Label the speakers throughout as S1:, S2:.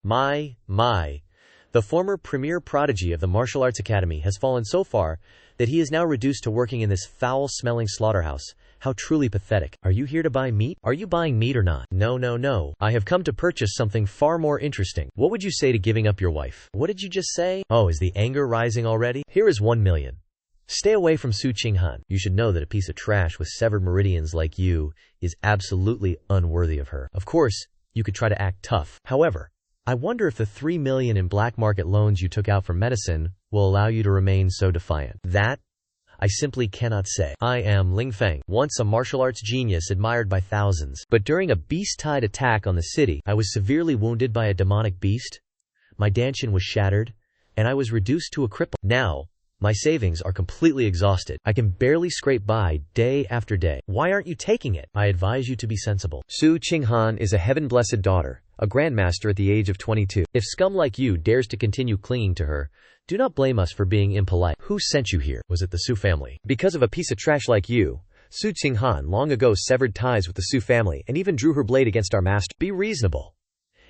S1: My. The former premier prodigy of the martial arts academy has fallen so far that he is now reduced to working in this foul-smelling slaughterhouse. How truly pathetic. Are you here to buy meat? Are you buying meat or not? No. I have come to purchase something far more interesting. What would you say to giving up your wife? What did you just say? Oh, is the anger rising already? Here is 1 million. Stay away from Su Qinghan. You should know that a piece of trash with severed meridians like you is absolutely unworthy of her. Of course, you could try to act tough. However, I wonder if the 3 million in black market loans you took out for medicine will allow you to remain so defiant. That I simply cannot say. I am Ling Feng, once a martial arts genius admired by thousands. But during a beast-tide attack on the city, I was severely wounded by a demonic beast. My dantian was shattered, and I was reduced to a cripple. Now, my savings are completely exhausted. I can barely scrape by day after day. Why aren't you taking it? I advise you to be sensible. Su Qinghan is a heaven-blessed daughter, a grandmaster at the age of 22. If scum like you dares to continue clinging to her, do not blame us for being impolite. Who sent you here? Was it the Su family? Because of a piece of trash like you, Su Qinghan long ago severed ties with the Su family and even drew her blade against our master. Be reasonable.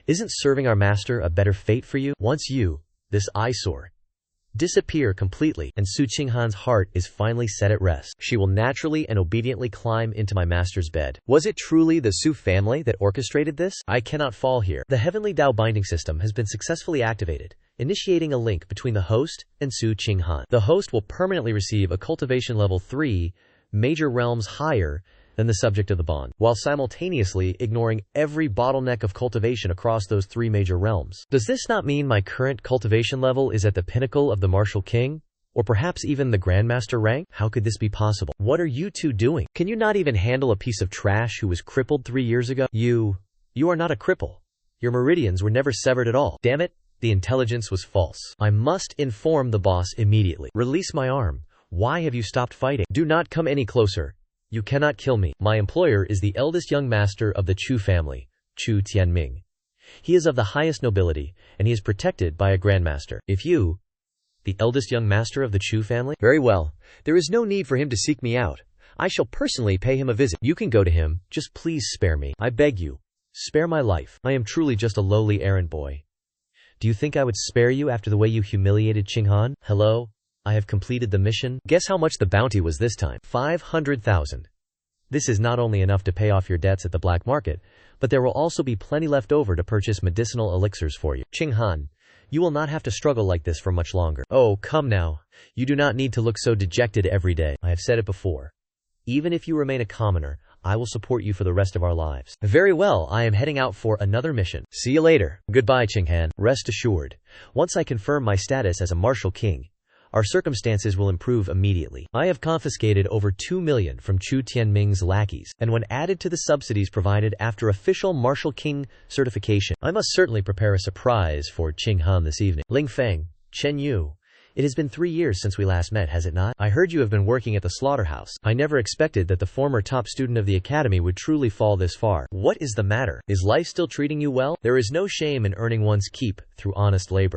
S1: Isn't serving our master a better fate for you? Once you, this eyesore, disappear completely and Su Qinghan's heart is finally set at rest, she will naturally and obediently climb into my master's bed. Was it truly the Su family that orchestrated this? I cannot fall here. The heavenly Dao binding system has been successfully activated, initiating a link between the host and Su Qinghan. The host will permanently receive a cultivation level 3, major realms higher than the subject of the bond, while simultaneously ignoring every bottleneck of cultivation across those 3 major realms. Does this not mean my current cultivation level is at the pinnacle of the martial king? Or perhaps even the grandmaster rank? How could this be possible? What are you two doing? Can you not even handle a piece of trash who was crippled 3 years ago? You are not a cripple. Your meridians were never severed at all. Damn it, the intelligence was false. I must inform the boss immediately. Release my arm. Why have you stopped fighting? Do not come any closer. You cannot kill me. My employer is the eldest young master of the Chu family, Chu Tianming. He is of the highest nobility, and he is protected by a grandmaster. If you, the eldest young master of the Chu family? Very well. There is no need for him to seek me out. I shall personally pay him a visit. You can go to him. Just please spare me. I beg you. Spare my life. I am truly just a lowly errand boy. Do you think I would spare you after the way you humiliated Qinghan? Hello? I have completed the mission. Guess how much the bounty was this time? 500,000. This is not only enough to pay off your debts at the black market, but there will also be plenty left over to purchase medicinal elixirs for you. Qinghan, you will not have to struggle like this for much longer. Oh, come now. You do not need to look so dejected every day. I have said it before. Even if you remain a commoner, I will support you for the rest of our lives. Very well, I am heading out for another mission. See you later. Goodbye, Qinghan. Rest assured, once I confirm my status as a martial king, our circumstances will improve immediately. I have confiscated over 2 million from Chu Tianming's lackeys, and when added to the subsidies provided after official martial king certification, I must certainly prepare a surprise for Qinghan this evening. Ling Feng, Chen Yu, it has been 3 years since we last met, has it not? I heard you have been working at the slaughterhouse. I never expected that the former top student of the academy would truly fall this far. What is the matter? Is life still treating you well? There is no shame in earning one's keep through honest labor.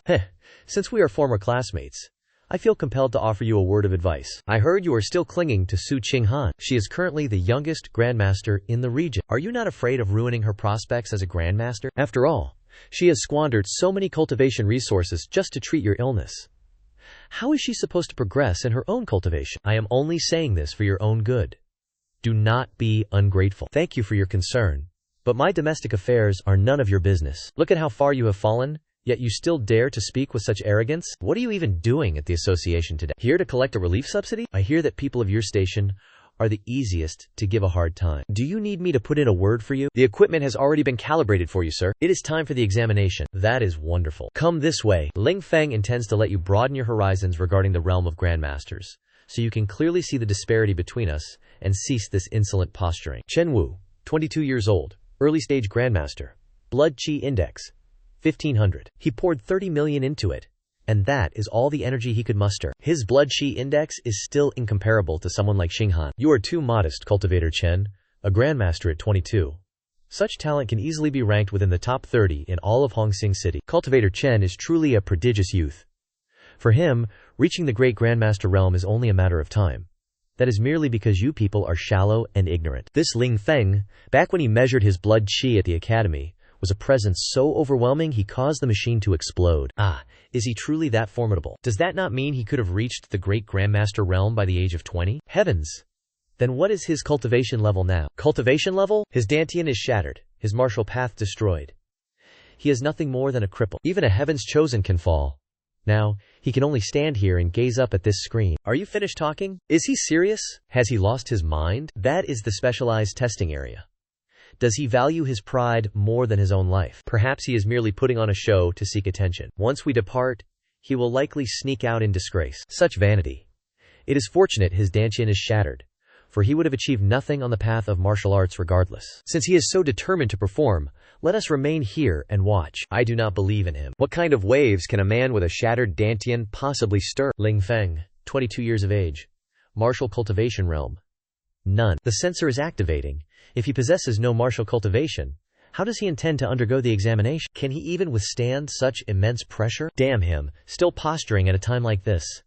S1: Since we are former classmates, I feel compelled to offer you a word of advice. I heard you are still clinging to Su Qinghan. She is currently the youngest grandmaster in the region. Are you not afraid of ruining her prospects as a grandmaster? After all, she has squandered so many cultivation resources just to treat your illness. How is she supposed to progress in her own cultivation? I am only saying this for your own good. Do not be ungrateful. Thank you for your concern, but my domestic affairs are none of your business. Look at how far you have fallen. Yet you still dare to speak with such arrogance? What are you even doing at the association today? Here to collect a relief subsidy? I hear that people of your station are the easiest to give a hard time. Do you need me to put in a word for you? The equipment has already been calibrated for you, sir. It is time for the examination. That is wonderful. Come this way. Ling Feng intends to let you broaden your horizons regarding the realm of grandmasters, so you can clearly see the disparity between us and cease this insolent posturing. Chen Wu, 22 years old, early stage grandmaster. Blood Qi Index 1500. He poured 30 million into it, and that is all the energy he could muster. His blood Qi index is still incomparable to someone like Qinghan. You are too modest, Cultivator Chen, a grandmaster at 22. Such talent can easily be ranked within the top 30 in all of Hongsing City. Cultivator Chen is truly a prodigious youth. For him, reaching the great grandmaster realm is only a matter of time. That is merely because you people are shallow and ignorant. This Ling Feng, back when he measured his blood Qi at the academy, was a presence so overwhelming he caused the machine to explode. Ah, is he truly that formidable? Does that not mean he could have reached the great Grandmaster realm by the age of 20? Heavens! Then what is his cultivation level now? Cultivation level? His Dantian is shattered, his martial path destroyed. He is nothing more than a cripple. Even a heaven's chosen can fall. Now, he can only stand here and gaze up at this screen. Are you finished talking? Is he serious? Has he lost his mind? That is the specialized testing area. Does he value his pride more than his own life? Perhaps he is merely putting on a show to seek attention. Once we depart, he will likely sneak out in disgrace. Such vanity. It is fortunate his Dantian is shattered, for he would have achieved nothing on the path of martial arts regardless. Since he is so determined to perform, let us remain here and watch. I do not believe in him. What kind of waves can a man with a shattered Dantian possibly stir? Ling Feng, 22 years of age. Martial cultivation realm. None. The sensor is activating. If he possesses no martial cultivation, how does he intend to undergo the examination? Can he even withstand such immense pressure? Damn him, still posturing at a time like this.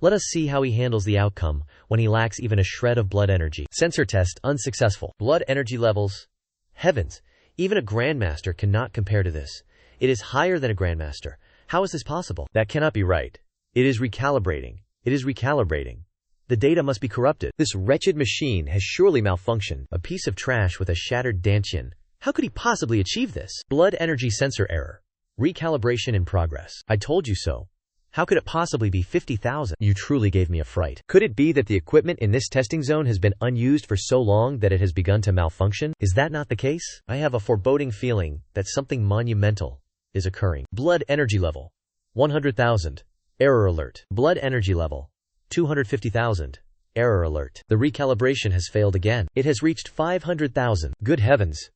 S1: Let us see how he handles the outcome when he lacks even a shred of blood energy. Sensor test unsuccessful. Blood energy levels. Heavens, even a grandmaster cannot compare to this. It is higher than a grandmaster. How is this possible? That cannot be right. It is recalibrating. It is recalibrating. The data must be corrupted. This wretched machine has surely malfunctioned. A piece of trash with a shattered Dantian. How could he possibly achieve this? Blood energy sensor error. Recalibration in progress. I told you so. How could it possibly be 50,000? You truly gave me a fright. Could it be that the equipment in this testing zone has been unused for so long that it has begun to malfunction? Is that not the case? I have a foreboding feeling that something monumental is occurring. Blood energy level. 100,000. Error alert. Blood energy level. 250,000. Error alert. The recalibration has failed again. It has reached 500,000. Good heavens.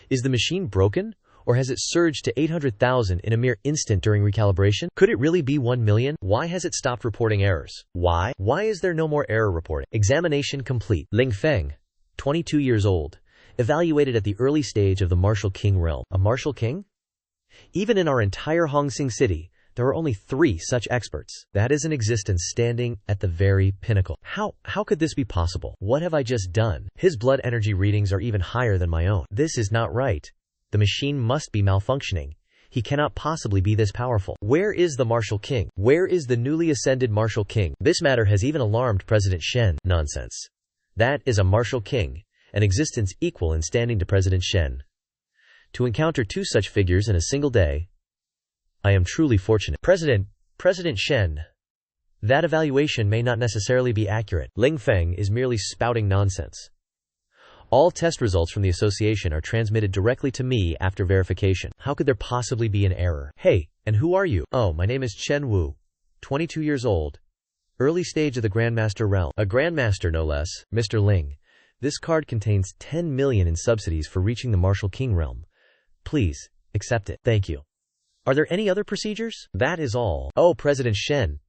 S1: Is the machine broken? Or has it surged to 800,000 in a mere instant during recalibration? Could it really be 1 million? Why has it stopped reporting errors? Why? Why is there no more error reporting? Examination complete. Ling Feng, 22 years old, evaluated at the early stage of the Martial King realm. A Martial King? Even in our entire Hongsing City, there are only 3 such experts. That is in existence standing at the very pinnacle. How could this be possible? What have I just done? His blood energy readings are even higher than my own. This is not right. The machine must be malfunctioning. He cannot possibly be this powerful. Where is the Martial King? Where is the newly ascended Martial King? This matter has even alarmed President Shen. Nonsense. That is a Martial King, an existence equal in standing to President Shen. To encounter 2 such figures in a single day, I am truly fortunate. President Shen. That evaluation may not necessarily be accurate. Ling Feng is merely spouting nonsense. All test results from the association are transmitted directly to me after verification. How could there possibly be an error? Hey, and who are you? Oh, my name is Chen Wu, 22 years old. Early stage of the Grandmaster realm. A Grandmaster no less, Mr. Ling. This card contains 10 million in subsidies for reaching the Martial King realm. Please, accept it. Thank you. Are there any other procedures? That is all. Oh, President Shen.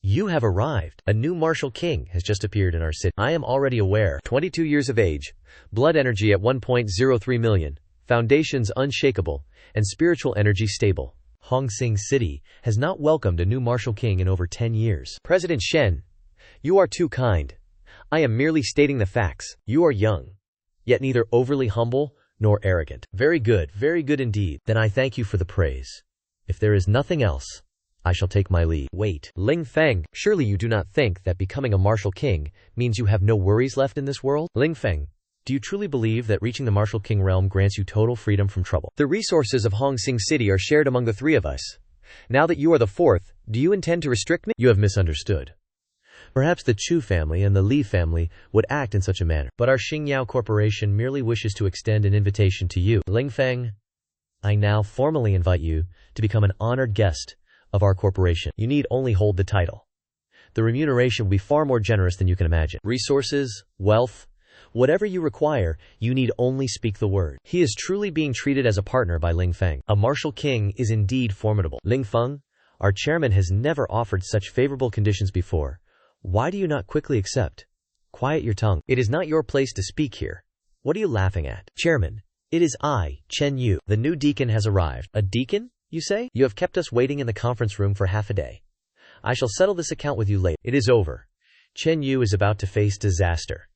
S1: You have arrived. A new Martial King has just appeared in our city. I am already aware. 22 years of age. Blood energy at 1.03 million. Foundations unshakable. And spiritual energy stable. Hongsing City has not welcomed a new Martial King in over 10 years. President Shen, you are too kind. I am merely stating the facts. You are young, yet neither overly humble nor arrogant. Very good indeed. Then I thank you for the praise. If there is nothing else, I shall take my leave. Wait, Ling Feng, surely you do not think that becoming a Martial King means you have no worries left in this world? Ling Feng, do you truly believe that reaching the Martial King realm grants you total freedom from trouble? The resources of Hongsing City are shared among the 3 of us. Now that you are the 4th, do you intend to restrict me? You have misunderstood. Perhaps the Chu family and the Li family would act in such a manner, but our Xingyao Corporation merely wishes to extend an invitation to you. Ling Feng, I now formally invite you to become an honored guest of our corporation. You need only hold the title. The remuneration will be far more generous than you can imagine. Resources, wealth, whatever you require, you need only speak the word. He is truly being treated as a partner by Ling Feng. A Martial King is indeed formidable. Ling Feng, our chairman has never offered such favorable conditions before. Why do you not quickly accept? Quiet your tongue. It is not your place to speak here. What are you laughing at? Chairman, it is I, Chen Yu. The new deacon has arrived. A deacon? You say? You have kept us waiting in the conference room for half a day. I shall settle this account with you later. It is over. Chen Yu is about to face disaster.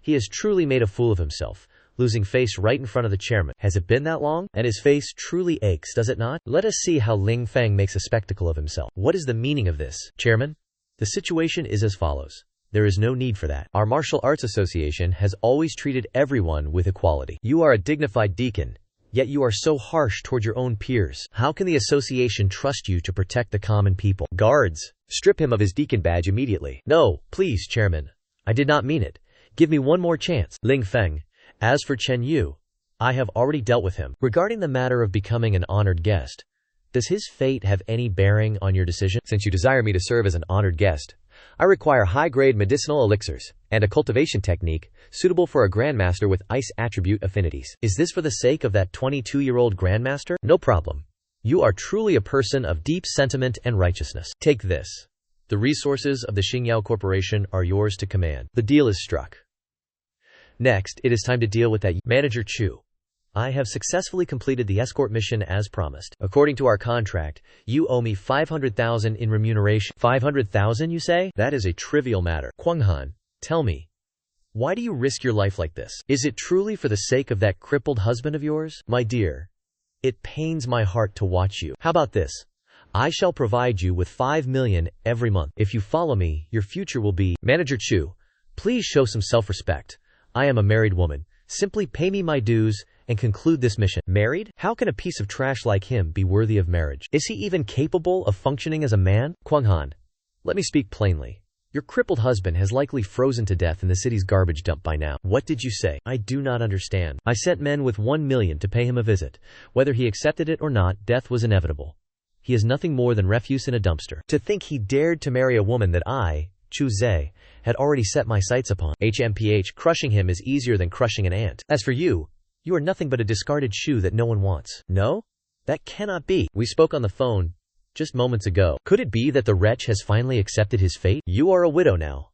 S1: He has truly made a fool of himself. losing face right in front of the chairman. Has it been that long? And his face truly aches, does it not? Let us see how Ling Feng makes a spectacle of himself. What is the meaning of this, Chairman? The situation is as follows. There is no need for that. Our martial arts association has always treated everyone with equality. You are a dignified deacon, yet you are so harsh toward your own peers. How can the association trust you to protect the common people? Guards, strip him of his deacon badge immediately. No, please, Chairman. I did not mean it. Give me one more chance. Ling Feng. As for Chen Yu, I have already dealt with him. Regarding the matter of becoming an honored guest, does his fate have any bearing on your decision? Since you desire me to serve as an honored guest, I require high-grade medicinal elixirs and a cultivation technique suitable for a grandmaster with ice attribute affinities. Is this for the sake of that 22-year-old grandmaster? No problem. You are truly a person of deep sentiment and righteousness. Take this. The resources of the Qingyao Corporation are yours to command. The deal is struck. Next, it is time to deal with that Manager Chu. I have successfully completed the escort mission as promised. According to our contract, you owe me 500,000 in remuneration. 500,000, you say? That is a trivial matter. Qinghan, tell me, why do you risk your life like this? Is it truly for the sake of that crippled husband of yours? My dear, it pains my heart to watch you. How about this? I shall provide you with 5 million every month. If you follow me, your future will be... Manager Chu, please show some self-respect. I am a married woman. Simply pay me my dues and conclude this mission. Married? How can a piece of trash like him be worthy of marriage? Is he even capable of functioning as a man? Qinghan, let me speak plainly. Your crippled husband has likely frozen to death in the city's garbage dump by now. What did you say? I do not understand. I sent men with 1 million to pay him a visit. Whether he accepted it or not, death was inevitable. He is nothing more than refuse in a dumpster. To think he dared to marry a woman that I, Chu Zhe, had already set my sights upon. HMPH, crushing him is easier than crushing an ant. As for you, you are nothing but a discarded shoe that no one wants. No? That cannot be. We spoke on the phone just moments ago. Could it be that the wretch has finally accepted his fate? You are a widow now.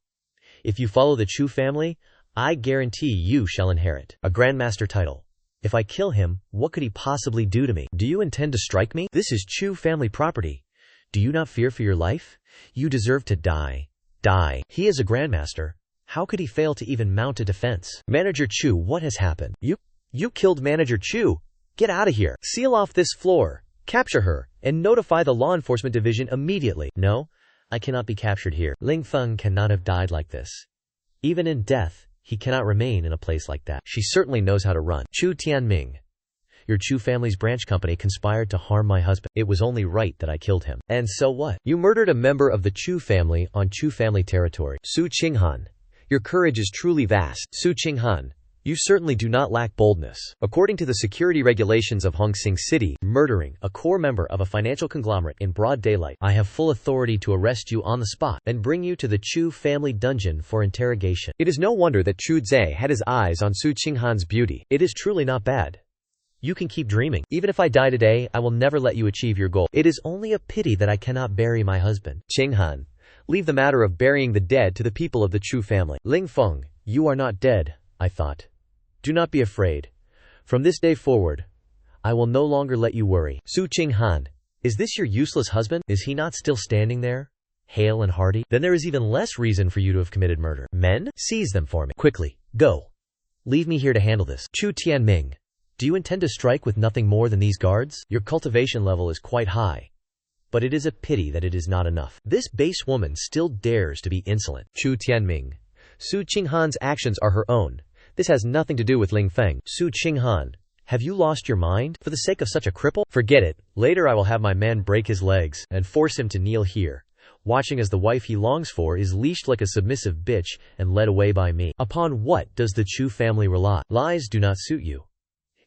S1: If you follow the Chu family, I guarantee you shall inherit a grandmaster title. If I kill him, what could he possibly do to me? Do you intend to strike me? This is Chu family property. Do you not fear for your life? You deserve to die. Die. He is a grandmaster. How could he fail to even mount a defense? Manager Chu, what has happened? You killed Manager Chu. Get out of here. Seal off this floor. Capture her, and notify the law enforcement division immediately. No, I cannot be captured here. Ling Feng cannot have died like this. Even in death, he cannot remain in a place like that. She certainly knows how to run. Chu Tianming. Your Chu family's branch company conspired to harm my husband. It was only right that I killed him. And so what? You murdered a member of the Chu family on Chu family territory. Su Qinghan, your courage is truly vast. Su Qinghan, you certainly do not lack boldness. According to the security regulations of Hongsing City, murdering a core member of a financial conglomerate in broad daylight, I have full authority to arrest you on the spot and bring you to the Chu family dungeon for interrogation. It is no wonder that Chu Zhe had his eyes on Su Qinghan's beauty. It is truly not bad. You can keep dreaming. Even if I die today, I will never let you achieve your goal. It is only a pity that I cannot bury my husband. Qinghan, leave the matter of burying the dead to the people of the Chu family. Ling Feng, you are not dead, I thought. Do not be afraid. From this day forward, I will no longer let you worry. Su Qinghan, is this your useless husband? Is he not still standing there, hale and hearty? Then there is even less reason for you to have committed murder. Men, seize them for me. Quickly, go. Leave me here to handle this. Chu Tianming, do you intend to strike with nothing more than these guards? Your cultivation level is quite high, but it is a pity that it is not enough. This base woman still dares to be insolent. Chu Tianming, Su Qinghan's actions are her own. This has nothing to do with Ling Feng. Su Qinghan, have you lost your mind? For the sake of such a cripple? Forget it. Later I will have my men break his legs and force him to kneel here, watching as the wife he longs for is leashed like a submissive bitch and led away by me. Upon what does the Chu family rely? Lies do not suit you.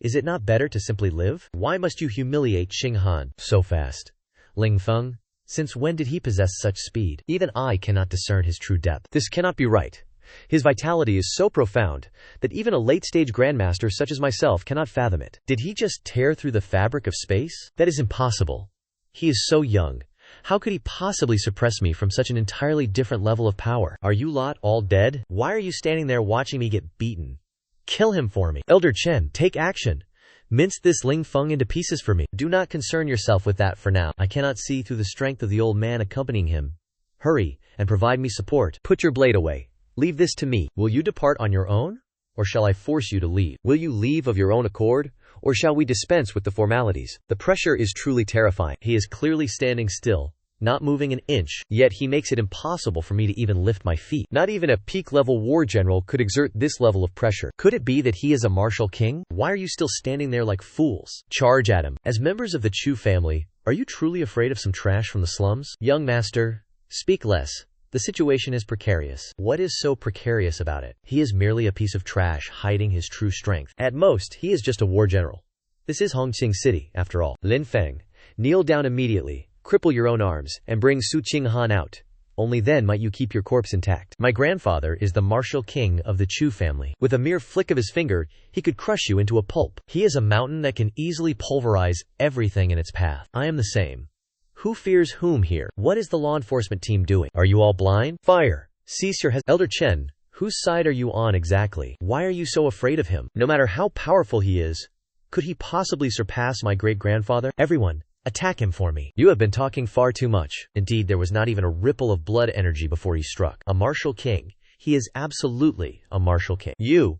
S1: Is it not better to simply live? Why must you humiliate Qinghan so fast? Ling Feng, since when did he possess such speed? Even I cannot discern his true depth. This cannot be right. His vitality is so profound that even a late-stage grandmaster such as myself cannot fathom it. Did he just tear through the fabric of space? That is impossible. He is so young. How could he possibly suppress me from such an entirely different level of power? Are you lot all dead? Why are you standing there watching me get beaten? Kill him for me. Elder Chen, take action. Mince this Ling Feng into pieces for me. Do not concern yourself with that for now. I cannot see through the strength of the old man accompanying him. Hurry, and provide me support. Put your blade away. Leave this to me. Will you depart on your own? or shall I force you to leave? Will you leave of your own accord, or shall we dispense with the formalities? The pressure is truly terrifying. He is clearly standing still, not moving an inch, yet he makes it impossible for me to even lift my feet. Not even a peak-level war general could exert this level of pressure. Could it be that he is a martial king? Why are you still standing there like fools? Charge at him. As members of the Chu family, are you truly afraid of some trash from the slums? Young master, speak less. The situation is precarious. What is so precarious about it? He is merely a piece of trash hiding his true strength. At most, he is just a war general. This is Hongqing City, after all. Lin Feng, kneel down immediately, cripple your own arms, and bring Su Qinghan out. Only then might you keep your corpse intact. My grandfather is the martial king of the Chu family. With a mere flick of his finger, he could crush you into a pulp. He is a mountain that can easily pulverize everything in its path. I am the same. Who fears whom here? What is the law enforcement team doing? Are you all blind? Fire! Cease your Elder Chen, whose side are you on exactly? Why are you so afraid of him? No matter how powerful he is, could he possibly surpass my great-grandfather? Everyone, attack him for me. You have been talking far too much. Indeed, there was not even a ripple of blood energy before he struck. A martial king. He is absolutely a martial king. You,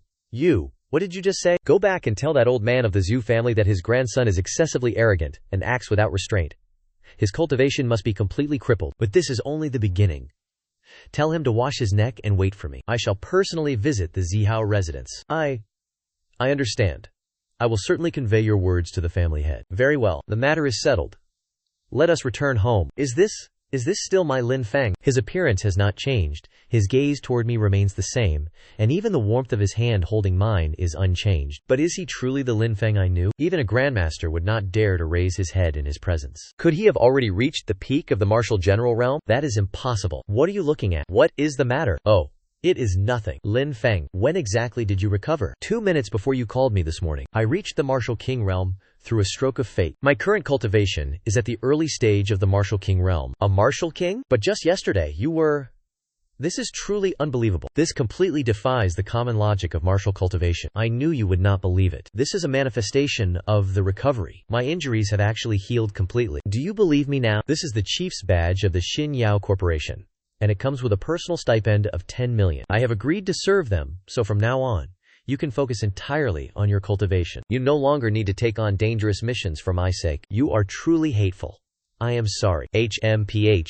S1: what did you just say? Go back and tell that old man of the Zhu family that his grandson is excessively arrogant and acts without restraint. His cultivation must be completely crippled, but this is only the beginning. Tell him to wash his neck and wait for me. I shall personally visit the Zihao residence. I understand. I will certainly convey your words to the family head. Very well, the matter is settled. Let us return home. Is this still my Lin Feng? His appearance has not changed, his gaze toward me remains the same, and even the warmth of his hand holding mine is unchanged. But is he truly the Lin Feng I knew? Even a grandmaster would not dare to raise his head in his presence. Could he have already reached the peak of the martial general realm? That is impossible. What are you looking at? What is the matter? Oh. It is nothing. Lin Feng, when exactly did you recover? 2 minutes before you called me this morning. I reached the martial king realm through a stroke of fate. My current cultivation is at the early stage of the martial king realm. A martial king? But just yesterday you were... This is truly unbelievable. This completely defies the common logic of martial cultivation. I knew you would not believe it. This is a manifestation of the recovery. My injuries have actually healed completely. Do you believe me now? This is the chief's badge of the Xin Yao Corporation, and it comes with a personal stipend of 10 million. I have agreed to serve them, so from now on, you can focus entirely on your cultivation. You no longer need to take on dangerous missions for my sake. You are truly hateful. I am sorry. HMPH.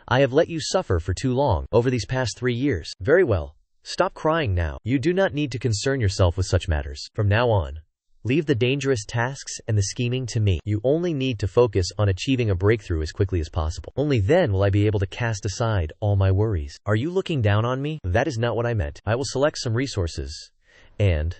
S1: I have let you suffer for too long, over these past 3 years. Very well. Stop crying now. You do not need to concern yourself with such matters. From now on, leave the dangerous tasks and the scheming to me. You only need to focus on achieving a breakthrough as quickly as possible. Only then will I be able to cast aside all my worries. Are you looking down on me? That is not what I meant. I will select some resources, and,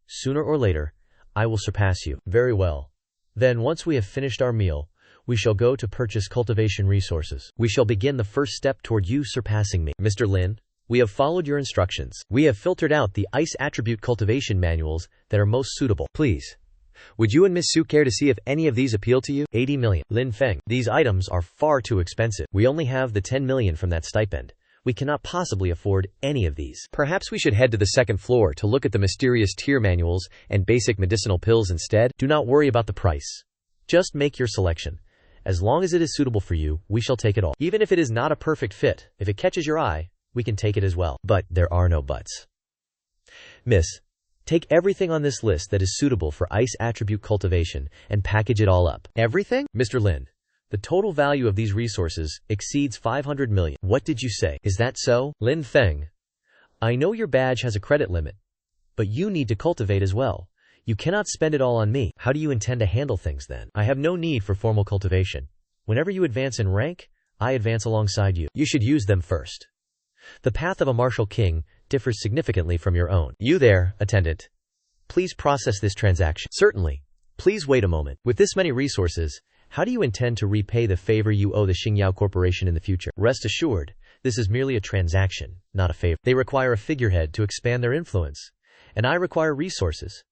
S1: sooner or later, I will surpass you. Very well. Then once we have finished our meal, we shall go to purchase cultivation resources. We shall begin the first step toward you surpassing me. Mr. Lin, we have followed your instructions. We have filtered out the ice attribute cultivation manuals that are most suitable. Please, would you and Miss Su care to see if any of these appeal to you? 80 million. Lin Feng, these items are far too expensive. We only have the 10 million from that stipend. We cannot possibly afford any of these. Perhaps we should head to the second floor to look at the mysterious tier manuals and basic medicinal pills instead. Do not worry about the price. Just make your selection. As long as it is suitable for you, we shall take it all. Even if it is not a perfect fit, if it catches your eye, we can take it as well. But there are no buts. Miss, take everything on this list that is suitable for ice attribute cultivation and package it all up. Everything? Mr. Lin, the total value of these resources exceeds 500 million. What did you say? Is that so? Lin Feng, I know your badge has a credit limit, but you need to cultivate as well. You cannot spend it all on me. How do you intend to handle things then? I have no need for formal cultivation. Whenever you advance in rank, I advance alongside you. You should use them first. The path of a martial king differs significantly from your own. You there, attendant. Please process this transaction. Certainly. Please wait a moment. With this many resources, how do you intend to repay the favor you owe the Xingyao Corporation in the future? Rest assured, this is merely a transaction, not a favor. They require a figurehead to expand their influence, and I require resources.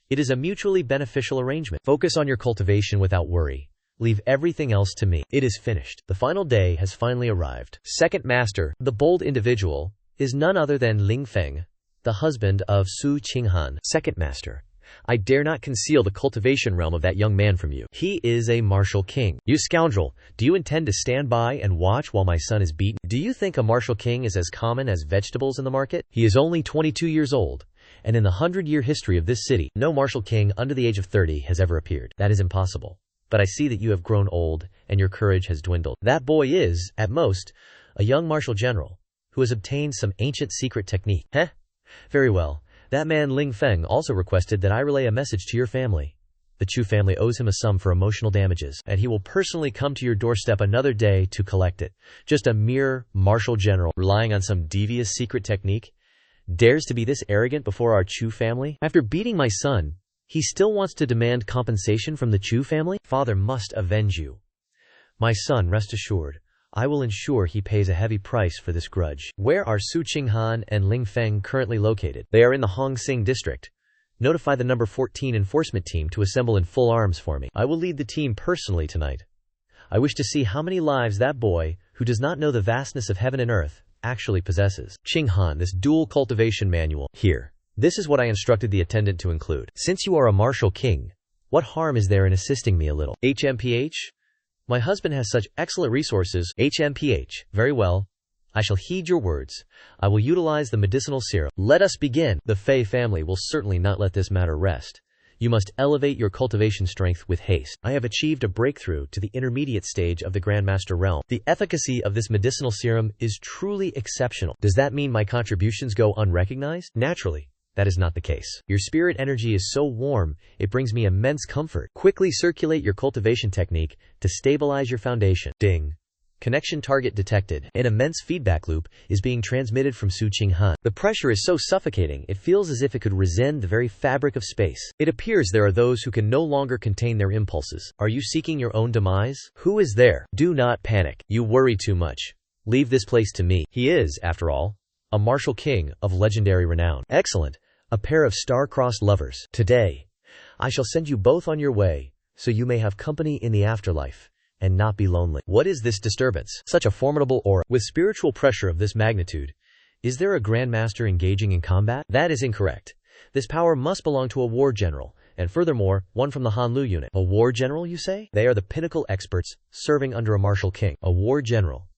S1: It is a mutually beneficial arrangement. Focus on your cultivation without worry. Leave everything else to me. It is finished. The final day has finally arrived. Second master, the bold individual, is none other than Ling Feng, the husband of Su Qinghan. Second master, I dare not conceal the cultivation realm of that young man from you. He is a martial king. You scoundrel, do you intend to stand by and watch while my son is beaten? Do you think a martial king is as common as vegetables in the market? He is only 22 years old, And in the 100-year history of this city, no martial king under the age of 30 has ever appeared. That is impossible. But I see that you have grown old, and your courage has dwindled. That boy is, at most, a young martial general, who has obtained some ancient secret technique. Heh? Very well. That man Ling Feng also requested that I relay a message to your family. The Chu family owes him a sum for emotional damages, and he will personally come to your doorstep another day to collect it. Just a mere martial general, relying on some devious secret technique, dares to be this arrogant before our Chu family? After beating my son, he still wants to demand compensation from the Chu family? Father must avenge you. My son, rest assured, I will ensure he pays a heavy price for this grudge. Where are Su Qinghan and Ling Feng currently located? They are in the Hongsing district. Notify the number 14 enforcement team to assemble in full arms for me. I will lead the team personally tonight. I wish to see how many lives that boy, who does not know the vastness of heaven and earth, actually possesses. Qinghan, this dual cultivation manual. Here. This is what I instructed the attendant to include. Since you are a martial king, what harm is there in assisting me a little? HMPH? My husband has such excellent resources. HMPH. Very well. I shall heed your words. I will utilize the medicinal serum. Let us begin. The Fei family will certainly not let this matter rest. You must elevate your cultivation strength with haste. I have achieved a breakthrough to the intermediate stage of the Grandmaster realm. The efficacy of this medicinal serum is truly exceptional. Does that mean my contributions go unrecognized? Naturally. That is not the case. Your spirit energy is so warm, it brings me immense comfort. Quickly circulate your cultivation technique to stabilize your foundation. Ding. Connection target detected. An immense feedback loop is being transmitted from Su Qinghan. The pressure is so suffocating, it feels as if it could rend the very fabric of space. It appears there are those who can no longer contain their impulses. Are you seeking your own demise? Who is there? Do not panic. You worry too much. Leave this place to me. He is, after all, a martial king of legendary renown. Excellent. A pair of star-crossed lovers. Today, I shall send you both on your way, so you may have company in the afterlife, and not be lonely. What is this disturbance? Such a formidable aura. With spiritual pressure of this magnitude, is there a grandmaster engaging in combat? That is incorrect. This power must belong to a war general, and furthermore, one from the Hanlu unit. A war general, you say? They are the pinnacle experts, serving under a martial king. A war general.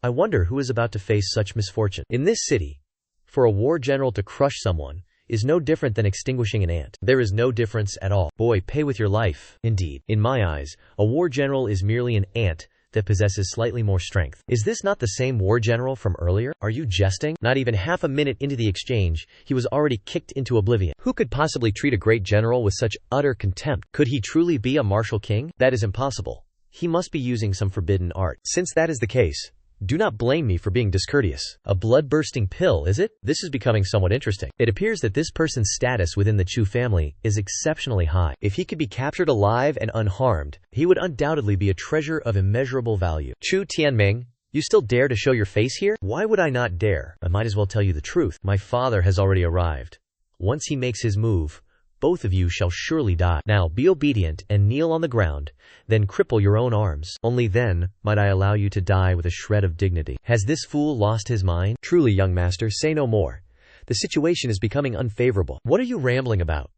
S1: I wonder who is about to face such misfortune. In this city, for a war general to crush someone is no different than extinguishing an ant. There is no difference at all. Boy, pay with your life. Indeed. In my eyes, a war general is merely an ant that possesses slightly more strength. Is this not the same war general from earlier? Are you jesting? Not even half a minute into the exchange, he was already kicked into oblivion. Who could possibly treat a great general with such utter contempt? Could he truly be a martial king? That is impossible. He must be using some forbidden art. Since that is the case, do not blame me for being discourteous. A blood-bursting pill, is it? This is becoming somewhat interesting. It appears that this person's status within the Chu family is exceptionally high. If he could be captured alive and unharmed, he would undoubtedly be a treasure of immeasurable value. Chu Tianming, you still dare to show your face here? Why would I not dare? I might as well tell you the truth. My father has already arrived. Once he makes his move, both of you shall surely die. Now be obedient and kneel on the ground, then cripple your own arms. Only then might I allow you to die with a shred of dignity. Has this fool lost his mind? Truly, young master, say no more. The situation is becoming unfavorable. What are you rambling about?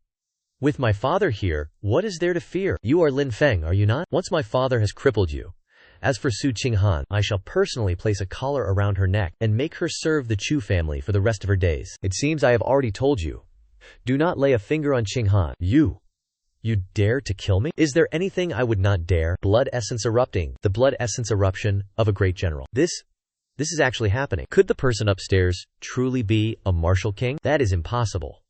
S1: With my father here, what is there to fear? You are Lin Feng, are you not? Once my father has crippled you. As for Su Qinghan, I shall personally place a collar around her neck and make her serve the Chu family for the rest of her days. It seems I have already told you. Do not lay a finger on Qinghan. You dare to kill me? Is there anything I would not dare? Blood essence erupting. The blood essence eruption of a great general. This is actually happening. Could the person upstairs truly be a martial king? That is impossible.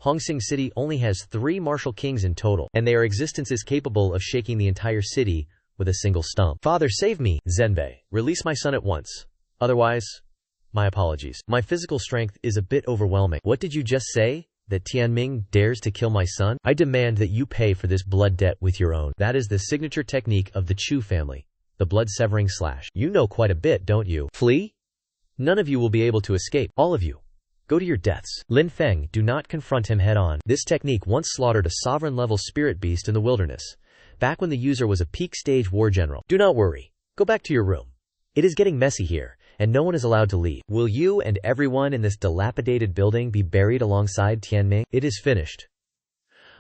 S1: Hongsing City only has 3 martial kings in total, and their existence is capable of shaking the entire city with a single stomp. Father, save me. Zenbei, release my son at once. Otherwise, my apologies. My physical strength is a bit overwhelming. What did you just say? That Tianming dares to kill my son? I demand that you pay for this blood debt with your own. That is the signature technique of the Chu family. The blood-severing slash. You know quite a bit, don't you? Flee? None of you will be able to escape. All of you. Go to your deaths. Lin Feng, do not confront him head-on. This technique once slaughtered a sovereign-level spirit beast in the wilderness, back when the user was a peak-stage war general. Do not worry. Go back to your room. It is getting messy here, and no one is allowed to leave. Will you and everyone in this dilapidated building be buried alongside Tianming? It is finished.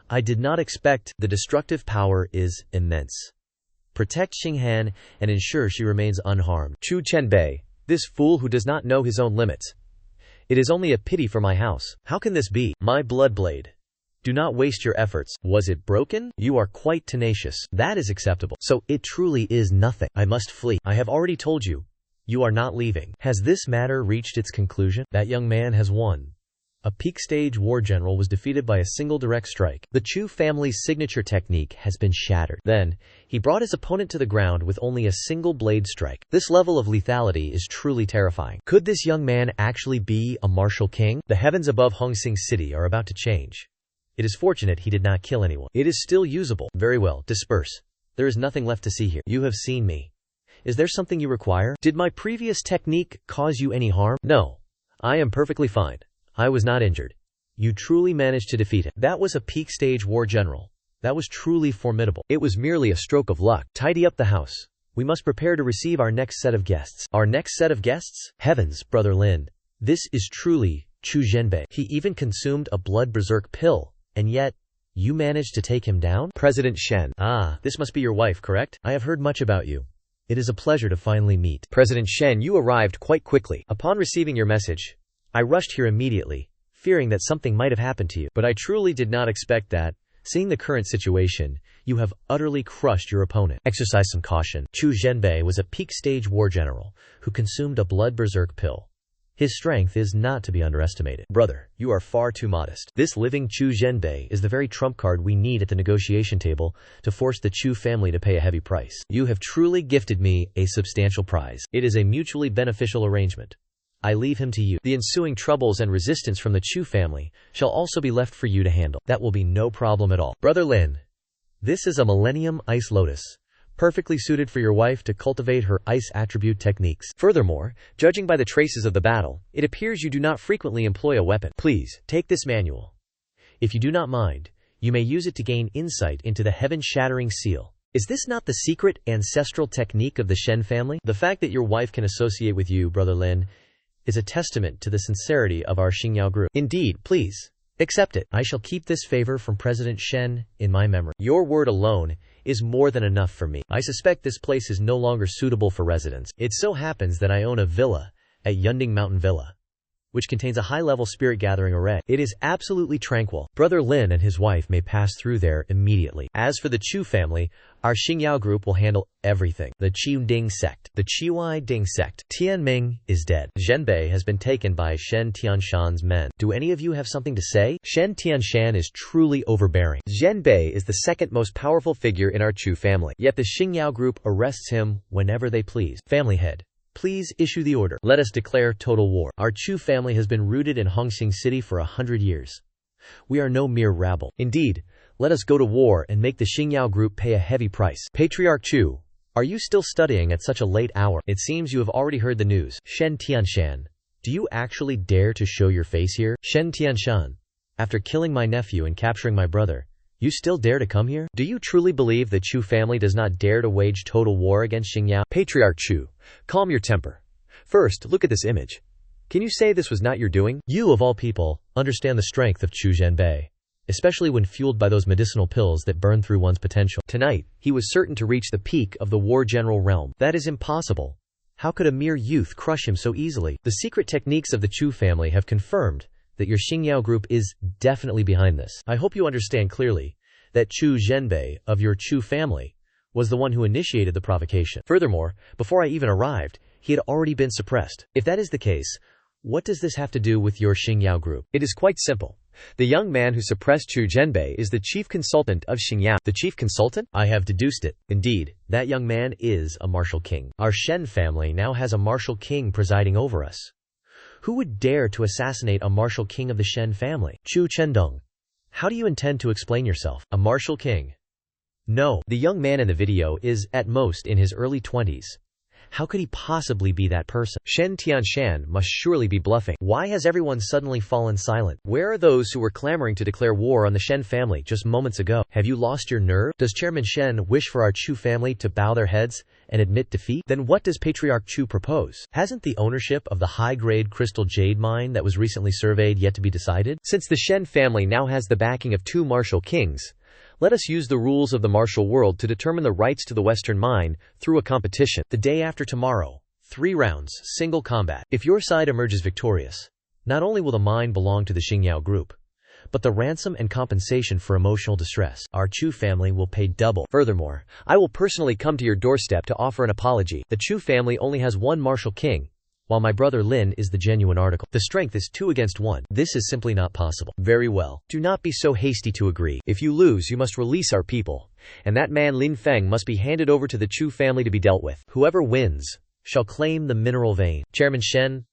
S1: I did not expect. The destructive power is immense. Protect Qinghan and ensure she remains unharmed. Chu Chenbei, this fool who does not know his own limits. It is only a pity for my house. How can this be? My blood blade. Do not waste your efforts. Was it broken? You are quite tenacious. That is acceptable. So, it truly is nothing. I must flee. I have already told you. You are not leaving. Has this matter reached its conclusion? That young man has won. A peak stage war general was defeated by a single direct strike. The Chu family's signature technique has been shattered. Then, he brought his opponent to the ground with only a single blade strike. This level of lethality is truly terrifying. Could this young man actually be a martial king? The heavens above Hong Sing City are about to change. It is fortunate he did not kill anyone. It is still usable. Very well, disperse. There is nothing left to see here. You have seen me. Is there something you require? Did my previous technique cause you any harm? No. I am perfectly fine. I was not injured. You truly managed to defeat him. That was a peak stage war general. That was truly formidable. It was merely a stroke of luck. Tidy up the house. We must prepare to receive our next set of guests. Our next set of guests? Heavens, Brother Lin. This is truly Chu Zhenbei. He even consumed a blood berserk pill. And yet, you managed to take him down? President Shen. Ah, this must be your wife, correct? I have heard much about you. It is a pleasure to finally meet. President Shen, you arrived quite quickly. Upon receiving your message, I rushed here immediately, fearing that something might have happened to you. But I truly did not expect that. Seeing the current situation, you have utterly crushed your opponent. Exercise some caution. Chu Zhenbei was a peak stage war general who consumed a blood berserk pill. His strength is not to be underestimated. Brother, you are far too modest. This living Chu Zhenbei is the very trump card we need at the negotiation table to force the Chu family to pay a heavy price. You have truly gifted me a substantial prize. It is a mutually beneficial arrangement. I leave him to you. The ensuing troubles and resistance from the Chu family shall also be left for you to handle. That will be no problem at all. Brother Lin, this is a Millennium Ice Lotus, perfectly suited for your wife to cultivate her ice attribute techniques. Furthermore, judging by the traces of the battle, it appears you do not frequently employ a weapon. Please, take this manual. If you do not mind, you may use it to gain insight into the heaven-shattering seal. Is this not the secret ancestral technique of the Shen family? The fact that your wife can associate with you, Brother Lin, is a testament to the sincerity of our Xingyao group. Indeed, please, accept it. I shall keep this favor from President Shen in my memory. Your word alone is more than enough for me. I suspect this place is no longer suitable for residence. It so happens that I own a villa at Yunding Mountain Villa, which contains a high-level spirit-gathering array. It is absolutely tranquil. Brother Lin and his wife may pass through there immediately. As for the Chu family, our Xingyao group will handle everything. The Qingding sect. The Qiwai Ding sect. Tianming is dead. Zhenbei has been taken by Shen Tianshan's men. Do any of you have something to say? Shen Tianshan is truly overbearing. Zhenbei is the second most powerful figure in our Chu family. Yet the Xingyao group arrests him whenever they please. Family head, please issue the order. Let us declare total war. Our Chu family has been rooted in Hong Sing City for 100 years. We are no mere rabble. Indeed, let us go to war and make the Xingyao group pay a heavy price. Patriarch Chu, are you still studying at such a late hour? It seems you have already heard the news. Shen Tianshan, do you actually dare to show your face here? Shen Tianshan, after killing my nephew and capturing my brother, you still dare to come here? Do you truly believe the Chu family does not dare to wage total war against Xingyao? Patriarch Chu, calm your temper. First, look at this image. Can you say this was not your doing? You, of all people, understand the strength of Chu Zhenbei, especially when fueled by those medicinal pills that burn through one's potential. Tonight, he was certain to reach the peak of the war general realm. That is impossible. How could a mere youth crush him so easily? The secret techniques of the Chu family have confirmed that your Xingyao group is definitely behind this. I hope you understand clearly that Chu Zhenbei of your Chu family was the one who initiated the provocation. Furthermore, before I even arrived, he had already been suppressed. If that is the case, what does this have to do with your Xingyao group? It is quite simple. The young man who suppressed Chu Zhenbei is the chief consultant of Xingyao. The chief consultant? I have deduced it. Indeed, that young man is a martial king. Our Shen family now has a martial king presiding over us. Who would dare to assassinate a martial king of the Shen family? Chu Chendong, how do you intend to explain yourself? A martial king? No, the young man in the video is, at most, in his early 20s. How could he possibly be that person? Shen Tianshan must surely be bluffing. Why has everyone suddenly fallen silent? Where are those who were clamoring to declare war on the Shen family just moments ago? Have you lost your nerve? Does Chairman Shen wish for our Chu family to bow their heads and admit defeat? Then what does Patriarch Chu propose? Hasn't the ownership of the high-grade crystal jade mine that was recently surveyed yet to be decided? Since the Shen family now has the backing of 2 martial kings, let us use the rules of the martial world to determine the rights to the western mine through a competition. The day after tomorrow, 3 rounds, single combat. If your side emerges victorious, Not only will the mine belong to the Qingyao group, but the ransom and compensation for emotional distress. Our Chu family will pay double. Furthermore, I will personally come to your doorstep to offer an apology. The Chu family only has one martial king, while my brother Lin is the genuine article. The strength is 2 against 1. This is simply not possible. Very well. Do not be so hasty to agree. If you lose, you must release our people, and that man Lin Feng must be handed over to the Chu family to be dealt with. Whoever wins shall claim the mineral vein. Chairman Shen,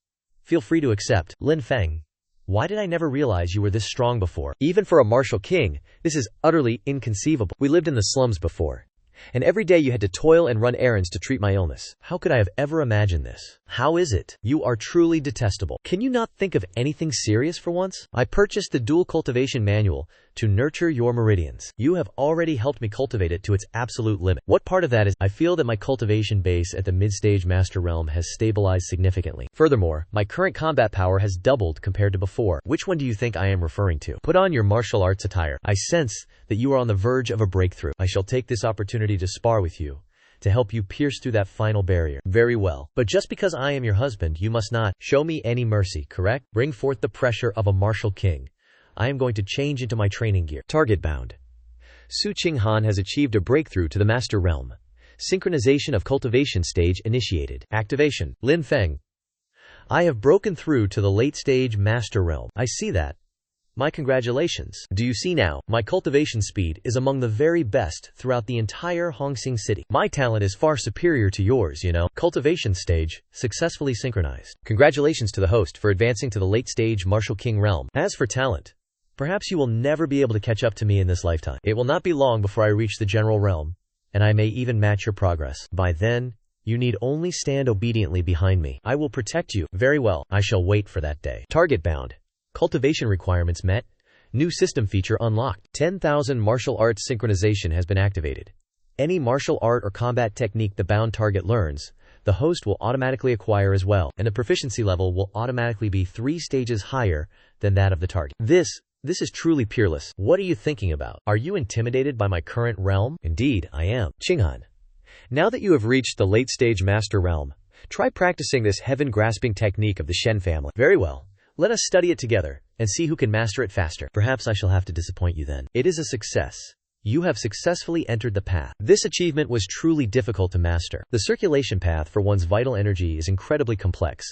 S1: feel free to accept. Lin Feng, why did I never realize you were this strong before? Even for a martial king, this is utterly inconceivable. We lived in the slums before, and every day you had to toil and run errands to treat my illness. How could I have ever imagined this? How is it? You are truly detestable. Can you not think of anything serious for once? I purchased the dual cultivation manual to nurture your meridians. You have already helped me cultivate it to its absolute limit. What part of that is? I feel that my cultivation base at the mid-stage master realm has stabilized significantly. Furthermore, my current combat power has doubled compared to before. Which one do you think I am referring to? Put on your martial arts attire. I sense that you are on the verge of a breakthrough. I shall take this opportunity to spar with you, to help you pierce through that final barrier. Very well. But just because I am your husband, you must not show me any mercy, correct? Bring forth the pressure of a martial king. I am going to change into my training gear. Target bound. Su Qinghan has achieved a breakthrough to the master realm. Synchronization of cultivation stage initiated. Activation. Lin Feng, I have broken through to the late stage master realm. I see that. My congratulations. Do you see now? My cultivation speed is among the very best throughout the entire Hongsing city. My talent is far superior to yours, you know. Cultivation stage successfully synchronized. Congratulations to the host for advancing to the late stage martial king realm. As for talent, perhaps you will never be able to catch up to me in this lifetime. It will not be long before I reach the general realm, and I may even match your progress. By then, you need only stand obediently behind me. I will protect you. Very well. I shall wait for that day. Target bound. Cultivation requirements met. New system feature unlocked. 10,000 martial arts synchronization has been activated. Any martial art or combat technique the bound target learns, the host will automatically acquire as well, and the proficiency level will automatically be 3 stages higher than that of the target. This is truly peerless. What are you thinking about? Are you intimidated by my current realm? Indeed, I am. Qinghan, now that you have reached the late stage master realm, try practicing this heaven-grasping technique of the Shen family. Very well. Let us study it together, and see who can master it faster. Perhaps I shall have to disappoint you then. It is a success. You have successfully entered the path. This achievement was truly difficult to master. The circulation path for one's vital energy is incredibly complex,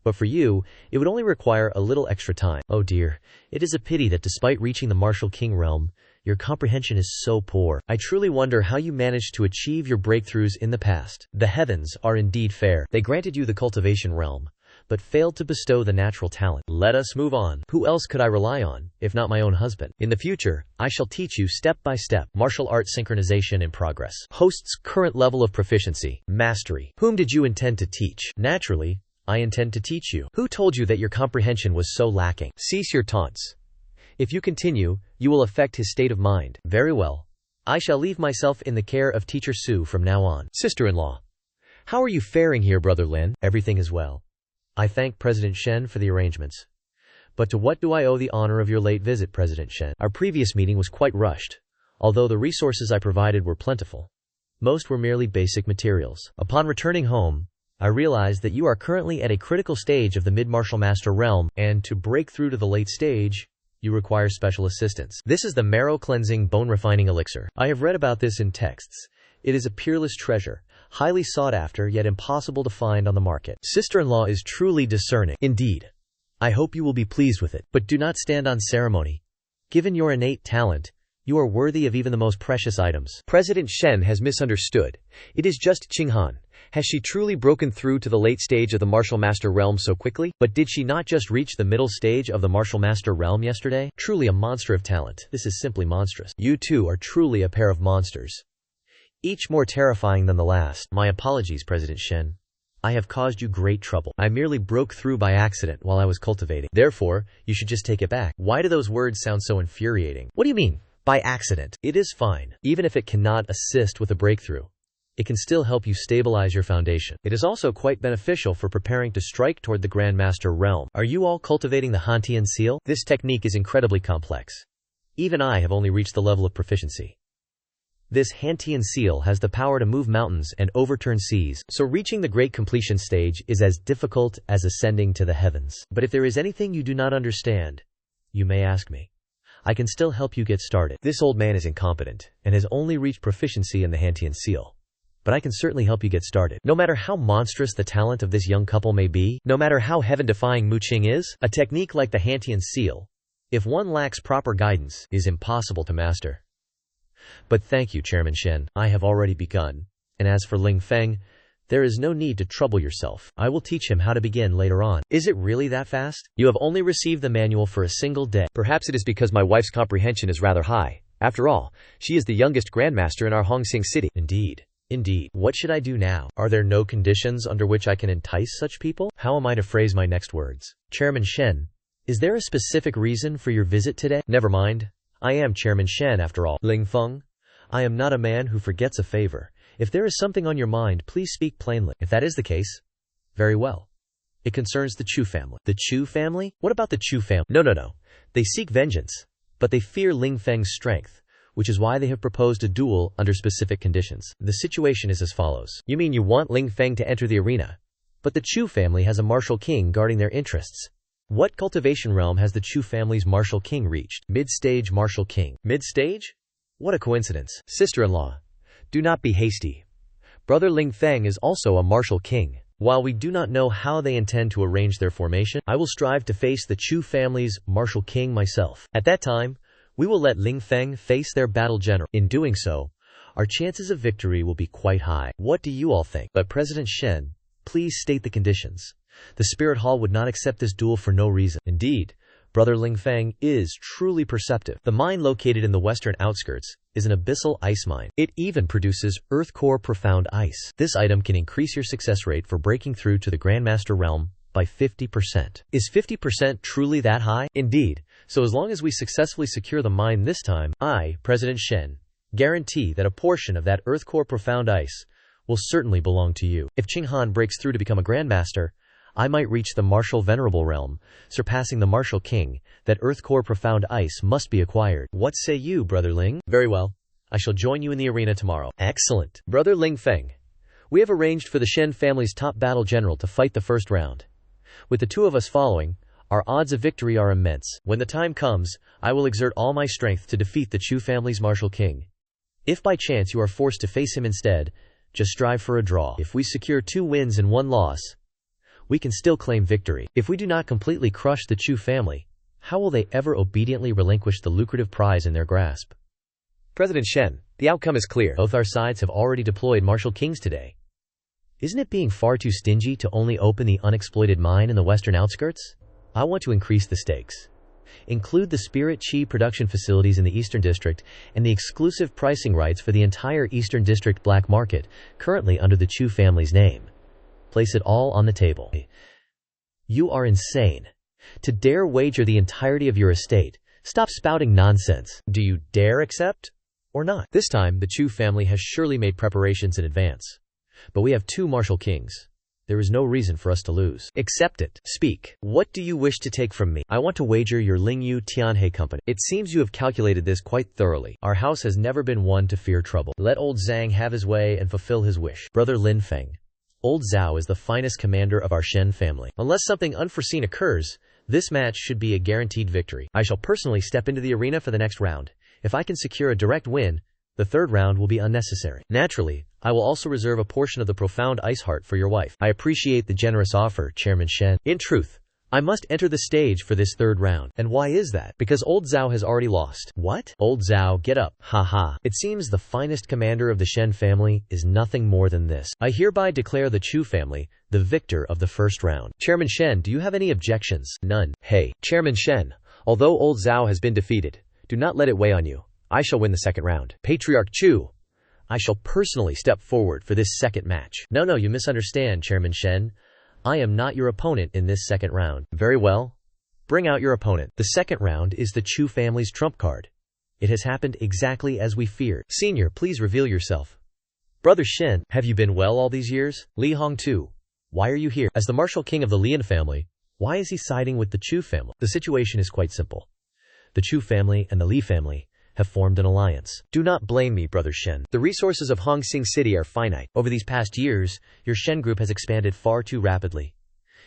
S1: but for you, it would only require a little extra time. Oh dear, it is a pity that despite reaching the martial king realm, your comprehension is so poor. I truly wonder how you managed to achieve your breakthroughs in the past. The heavens are indeed fair. They granted you the cultivation realm, but failed to bestow the natural talent. Let us move on. Who else could I rely on, if not my own husband? In the future, I shall teach you step by step. Martial art synchronization in progress. Host's current level of proficiency. Mastery. Whom did you intend to teach? Naturally, I intend to teach you. Who told you that your comprehension was so lacking? Cease your taunts. If you continue, you will affect his state of mind. Very well. I shall leave myself in the care of teacher Su from now on. Sister-in-law, how are you faring here, brother Lin? Everything is well. I thank President Shen for the arrangements. But to what do I owe the honor of your late visit, President Shen? Our previous meeting was quite rushed, although the resources I provided were plentiful. Most were merely basic materials. Upon returning home, I realized that you are currently at a critical stage of the mid-martial master realm, and to break through to the late stage, you require special assistance. This is the marrow-cleansing bone-refining elixir. I have read about this in texts. It is a peerless treasure, highly sought after yet impossible to find on the market. Sister-in-law is truly discerning. Indeed. I hope you will be pleased with it, but do not stand on ceremony. Given your innate talent, you are worthy of even the most precious items. President Shen has misunderstood. It is just Qinghan. Has she truly broken through to the late stage of the martial master realm so quickly? But did she not just reach the middle stage of the martial master realm yesterday? Truly a monster of talent. This is simply monstrous. You two are truly a pair of monsters, each more terrifying than the last. My apologies, President Shen. I have caused you great trouble. I merely broke through by accident while I was cultivating. Therefore, you should just take it back. Why do those words sound so infuriating? What do you mean, by accident? It is fine. Even if it cannot assist with a breakthrough, it can still help you stabilize your foundation. It is also quite beneficial for preparing to strike toward the Grand Master realm. Are you all cultivating the Hantian seal? This technique is incredibly complex. Even I have only reached the level of proficiency. This Hantian seal has the power to move mountains and overturn seas, so reaching the great completion stage is as difficult as ascending to the heavens. But if there is anything you do not understand, you may ask me. I can still help you get started. This old man is incompetent, and has only reached proficiency in the Hantian seal. But I can certainly help you get started. No matter how monstrous the talent of this young couple may be, no matter how heaven-defying Muqing is, a technique like the Hantian seal, if one lacks proper guidance, is impossible to master. But thank you, Chairman Shen, I have already begun. And as for Ling Feng, there is no need to trouble yourself. I will teach him how to begin later on. Is it really that fast? You have only received the manual for a single day. Perhaps it is because my wife's comprehension is rather high. After all, she is the youngest grandmaster in our Hongsing city. Indeed. What should I do now? Are there no conditions under which I can entice such people? How am I to phrase my next words? Chairman Shen, is there a specific reason for your visit today? Never mind. I am Chairman Shen after all. Ling Feng, I am not a man who forgets a favor. If there is something on your mind, please speak plainly. If that is the case, very well. It concerns the Chu family. The Chu family? What about the Chu family? No. They seek vengeance, but they fear Ling Feng's strength, which is why they have proposed a duel under specific conditions. The situation is as follows. You mean you want Ling Feng to enter the arena, but the Chu family has a martial king guarding their interests. What cultivation realm has the Chu family's martial king reached? Mid-stage martial king. Mid-stage? What a coincidence. Sister-in-law, do not be hasty. Brother Ling Feng is also a martial king. While we do not know how they intend to arrange their formation, I will strive to face the Chu family's martial king myself. At that time, we will let Ling Feng face their battle general. In doing so, our chances of victory will be quite high. What do you all think? But President Shen, please state the conditions. The Spirit Hall would not accept this duel for no reason. Indeed, Brother Ling Feng is truly perceptive. The mine located in the western outskirts is an abyssal ice mine. It even produces earth core profound ice. This item can increase your success rate for breaking through to the Grandmaster realm by 50%. Is 50% truly that high? Indeed. So as long as we successfully secure the mine this time, I, President Shen, guarantee that a portion of that earth core profound ice will certainly belong to you. If Qinghan breaks through to become a Grandmaster, I might reach the martial venerable realm, surpassing the martial king. That earth core profound ice must be acquired. What say you, Brother Ling? Very well. I shall join you in the arena tomorrow. Excellent. Brother Ling Feng, we have arranged for the Shen family's top battle general to fight the first round. With the two of us following, our odds of victory are immense. When the time comes, I will exert all my strength to defeat the Chu family's martial king. If by chance you are forced to face him instead, just strive for a draw. If we secure 2 wins and 1 loss, we can still claim victory. If we do not completely crush the Chu family, how will they ever obediently relinquish the lucrative prize in their grasp? President Shen, the outcome is clear. Both our sides have already deployed martial kings today. Isn't it being far too stingy to only open the unexploited mine in the western outskirts? I want to increase the stakes. Include the Spirit Qi production facilities in the Eastern District and the exclusive pricing rights for the entire Eastern District black market, currently under the Chu family's name. Place it all on the table. You are insane. To dare wager the entirety of your estate. Stop spouting nonsense. Do you dare accept? Or not? This time, the Chu family has surely made preparations in advance. But we have 2 martial kings. There is no reason for us to lose. Accept it. Speak. What do you wish to take from me? I want to wager your Lingyu Tianhe company. It seems you have calculated this quite thoroughly. Our house has never been one to fear trouble. Let old Zhang have his way and fulfill his wish. Brother Lin Feng, old Zhao is the finest commander of our Shen family. Unless something unforeseen occurs, this match should be a guaranteed victory. I shall personally step into the arena for the next round. If I can secure a direct win, the 3rd round will be unnecessary. Naturally, I will also reserve a portion of the profound ice heart for your wife. I appreciate the generous offer, Chairman Shen. In truth, I must enter the stage for this 3rd round. And why is that? Because old Zhao has already lost. What? Old Zhao, get up. Ha. It seems the finest commander of the Shen family is nothing more than this. I hereby declare the Chu family the victor of the 1st round. Chairman Shen, do you have any objections? None. Hey, Chairman Shen, although old Zhao has been defeated, do not let it weigh on you. I shall win the 2nd round. Patriarch Chu, I shall personally step forward for this 2nd match. No, you misunderstand, Chairman Shen. I am not your opponent in this 2nd round. Very well. Bring out your opponent. The 2nd round is the Chu family's trump card. It has happened exactly as we feared. Senior, please reveal yourself. Brother Shen, have you been well all these years? Li Hong too. Why are you here? As the martial king of the Lian family, why is he siding with the Chu family? The situation is quite simple. The Chu family and the Li family have formed an alliance. Do not blame me, Brother Shen. The resources of Hong Sing City are finite. Over these past years, your Shen group has expanded far too rapidly.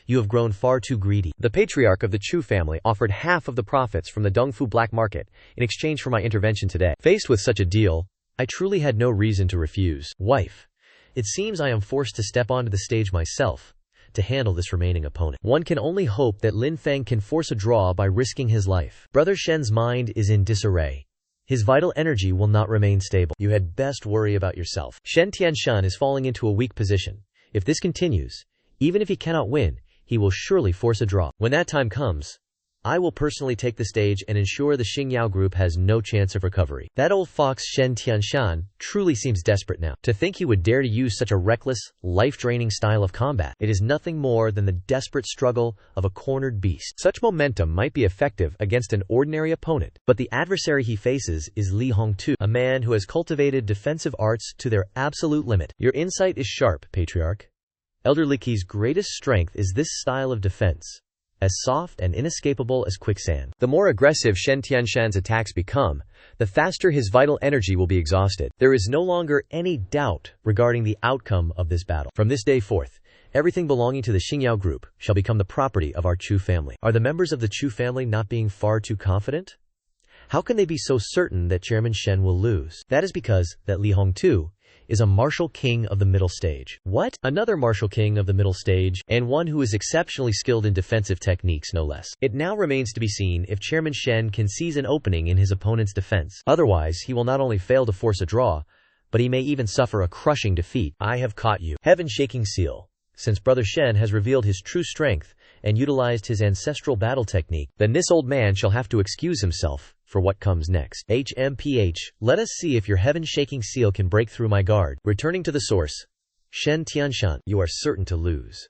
S1: You have grown far too greedy. The patriarch of the Chu family offered half of the profits from the Dongfu black market in exchange for my intervention today. Faced with such a deal, I truly had no reason to refuse. Wife, it seems I am forced to step onto the stage myself to handle this remaining opponent. One can only hope that Lin Feng can force a draw by risking his life. Brother Shen's mind is in disarray. His vital energy will not remain stable. You had best worry about yourself. Shen Tianshan is falling into a weak position. If this continues, even if he cannot win, he will surely force a draw. When that time comes, I will personally take the stage and ensure the Xingyao group has no chance of recovery. That old fox Shen Tianshan truly seems desperate now. To think he would dare to use such a reckless, life-draining style of combat. It is nothing more than the desperate struggle of a cornered beast. Such momentum might be effective against an ordinary opponent, but the adversary he faces is Li Hongtu, a man who has cultivated defensive arts to their absolute limit. Your insight is sharp, Patriarch. Elder Liqi's greatest strength is this style of defense, as soft and inescapable as quicksand. The more aggressive Shen Tianshan's attacks become, the faster his vital energy will be exhausted. There is no longer any doubt regarding the outcome of this battle. From this day forth, everything belonging to the Xingyao group shall become the property of our Chu family. Are the members of the Chu family not being far too confident? How can they be so certain that Chairman Shen will lose? That is because that Li Hongtu is a martial king of the middle stage. What? Another martial king of the middle stage, and one who is exceptionally skilled in defensive techniques no less. It now remains to be seen if Chairman Shen can seize an opening in his opponent's defense. Otherwise, he will not only fail to force a draw, but he may even suffer a crushing defeat. I have caught you. Heaven-shaking seal. Since Brother Shen has revealed his true strength and utilized his ancestral battle technique, then this old man shall have to excuse himself for what comes next. HMPH, let us see if your heaven-shaking seal can break through my guard. Returning to the source, Shen Tianshan, you are certain to lose.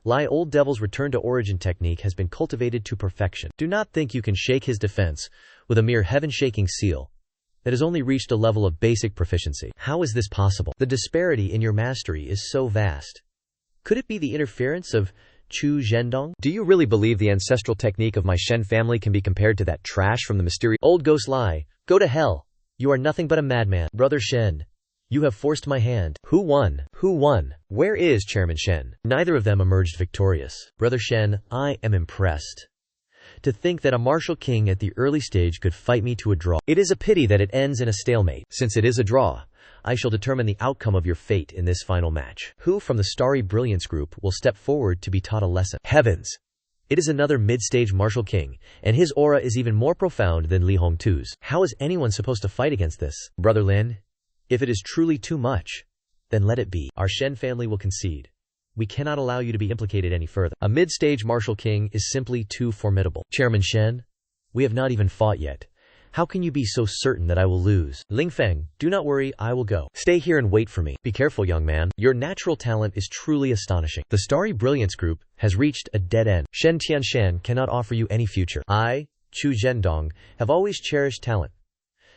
S1: Lai Old Devil's return to origin technique has been cultivated to perfection. Do not think you can shake his defense with a mere heaven-shaking seal that has only reached a level of basic proficiency. How is this possible? The disparity in your mastery is so vast. Could it be the interference of Chu Zhendong? Do you really believe the ancestral technique of my Shen family can be compared to that trash from the mysterious old ghost Lai? Go to hell. You are nothing but a madman. Brother Shen, you have forced my hand. Who won? Who won? Where is Chairman Shen? Neither of them emerged victorious. Brother Shen, I am impressed. To think that a martial king at the early stage could fight me to a draw. It is a pity that it ends in a stalemate. Since it is a draw, I shall determine the outcome of your fate in this final match. Who from the Starry Brilliance group will step forward to be taught a lesson? Heavens! It is another mid-stage martial king, and his aura is even more profound than Li Hongtu's. How is anyone supposed to fight against this? Brother Lin, if it is truly too much, then let it be. Our Shen family will concede. We cannot allow you to be implicated any further. A mid-stage martial king is simply too formidable. Chairman Shen, we have not even fought yet. How can you be so certain that I will lose? Ling Feng, do not worry, I will go. Stay here and wait for me. Be careful, young man. Your natural talent is truly astonishing. The Starry Brilliance group has reached a dead end. Shen Tianshan cannot offer you any future. I, Chu Zhendong, have always cherished talent.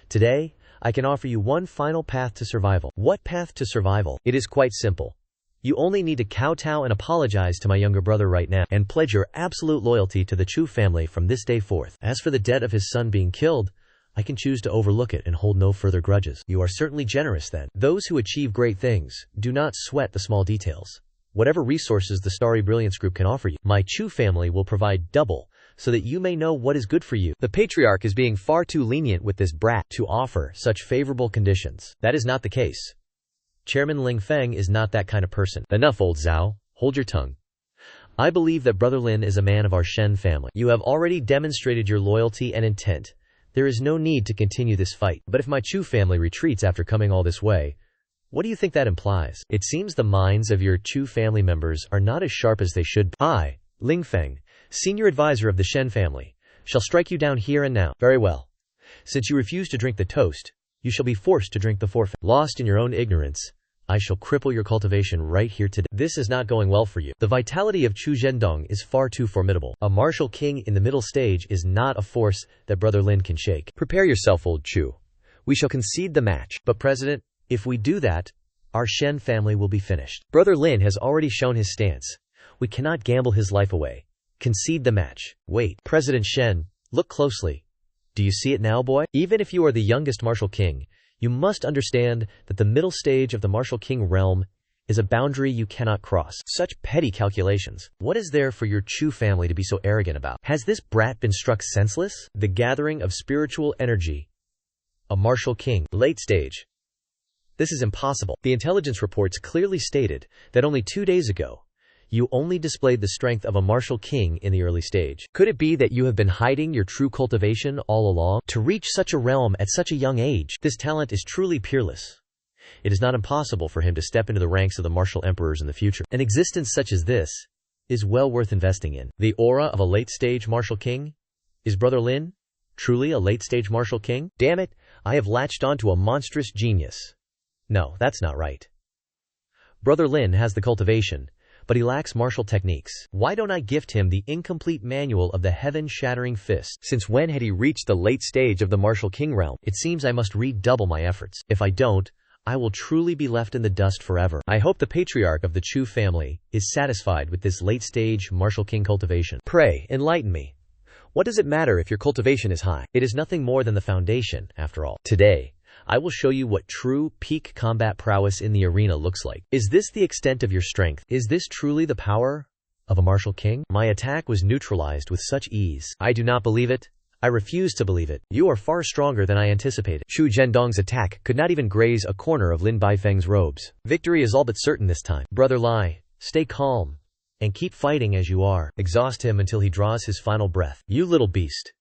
S1: Today, I can offer you one final path to survival. What path to survival? It is quite simple. You only need to kowtow and apologize to my younger brother right now, and pledge your absolute loyalty to the Chu family from this day forth. As for the debt of his son being killed, I can choose to overlook it and hold no further grudges. You are certainly generous then. Those who achieve great things do not sweat the small details. Whatever resources the Starry Brilliance group can offer you, my Chu family will provide double, so that you may know what is good for you. The patriarch is being far too lenient with this brat to offer such favorable conditions. That is not the case. Chairman Ling Feng is not that kind of person. Enough, old Zhao. Hold your tongue. I believe that Brother Lin is a man of our Shen family. You have already demonstrated your loyalty and intent. There is no need to continue this fight. But if my Chu family retreats after coming all this way, what do you think that implies? It seems the minds of your Chu family members are not as sharp as they should be. I, Ling Feng, senior advisor of the Shen family, shall strike you down here and now. Very well. Since you refuse to drink the toast, you shall be forced to drink the forfeit. Lost in your own ignorance, I shall cripple your cultivation right here today. This is not going well for you. The vitality of Chu Zhendong is far too formidable. A martial king in the middle stage is not a force that Brother Lin can shake. Prepare yourself, old Chu. We shall concede the match. But President, if we do that, our Shen family will be finished. Brother Lin has already shown his stance. We cannot gamble his life away. Concede the match. Wait. President Shen, look closely. Do you see it now, boy? Even if you are the youngest martial king, you must understand that the middle stage of the martial king realm is a boundary you cannot cross. Such petty calculations. What is there for your Chu family to be so arrogant about? Has this brat been struck senseless? The gathering of spiritual energy. A martial king. Late stage. This is impossible. The intelligence reports clearly stated that only 2 days ago, you only displayed the strength of a martial king in the early stage. Could it be that you have been hiding your true cultivation all along? To reach such a realm at such a young age, this talent is truly peerless. It is not impossible for him to step into the ranks of the martial emperors in the future. An existence such as this is well worth investing in. The aura of a late-stage martial king? Is Brother Lin truly a late-stage martial king? Damn it, I have latched onto a monstrous genius. No, that's not right. Brother Lin has the cultivation, but he lacks martial techniques. Why don't I gift him the incomplete manual of the heaven-shattering fist? Since when had he reached the late stage of the martial king realm? It seems I must redouble my efforts. If I don't, I will truly be left in the dust forever. I hope the patriarch of the Chu family is satisfied with this late-stage martial king cultivation. Pray, enlighten me. What does it matter if your cultivation is high? It is nothing more than the foundation, after all. Today, I will show you what true peak combat prowess in the arena looks like. Is this the extent of your strength? Is this truly the power of a martial king? My attack was neutralized with such ease. I do not believe it. I refuse to believe it. You are far stronger than I anticipated. Chu Zhendong's attack could not even graze a corner of Lin Baifeng's robes. Victory is all but certain this time. Brother Lai, stay calm and keep fighting as you are. Exhaust him until he draws his final breath. You little beast.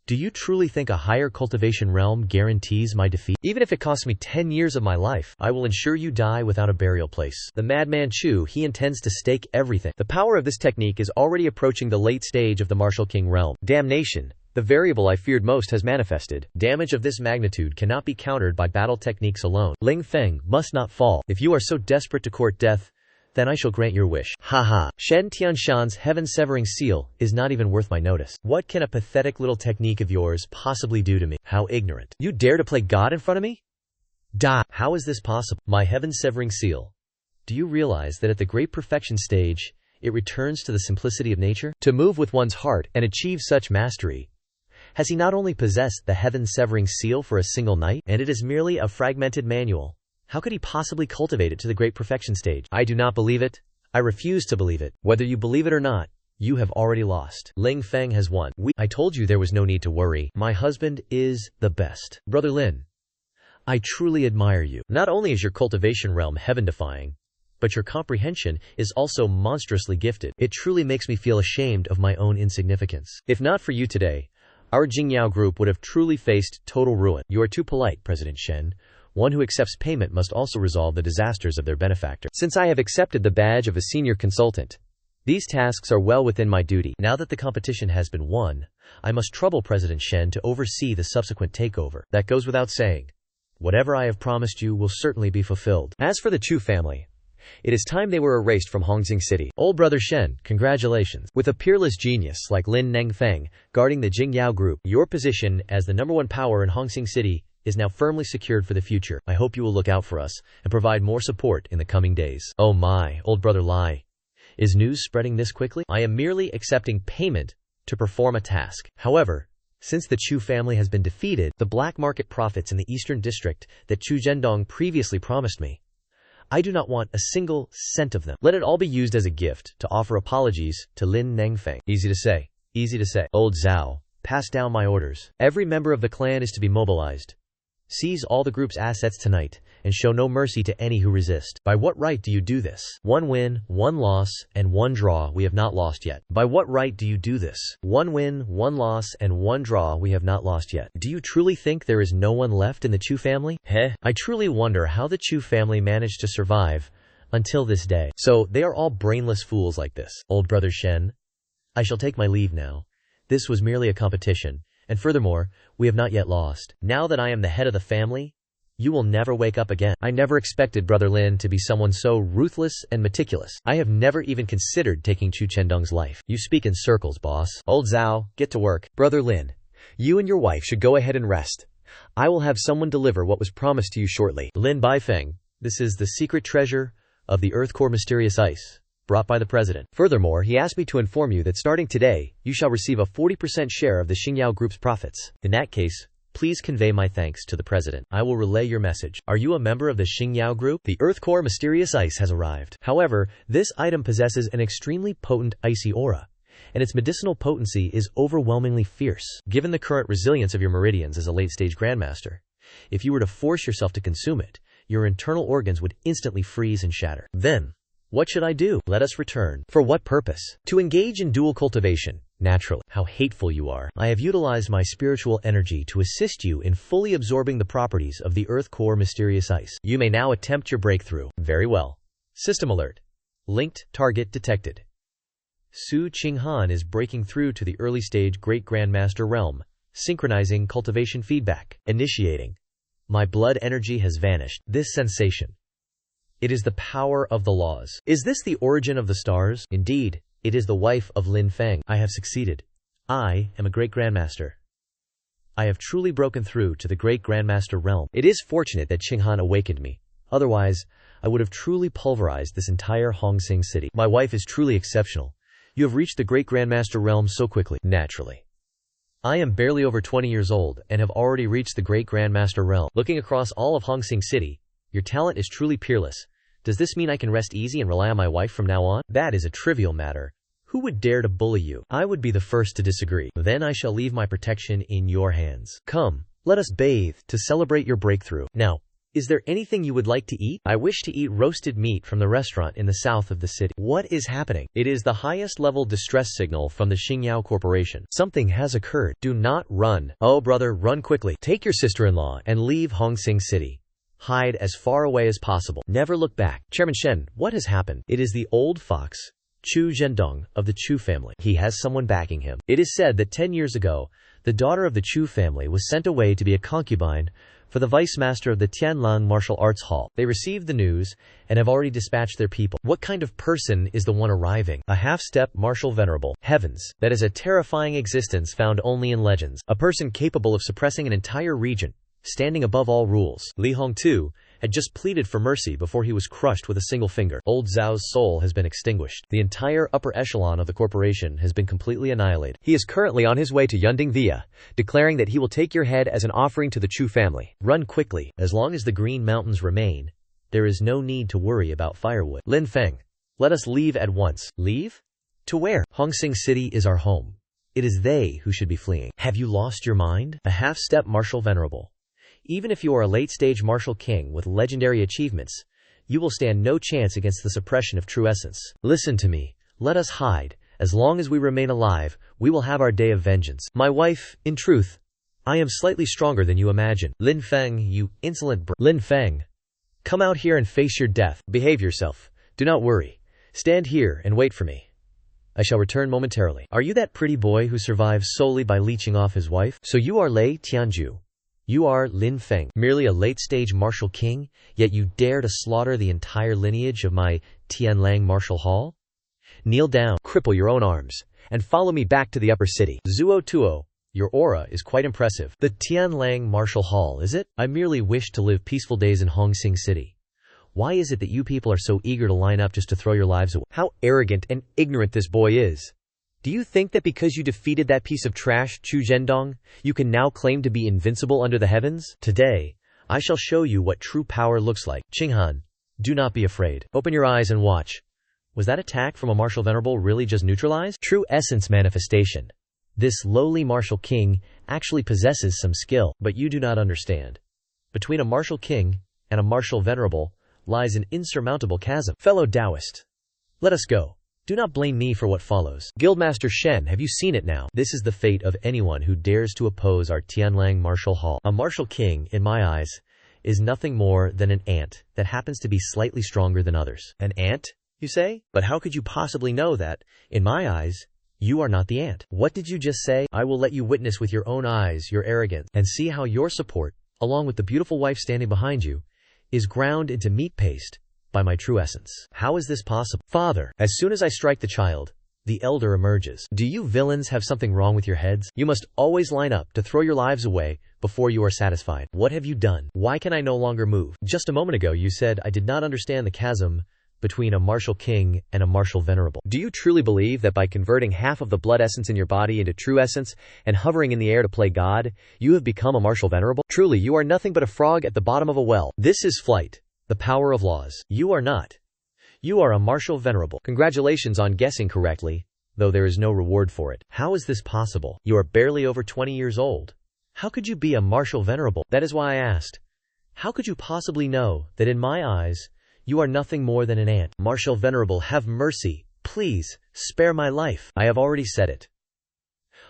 S1: Do you truly think a higher cultivation realm guarantees my defeat? Even if it costs me 10 years of my life, I will ensure you die without a burial place. The madman Chu, he intends to stake everything. The power of this technique is already approaching the late stage of the martial king realm. Damnation. The variable I feared most has manifested. Damage of this magnitude cannot be countered by battle techniques alone. Ling Feng must not fall. If you are so desperate to court death, then I shall grant your wish. Haha. Shen Tianshan's heaven-severing seal is not even worth my notice. What can a pathetic little technique of yours possibly do to me? How ignorant. You dare to play God in front of me? Da. How is this possible? My heaven-severing seal. Do you realize that at the great perfection stage, it returns to the simplicity of nature? To move with one's heart and achieve such mastery, has he not only possessed the heaven-severing seal for a single night, and it is merely a fragmented manual? How could he possibly cultivate it to the great perfection stage? I do not believe it. I refuse to believe it. Whether you believe it or not, you have already lost. Ling Feng has won. I told you there was no need to worry. My husband is the best. Brother Lin, I truly admire you. Not only is your cultivation realm heaven-defying, but your comprehension is also monstrously gifted. It truly makes me feel ashamed of my own insignificance. If not for you today, our Qinghan group would have truly faced total ruin. You are too polite, President Shen. One who accepts payment must also resolve the disasters of their benefactor. Since I have accepted the badge of a senior consultant, these tasks are well within my duty. Now that the competition has been won, I must trouble President Shen to oversee the subsequent takeover. That goes without saying. Whatever I have promised you will certainly be fulfilled. As for the Chu family, it is time they were erased from Hongxing City. Old brother Shen, congratulations. With a peerless genius like Lin Nengfeng guarding the Qingyao group, your position as the #1 power in Hongxing City is now firmly secured for the future. I hope you will look out for us and provide more support in the coming days. Oh my, old brother Lai. Is news spreading this quickly? I am merely accepting payment to perform a task. However, since the Chu family has been defeated, the black market profits in the eastern district that Chu Zhendong previously promised me, I do not want a single cent of them. Let it all be used as a gift to offer apologies to Lin Nengfeng. Easy to say. Easy to say. Old Zhao, pass down my orders. Every member of the clan is to be mobilized. Seize all the group's assets tonight, and show no mercy to any who resist. By what right do you do this? 1 win, 1 loss, and 1 draw we have not lost yet. By what right do you do this? 1 win, 1 loss, and 1 draw we have not lost yet. Do you truly think there is no one left in the Chu family? Heh. I truly wonder how the Chu family managed to survive until this day. So, they are all brainless fools like this. Old brother Shen, I shall take my leave now. This was merely a competition. And furthermore, we have not yet lost. Now that I am the head of the family, you will never wake up again. I never expected Brother Lin to be someone so ruthless and meticulous. I have never even considered taking Chu Chendong's life. You speak in circles, boss. Old Zhao, get to work. Brother Lin, you and your wife should go ahead and rest. I will have someone deliver what was promised to you shortly. Lin Baifeng, this is the secret treasure of the Earth Core mysterious ice. brought by the president. Furthermore, he asked me to inform you that starting today, you shall receive a 40% share of the Qinghan Group's profits. In that case, please convey my thanks to the president. I will relay your message. Are you a member of the Qinghan Group? The Earth Core mysterious ice has arrived. However, this item possesses an extremely potent icy aura, and its medicinal potency is overwhelmingly fierce. Given the current resilience of your meridians as a late-stage grandmaster, if you were to force yourself to consume it, your internal organs would instantly freeze and shatter. Then, what should I do? Let us return. For what purpose? To engage in dual cultivation. Naturally. How hateful you are. I have utilized my spiritual energy to assist you in fully absorbing the properties of the Earth Core mysterious ice. You may now attempt your breakthrough. Very well. System alert. Linked target detected. Su Qinghan is breaking through to the early stage Great Grandmaster realm, synchronizing cultivation feedback. Initiating. My blood energy has vanished. This sensation. It is the power of the laws. Is this the origin of the stars? Indeed. It is the wife of Lin Feng. I have succeeded. I am a great grandmaster. I have truly broken through to the great grandmaster realm. It is fortunate that Qinghan awakened me. Otherwise, I would have truly pulverized this entire Hongsing city. My wife is truly exceptional. You have reached the great grandmaster realm so quickly. Naturally. I am barely over 20 years old and have already reached the great grandmaster realm. Looking across all of Hongsing city, your talent is truly peerless. Does this mean I can rest easy and rely on my wife from now on? That is a trivial matter. Who would dare to bully you? I would be the first to disagree. Then I shall leave my protection in your hands. Come, let us bathe to celebrate your breakthrough. Now, is there anything you would like to eat? I wish to eat roasted meat from the restaurant in the south of the city. What is happening? It is the highest level distress signal from the Qinghan Corporation. Something has occurred. Do not run. Oh brother, run quickly. Take your sister-in-law and leave Hongsing City. Hide as far away as possible. Never look back. Chairman Shen, what has happened? It is the old fox, Chu Zhendong, of the Chu family. He has someone backing him. It is said that 10 years ago, the daughter of the Chu family was sent away to be a concubine for the vice master of the Tianlang Martial Arts Hall. They received the news and have already dispatched their people. What kind of person is the one arriving? A half-step martial venerable. Heavens, that is a terrifying existence found only in legends. A person capable of suppressing an entire region, standing above all rules. Li Hong too had just pleaded for mercy before he was crushed with a single finger. Old Zhao's soul has been extinguished. The entire upper echelon of the corporation has been completely annihilated. He is currently on his way to Yunding Via, declaring that he will take your head as an offering to the Chu family. Run quickly. As long as the Green Mountains remain, there is no need to worry about firewood. Lin Feng, let us leave at once. Leave? To where? Hongsing City is our home. It is they who should be fleeing. Have you lost your mind? A half-step martial venerable. Even if you are a late-stage martial king with legendary achievements, you will stand no chance against the suppression of true essence. Listen to me. Let us hide. As long as we remain alive, we will have our day of vengeance. My wife, in truth, I am slightly stronger than you imagine. Lin Feng, you insolent Lin Feng, come out here and face your death. Behave yourself. Do not worry. Stand here and wait for me. I shall return momentarily. Are you that pretty boy who survives solely by leeching off his wife? So you are Lei Tianju. You are Lin Feng, merely a late-stage martial king, yet you dare to slaughter the entire lineage of my Tianlang martial hall? Kneel down, cripple your own arms, and follow me back to the upper city. Zuo Tuo, your aura is quite impressive. The Tianlang martial hall, is it? I merely wish to live peaceful days in Hongsing City. Why is it that you people are so eager to line up just to throw your lives away? How arrogant and ignorant this boy is. Do you think that because you defeated that piece of trash, Chu Zhendong, you can now claim to be invincible under the heavens? Today, I shall show you what true power looks like. Qinghan, do not be afraid. Open your eyes and watch. Was that attack from a martial venerable really just neutralized? True essence manifestation. This lowly martial king actually possesses some skill, but you do not understand. Between a martial king and a martial venerable lies an insurmountable chasm. Fellow Taoist, let us go. Do not blame me for what follows. Guildmaster Shen, have you seen it now? This is the fate of anyone who dares to oppose our Tianlang martial hall. A martial king, in my eyes, is nothing more than an ant that happens to be slightly stronger than others. An ant, you say? But how could you possibly know that, in my eyes, you are not the ant? What did you just say? I will let you witness with your own eyes your arrogance, and see how your support, along with the beautiful wife standing behind you, is ground into meat paste by my true essence. How is this possible? Father, as soon as I strike the child, the elder emerges. Do you villains have something wrong with your heads? You must always line up to throw your lives away before you are satisfied. What have you done? Why can I no longer move? Just a moment ago you said I did not understand the chasm between a martial king and a martial venerable. Do you truly believe that by converting half of the blood essence in your body into true essence and hovering in the air to play God, you have become a martial venerable? Truly, you are nothing but a frog at the bottom of a well. This is flight, the power of laws. You are not. You are a martial venerable. Congratulations on guessing correctly, though there is no reward for it. How is this possible? You are barely over 20 years old. How could you be a martial venerable? That is why I asked. How could you possibly know that in my eyes, you are nothing more than an ant? Martial venerable, have mercy. Please, spare my life. I have already said it.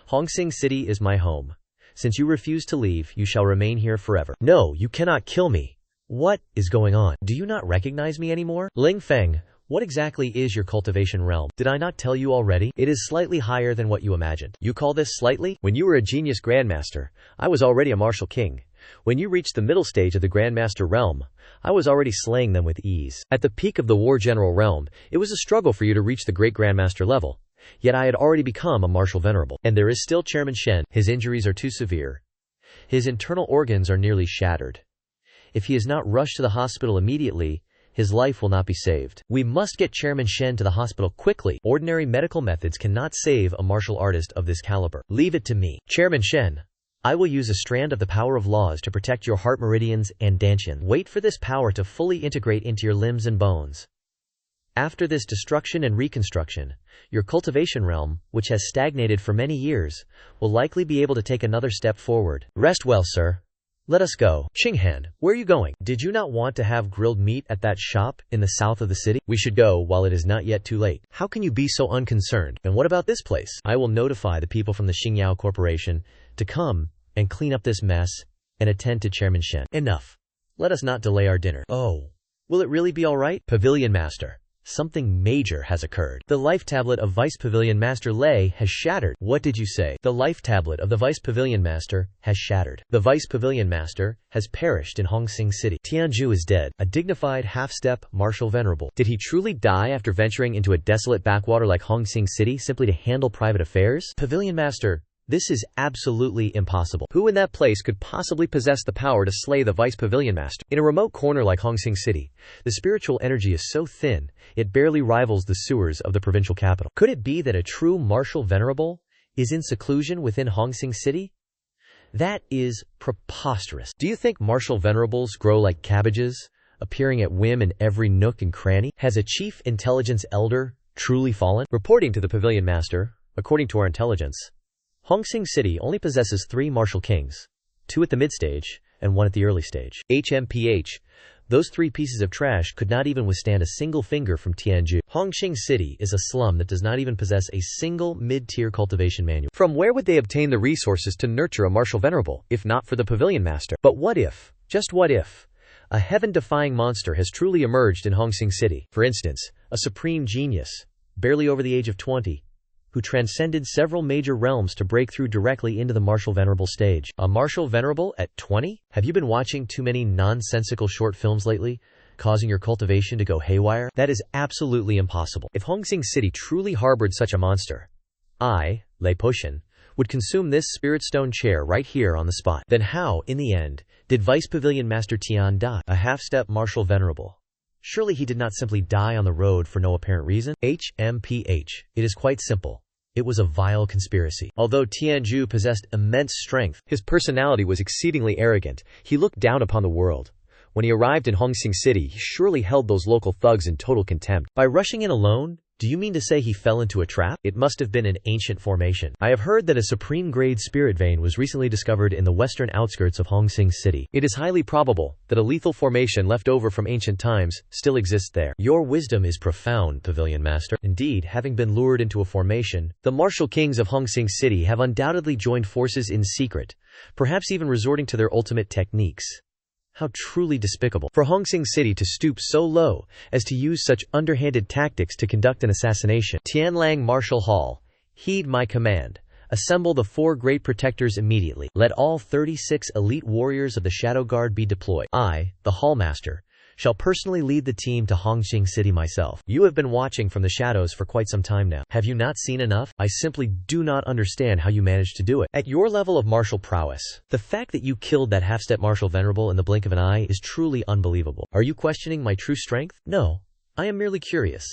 S1: Hong Sing City is my home. Since you refuse to leave, you shall remain here forever. No, you cannot kill me. What is going on? Do you not recognize me anymore? Ling Feng, what exactly is your cultivation realm? Did I not tell you already? It is slightly higher than what you imagined. You call this slightly? When you were a genius grandmaster, I was already a martial king. When you reached the middle stage of the grandmaster realm, I was already slaying them with ease. At the peak of the war general realm, it was a struggle for you to reach the great grandmaster level. Yet I had already become a martial venerable. And there is still Chairman Shen. His injuries are too severe. His internal organs are nearly shattered. If he is not rushed to the hospital immediately, his life will not be saved. We must get Chairman Shen to the hospital quickly. Ordinary medical methods cannot save a martial artist of this caliber. Leave it to me. Chairman Shen, I will use a strand of the power of laws to protect your heart meridians and dantian. Wait for this power to fully integrate into your limbs and bones. After this destruction and reconstruction, your cultivation realm, which has stagnated for many years, will likely be able to take another step forward. Rest well, sir. Let us go. Qinghan, where are you going? Did you not want to have grilled meat at that shop in the south of the city? We should go while it is not yet too late. How can you be so unconcerned? And what about this place? I will notify the people from the Qingyao Corporation to come and clean up this mess and attend to Chairman Shen. Enough. Let us not delay our dinner. Oh, will it really be all right? Pavilion Master, something major has occurred. The life tablet of Vice Pavilion Master Lei has shattered. What did you say? The life tablet of the Vice Pavilion Master has shattered. The Vice Pavilion Master has perished in Hong Sing City. Tianju is dead, a dignified half-step martial venerable. Did he truly die after venturing into a desolate backwater like Hong Sing City simply to handle private affairs? Pavilion Master, this is absolutely impossible. Who in that place could possibly possess the power to slay the Vice Pavilion Master? In a remote corner like Hong Sing City, the spiritual energy is so thin, it barely rivals the sewers of the provincial capital. Could it be that a true martial venerable is in seclusion within Hong Sing City? That is preposterous. Do you think martial venerables grow like cabbages, appearing at whim in every nook and cranny? Has a chief intelligence elder truly fallen? Reporting to the Pavilion Master, according to our intelligence, Hong Sing City only possesses 3 martial kings, 2 at the mid-stage and 1 at the early stage. HMPH, those 3 pieces of trash could not even withstand a single finger from Tianju. Hong Sing City is a slum that does not even possess a single mid-tier cultivation manual. From where would they obtain the resources to nurture a martial venerable, if not for the Pavilion Master? But what if, just what if, a heaven-defying monster has truly emerged in Hong Sing City? For instance, a supreme genius, barely over the age of 20, who transcended several major realms to break through directly into the martial venerable stage. A martial venerable at 20? Have you been watching too many nonsensical short films lately, causing your cultivation to go haywire? That is absolutely impossible. If Hong Sing City truly harbored such a monster, I, Lei Poshan, would consume this spirit stone chair right here on the spot. Then how, in the end, did Vice Pavilion Master Tian die? A half-step martial venerable. Surely he did not simply die on the road for no apparent reason? HMPH. It is quite simple. It was a vile conspiracy. Although Tianju possessed immense strength, his personality was exceedingly arrogant. He looked down upon the world. When he arrived in Hong Sing City, he surely held those local thugs in total contempt. By rushing in alone, do you mean to say he fell into a trap? It must have been an ancient formation. I have heard that a supreme-grade spirit vein was recently discovered in the western outskirts of Hong Sing City. It is highly probable that a lethal formation left over from ancient times still exists there. Your wisdom is profound, Pavilion Master. Indeed, having been lured into a formation, the martial kings of Hong Sing City have undoubtedly joined forces in secret, perhaps even resorting to their ultimate techniques. How truly despicable for Hong Sing City to stoop so low as to use such underhanded tactics to conduct an assassination. Tianlang Martial Hall, heed my command. Assemble the 4 great protectors immediately. Let all 36 elite warriors of the Shadow Guard be deployed. I, the Hallmaster, shall personally lead the team to Hong Sing City myself. You have been watching from the shadows for quite some time now. Have you not seen enough? I simply do not understand how you managed to do it. At your level of martial prowess, the fact that you killed that half-step martial venerable in the blink of an eye is truly unbelievable. Are you questioning my true strength? No, I am merely curious.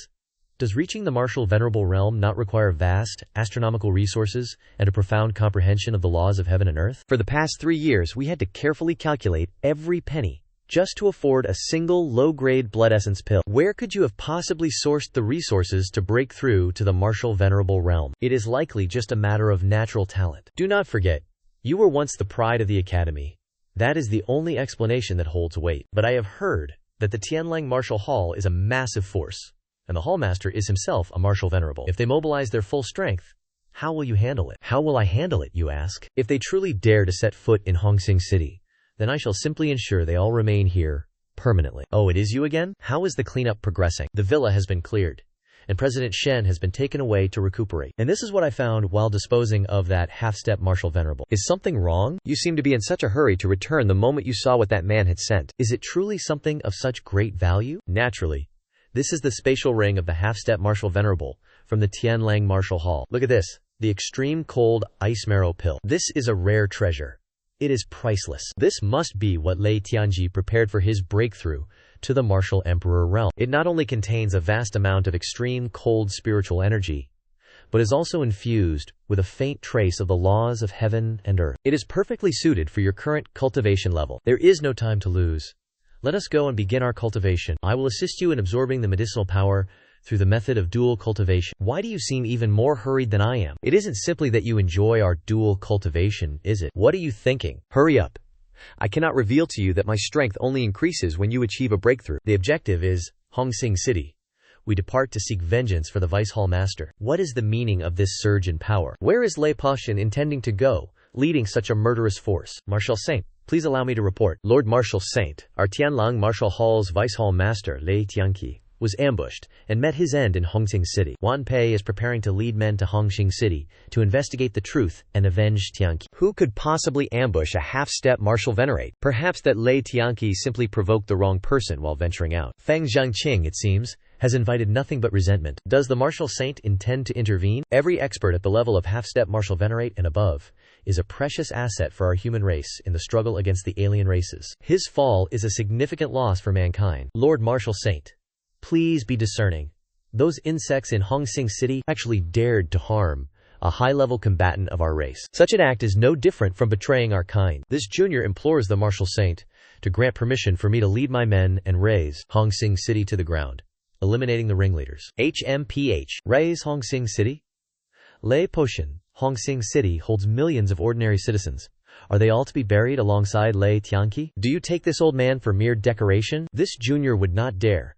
S1: Does reaching the martial venerable realm not require vast, astronomical resources and a profound comprehension of the laws of heaven and earth? For the past 3 years we had to carefully calculate every penny just to afford a single low-grade blood essence pill. Where could you have possibly sourced the resources to break through to the martial venerable realm? It is likely just a matter of natural talent. Do not forget, you were once the pride of the academy. That is the only explanation that holds weight. But I have heard that the Tianlang Martial Hall is a massive force, and the Hallmaster is himself a martial venerable. If they mobilize their full strength, how will you handle it? How will I handle it, you ask? If they truly dare to set foot in Hongxing City, then I shall simply ensure they all remain here permanently. Oh, it is you again? How is the cleanup progressing? The villa has been cleared, and President Shen has been taken away to recuperate. And this is what I found while disposing of that half-step martial venerable. Is something wrong? You seem to be in such a hurry to return the moment you saw what that man had sent. Is it truly something of such great value? Naturally. This is the spatial ring of the half-step martial venerable from the Tianlang Martial Hall. Look at this. The extreme cold ice marrow pill. This is a rare treasure. It is priceless. This must be what Lei Tianji prepared for his breakthrough to the martial emperor realm. It not only contains a vast amount of extreme cold spiritual energy, but is also infused with a faint trace of the laws of heaven and earth. It is perfectly suited for your current cultivation level. There is no time to lose. Let us go and begin our cultivation. I will assist you in absorbing the medicinal power through the method of dual cultivation. Why do you seem even more hurried than I am? It isn't simply that you enjoy our dual cultivation, is it? What are you thinking? Hurry up. I cannot reveal to you that my strength only increases when you achieve a breakthrough. The objective is Hongxing City. We depart to seek vengeance for the Vice Hall Master. What is the meaning of this surge in power? Where is Lei Pashin intending to go, leading such a murderous force? Marshal Saint, please allow me to report. Lord Marshal Saint, our Tianlang Martial Hall's Vice Hall Master, Lei Tianqi, was ambushed and met his end in Hongxing City. Wan Pei is preparing to lead men to Hongxing City to investigate the truth and avenge Tianqi. Who could possibly ambush a half-step martial venerate? Perhaps that Lei Tianqi simply provoked the wrong person while venturing out. Feng Zhangqing, it seems, has invited nothing but resentment. Does the martial saint intend to intervene? Every expert at the level of half-step martial venerate and above is a precious asset for our human race in the struggle against the alien races. His fall is a significant loss for mankind. Lord Martial Saint, please be discerning. Those insects in Hongxing City actually dared to harm a high-level combatant of our race. Such an act is no different from betraying our kind. This junior implores the martial saint to grant permission for me to lead my men and raze Hongxing City to the ground, eliminating the ringleaders. HMPH. Raze Hongxing City? Lei Poshin, Hongxing City holds millions of ordinary citizens. Are they all to be buried alongside Lei Tianqi? Do you take this old man for mere decoration? This junior would not dare.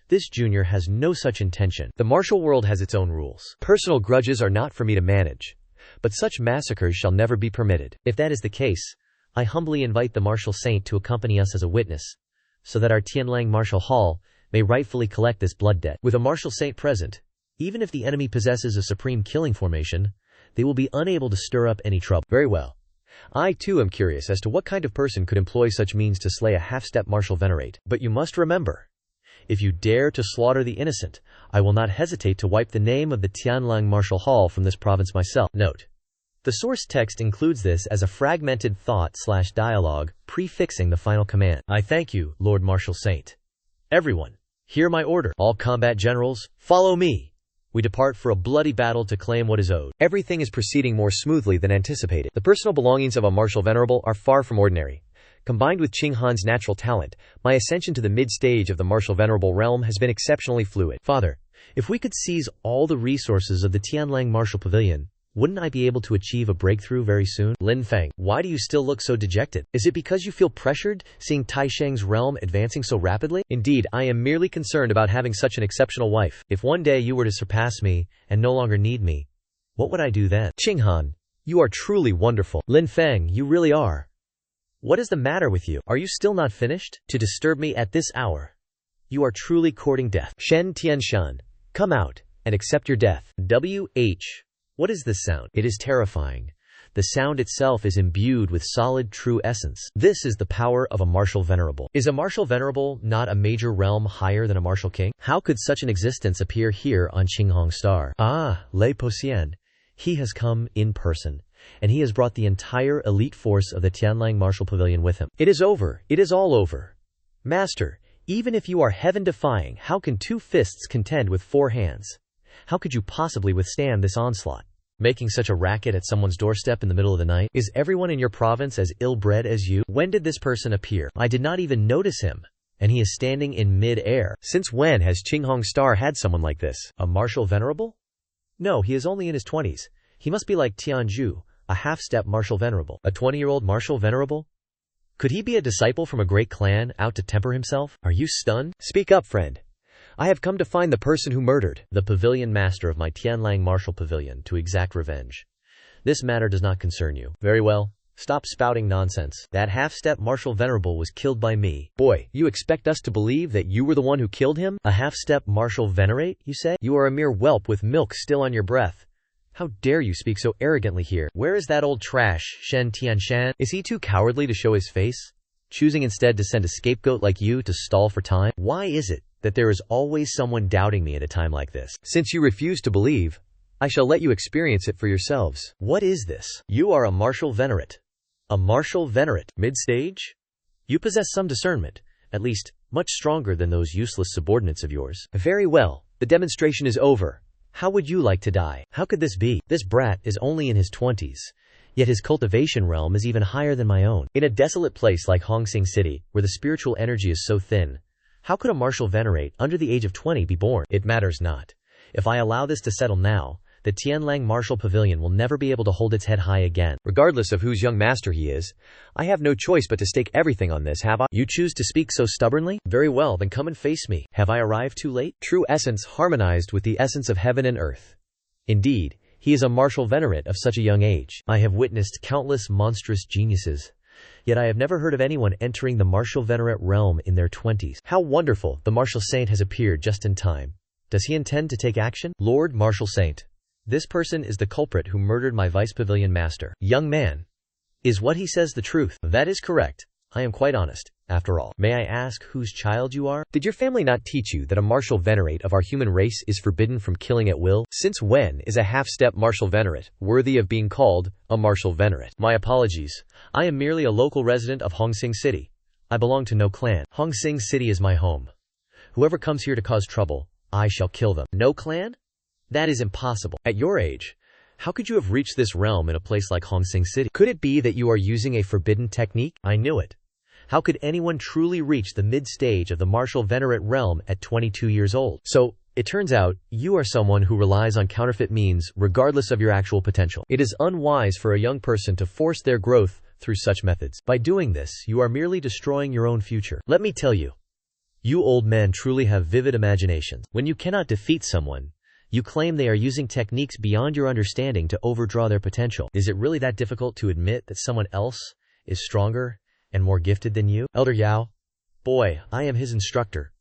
S1: This junior has no such intention. The martial world has its own rules. Personal grudges are not for me to manage, but such massacres shall never be permitted. If that is the case, I humbly invite the martial saint to accompany us as a witness, so that our Tianlang Martial Hall may rightfully collect this blood debt. With a martial saint present, even if the enemy possesses a supreme killing formation, they will be unable to stir up any trouble. Very well. I too am curious as to what kind of person could employ such means to slay a half-step martial venerate. But you must remember, if you dare to slaughter the innocent, I will not hesitate to wipe the name of the Tianlang Martial Hall from this province myself. Note: the source text includes this as a fragmented thought/dialogue, prefixing the final command. I thank you, Lord Martial Saint. Everyone, hear my order. All combat generals, follow me. We depart for a bloody battle to claim what is owed. Everything is proceeding more smoothly than anticipated. The personal belongings of a martial venerable are far from ordinary. Combined with Qinghan's natural talent, my ascension to the mid-stage of the martial venerable realm has been exceptionally fluid. Father, if we could seize all the resources of the Tianlang Martial Pavilion, wouldn't I be able to achieve a breakthrough very soon? Lin Feng, why do you still look so dejected? Is it because you feel pressured, seeing Taisheng's realm advancing so rapidly? Indeed, I am merely concerned about having such an exceptional wife. If one day you were to surpass me and no longer need me, what would I do then? Qinghan, you are truly wonderful. Lin Feng, you really are. What is the matter with you? Are you still not finished? To disturb me at this hour? You are truly courting death. Shen Tianshan, come out and accept your death. W.H. What is this sound? It is terrifying. The sound itself is imbued with solid true essence. This is the power of a martial venerable. Is a martial venerable not a major realm higher than a martial king? How could such an existence appear here on Qinghang Star? Ah, Lei Posian. He has come in person, and he has brought the entire elite force of the Tianlang Martial Pavilion with him. It is over. It is all over. Master, Even if you are heaven-defying, how can 2 fists contend with 4 hands? How could you possibly withstand this onslaught? Making such a racket at someone's doorstep in the middle of the night? Is everyone in your province as ill-bred as you? When did this person appear? I did not even notice him. And he is standing in mid-air. Since when has Qinghan Star had someone like this? A martial venerable? No, he is only in his 20s. He must be like Tianzhu, a half-step martial venerable. A 20-year-old martial venerable? Could he be a disciple from a great clan, out to temper himself? Are you stunned? Speak up, friend. I have come to find the person who murdered the pavilion master of my Tianlang martial pavilion to exact revenge. This matter does not concern you. Very well. Stop spouting nonsense. That half-step martial venerable was killed by me. Boy, you expect us to believe that you were the one who killed him? A half-step martial venerate, you say? You are a mere whelp with milk still on your breath. How dare you speak so arrogantly here? Where is that old trash, Shen Tianshan? Is he too cowardly to show his face? Choosing instead to send a scapegoat like you to stall for time? Why is it that there is always someone doubting me at a time like this? Since you refuse to believe, I shall let you experience it for yourselves. What is this? You are a martial venerate. A martial venerate, mid-stage? You possess some discernment, at least, much stronger than those useless subordinates of yours. Very well, the demonstration is over. How would you like to die? How could this be? This brat is only in his 20s, yet his cultivation realm is even higher than my own. In a desolate place like Hongsing City, where the spiritual energy is so thin, how could a martial venerate under the age of 20 be born? It matters not. If I allow this to settle now, the Tianlang Martial Pavilion will never be able to hold its head high again. Regardless of whose young master he is, I have no choice but to stake everything on this, have I? You choose to speak so stubbornly? Very well, then come and face me. Have I arrived too late? True essence harmonized with the essence of heaven and earth. Indeed, he is a martial venerate of such a young age. I have witnessed countless monstrous geniuses, yet I have never heard of anyone entering the martial venerate realm in their 20s. How wonderful, the martial saint has appeared just in time. Does he intend to take action? Lord Martial Saint. This person is the culprit who murdered my vice pavilion master. Young man. Is what he says the truth? That is correct. I am quite honest, after all. May I ask whose child you are? Did your family not teach you that a martial venerate of our human race is forbidden from killing at will? Since when is a half-step martial venerate worthy of being called a martial venerate? My apologies. I am merely a local resident of Hongsing City. I belong to no clan. Hongsing City is my home. Whoever comes here to cause trouble, I shall kill them. No clan? That is impossible. At your age, how could you have reached this realm in a place like Hongsing City? Could it be that you are using a forbidden technique? I knew it. How could anyone truly reach the mid-stage of the martial venerate realm at 22 years old? So, it turns out, you are someone who relies on counterfeit means regardless of your actual potential. It is unwise for a young person to force their growth through such methods. By doing this, you are merely destroying your own future. Let me tell you, you old men truly have vivid imaginations. When you cannot defeat someone, you claim they are using techniques beyond your understanding to overdraw their potential. Is it really that difficult to admit that someone else is stronger and more gifted than you? Elder Yao, boy, I am his instructor.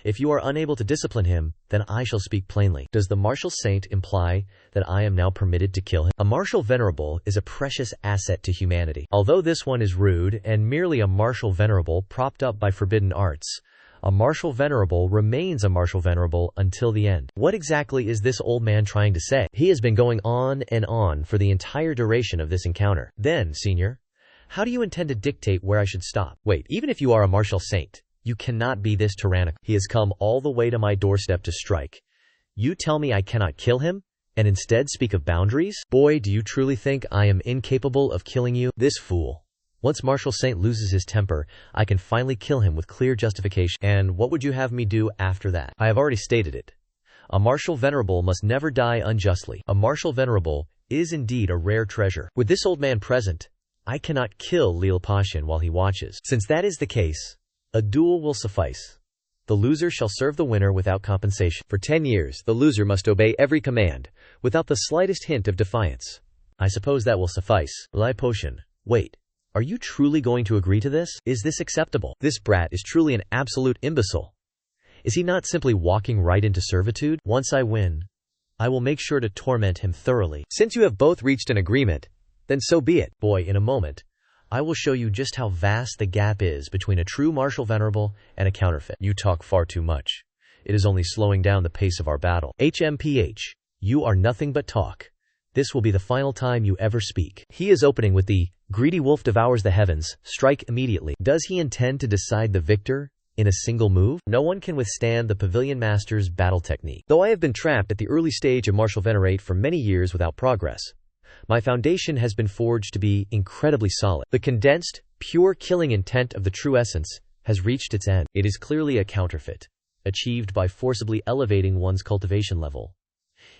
S1: If you are unable to discipline him, then I shall speak plainly. Does the martial saint imply that I am now permitted to kill him? A martial venerable is a precious asset to humanity. Although this one is rude and merely a martial venerable propped up by forbidden arts, a martial venerable remains a martial venerable until the end. What exactly is this old man trying to say? He has been going on and on for the entire duration of this encounter. Then, senior, how do you intend to dictate where I should stop? Wait, even if you are a martial saint, you cannot be this tyrannical. He has come all the way to my doorstep to strike. You tell me I cannot kill him, and instead speak of boundaries? Boy, do you truly think I am incapable of killing you? This fool. Once Martial Saint loses his temper, I can finally kill him with clear justification. And what would you have me do after that? I have already stated it. A martial venerable must never die unjustly. A martial venerable is indeed a rare treasure. With this old man present, I cannot kill Lil Pashin while he watches. Since that is the case, a duel will suffice. The loser shall serve the winner without compensation. For 10 years, the loser must obey every command, without the slightest hint of defiance. I suppose that will suffice. Lil Pashin, wait. Are you truly going to agree to this? Is this acceptable? This brat is truly an absolute imbecile. Is he not simply walking right into servitude? Once I win, I will make sure to torment him thoroughly. Since you have both reached an agreement, then so be it. Boy, in a moment, I will show you just how vast the gap is between a true martial venerable and a counterfeit. You talk far too much. It is only slowing down the pace of our battle. HMPH, you are nothing but talk. This will be the final time you ever speak. He is opening with the greedy wolf devours the heavens, strike immediately. Does he intend to decide the victor In a single move? No one can withstand the Pavilion Master's battle technique. Though I have been trapped at the early stage of martial venerate for many years without progress, my foundation has been forged to be incredibly solid. The condensed, pure killing intent of the true essence has reached its end. It is clearly a counterfeit, achieved by forcibly elevating one's cultivation level.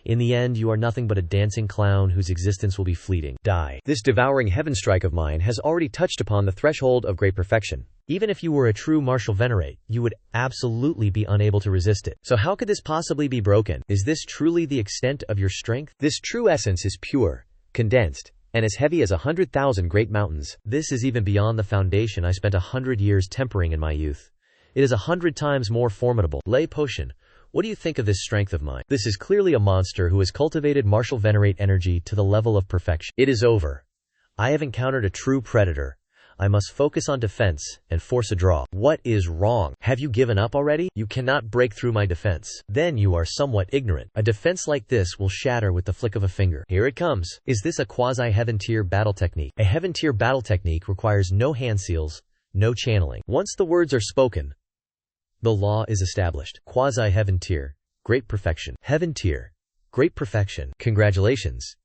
S1: In the end, you are nothing but a dancing clown whose existence will be fleeting. Die. This devouring heaven strike of mine has already touched upon the threshold of great perfection. Even if you were a true martial venerate, you would absolutely be unable to resist it. So how could this possibly be broken? Is this truly the extent of your strength? This true essence is pure, condensed, and as heavy as 100,000 great mountains. This is even beyond the foundation I spent 100 years tempering in my youth. It is 100 times more formidable. Lay potion. What do you think of this strength of mine? This is clearly a monster who has cultivated martial venerate energy to the level of perfection. It is over. I have encountered a true predator. I must focus on defense and force a draw. What is wrong? Have you given up already? You cannot break through my defense. Then you are somewhat ignorant. A defense like this will shatter with the flick of a finger. Here it comes. Is this a quasi-heaven tier battle technique? A heaven tier battle technique requires no hand seals, no channeling. Once the words are spoken, the law is established. Quasi-heaven tier, great perfection. Heaven tier, great perfection. Congratulations.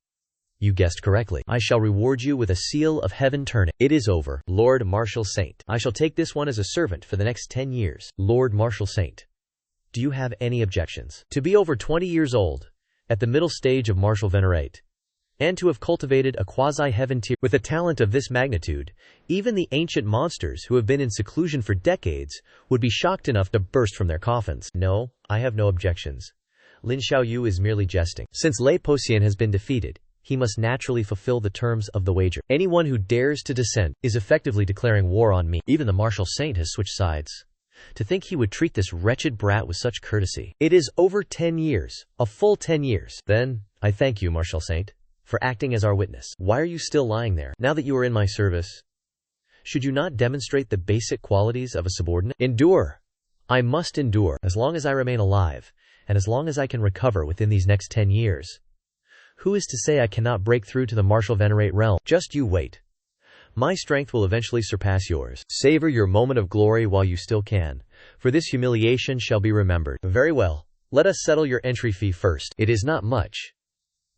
S1: You guessed correctly. I shall reward you with a seal of heaven turning. It is over. Lord Martial Saint. I shall take this one as a servant for the next 10 years. Lord Martial Saint. Do you have any objections? To be over 20 years old, at the middle stage of martial venerate, and to have cultivated a quasi-heaven tier with a talent of this magnitude, even the ancient monsters who have been in seclusion for decades would be shocked enough to burst from their coffins. No, I have no objections. Lin Xiaoyu is merely jesting. Since Lei Poxian has been defeated, he must naturally fulfill the terms of the wager. Anyone who dares to dissent is effectively declaring war on me. Even the martial saint has switched sides. To think he would treat this wretched brat with such courtesy. It is over 10 years, a full 10 years. Then, I thank you, martial saint, for acting as our witness. Why are you still lying there, now that you are in my service? Should you not demonstrate the basic qualities of a subordinate? Endure. I must endure, as long as I remain alive, and as long as I can recover within these next 10 years. Who is to say I cannot break through to the martial venerate realm? Just you wait. My strength will eventually surpass yours. Savor your moment of glory while you still can, for this humiliation shall be remembered. Very well. Let us settle your entry fee first. It is not much.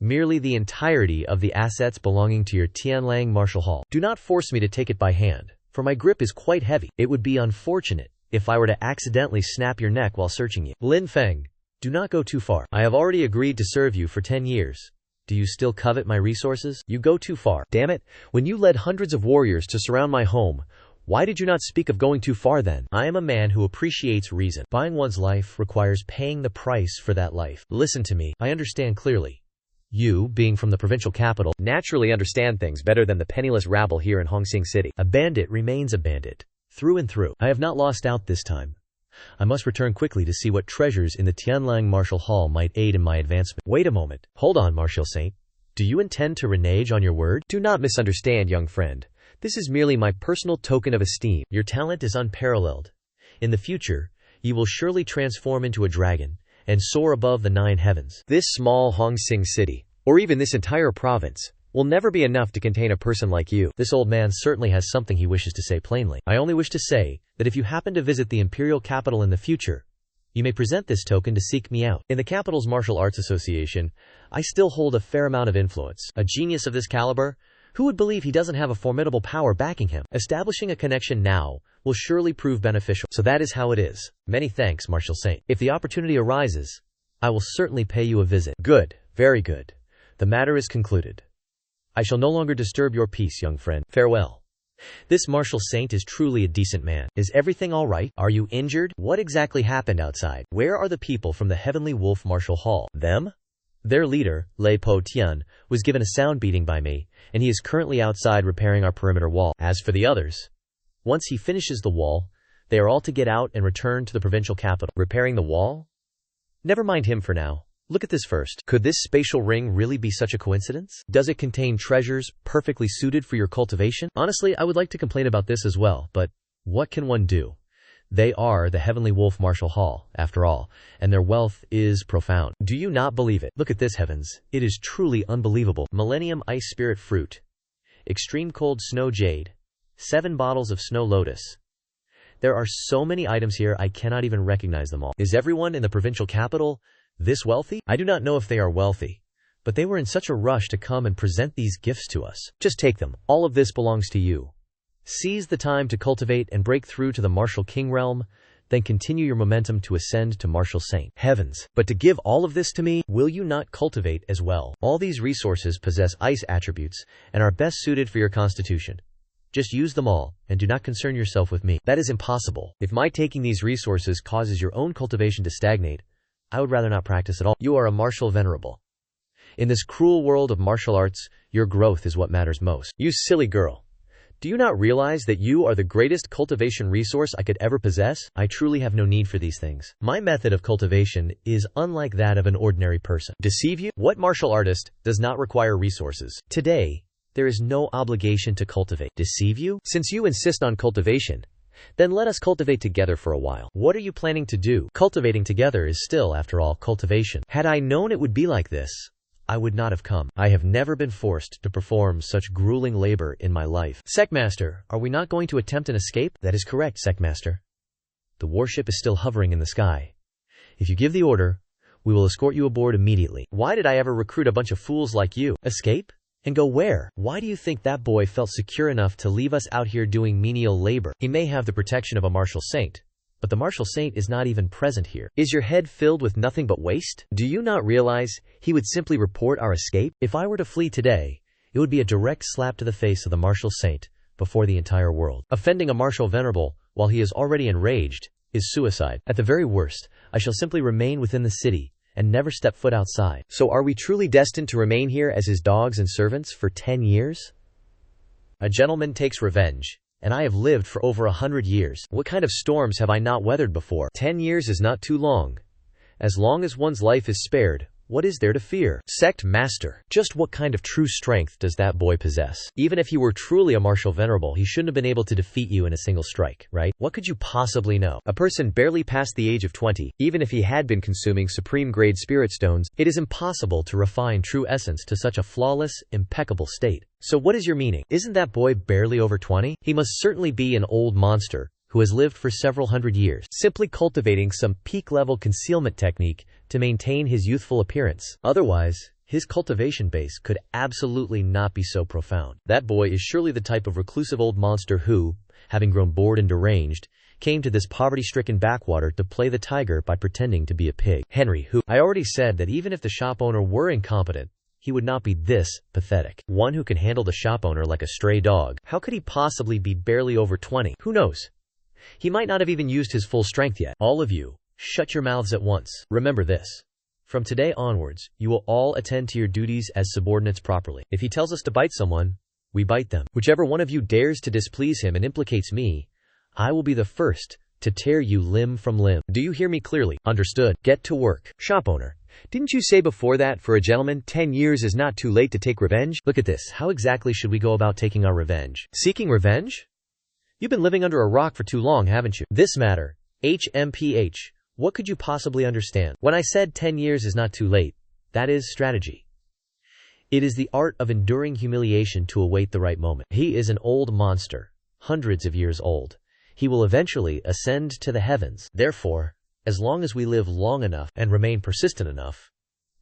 S1: Merely the entirety of the assets belonging to your Tianlang Martial Hall. Do not force me to take it by hand, for my grip is quite heavy. It would be unfortunate if I were to accidentally snap your neck while searching you. Lin Feng, do not go too far. I have already agreed to serve you for 10 years. Do you still covet my resources? You go too far. Damn it, when you led hundreds of warriors to surround my home, why did you not speak of going too far then? I am a man who appreciates reason. Buying one's life requires paying the price for that life. Listen to me, I understand clearly. You, being from the provincial capital, naturally understand things better than the penniless rabble here in Hongsing City. A bandit remains a bandit, through and through. I have not lost out this time. I must return quickly to see what treasures in the Tianlang Martial Hall might aid in my advancement. Wait a moment. Hold on, Martial Saint. Do you intend to renege on your word? Do not misunderstand, young friend. This is merely my personal token of esteem. Your talent is unparalleled. In the future, you will surely transform into a dragon and soar above the 9 heavens. This small Hongsing City, or even this entire province, will never be enough to contain a person like you. This old man certainly has something he wishes to say plainly. I only wish to say that if you happen to visit the imperial capital in the future, you may present this token to seek me out. In the capital's martial arts association, I still hold a fair amount of influence. A genius of this caliber? Who would believe he doesn't have a formidable power backing him? Establishing a connection now will surely prove beneficial. So that is how it is. Many thanks, Martial Saint. If the opportunity arises, I will certainly pay you a visit. Good, very good. The matter is concluded. I shall no longer disturb your peace, young friend. Farewell. This Martial Saint is truly a decent man. Is everything all right? Are you injured? What exactly happened outside? Where are the people from the Heavenly Wolf Martial Hall? Them? Their leader, Lei Po Tian, was given a sound beating by me, and he is currently outside repairing our perimeter wall. As for the others, once he finishes the wall, they are all to get out and return to the provincial capital. Repairing the wall? Never mind him for now. Look at this first. Could this spatial ring really be such a coincidence? Does it contain treasures perfectly suited for your cultivation? Honestly, I would like to complain about this as well, but what can one do? They are the Heavenly Wolf Martial Hall, after all, and their wealth is profound. Do you not believe it? Look at this, heavens. It is truly unbelievable. Millennium Ice Spirit Fruit. Extreme Cold Snow Jade. 7 bottles of Snow Lotus. There are so many items here I cannot even recognize them all. Is everyone in the provincial capital this wealthy? I do not know if they are wealthy, but they were in such a rush to come and present these gifts to us. Just take them. All of this belongs to you. Seize the time to cultivate and break through to the martial king realm, then continue your momentum to ascend to martial saint. Heavens, but to give all of this to me, will you not cultivate as well? All these resources possess ice attributes and are best suited for your constitution. Just use them all, and do not concern yourself with me. That is impossible. If my taking these resources causes your own cultivation to stagnate, I would rather not practice at all. You are a martial venerable. In this cruel world of martial arts, your growth is what matters most. You silly girl. Do you not realize that you are the greatest cultivation resource I could ever possess? I truly have no need for these things. My method of cultivation is unlike that of an ordinary person. Deceive you? What martial artist does not require resources? Today, there is no obligation to cultivate. Deceive you? Since you insist on cultivation, then let us cultivate together for a while. What are you planning to do? Cultivating together is still, after all, cultivation. Had I known it would be like this, I would not have come. I have never been forced to perform such grueling labor in my life. Sectmaster, are we not going to attempt an escape? That is correct, Sectmaster. The warship is still hovering in the sky. If you give the order, we will escort you aboard immediately. Why did I ever recruit a bunch of fools like you? Escape? And go where? Why do you think that boy felt secure enough to leave us out here doing menial labor? He may have the protection of a martial saint, but the martial saint is not even present here. Is your head filled with nothing but waste? Do you not realize he would simply report our escape? If I were to flee today, it would be a direct slap to the face of the martial saint before the entire world. Offending a martial venerable while he is already enraged is suicide. At the very worst, I shall simply remain within the city and never step foot outside. So are we truly destined to remain here as his dogs and servants for 10 years? A gentleman takes revenge, and I have lived for over 100 years. What kind of storms have I not weathered before? 10 years is not too long. As long as one's life is spared, what is there to fear? Sect Master, just what kind of true strength does that boy possess? Even if he were truly a martial venerable, he shouldn't have been able to defeat you in a single strike, right? What could you possibly know? A person barely past the age of 20, even if he had been consuming supreme-grade spirit stones, it is impossible to refine true essence to such a flawless, impeccable state. So what is your meaning? Isn't that boy barely over 20? He must certainly be an old monster who has lived for several hundred years, simply cultivating some peak-level concealment technique to maintain his youthful appearance. Otherwise, his cultivation base could absolutely not be so profound. That boy is surely the type of reclusive old monster who, having grown bored and deranged, came to this poverty-stricken backwater to play the tiger by pretending to be a pig. Henry, who I already said that even if the shop owner were incompetent, he would not be this pathetic. One who can handle the shop owner like a stray dog. How could he possibly be barely over 20? Who knows? He might not have even used his full strength yet. All of you, shut your mouths at once. Remember this. From today onwards, you will all attend to your duties as subordinates properly. If he tells us to bite someone, we bite them. Whichever one of you dares to displease him and implicates me, I will be the first to tear you limb from limb. Do you hear me clearly? Understood. Get to work. Shop owner, didn't you say before that for a gentleman 10 years is not too late to take revenge? Look at this. How exactly should we go about taking our revenge? Seeking revenge? You've been living under a rock for too long, haven't you? This matter, HMPH, what could you possibly understand? When I said 10 years is not too late, that is strategy. It is the art of enduring humiliation to await the right moment. He is an old monster, hundreds of years old. He will eventually ascend to the heavens. Therefore, as long as we live long enough and remain persistent enough,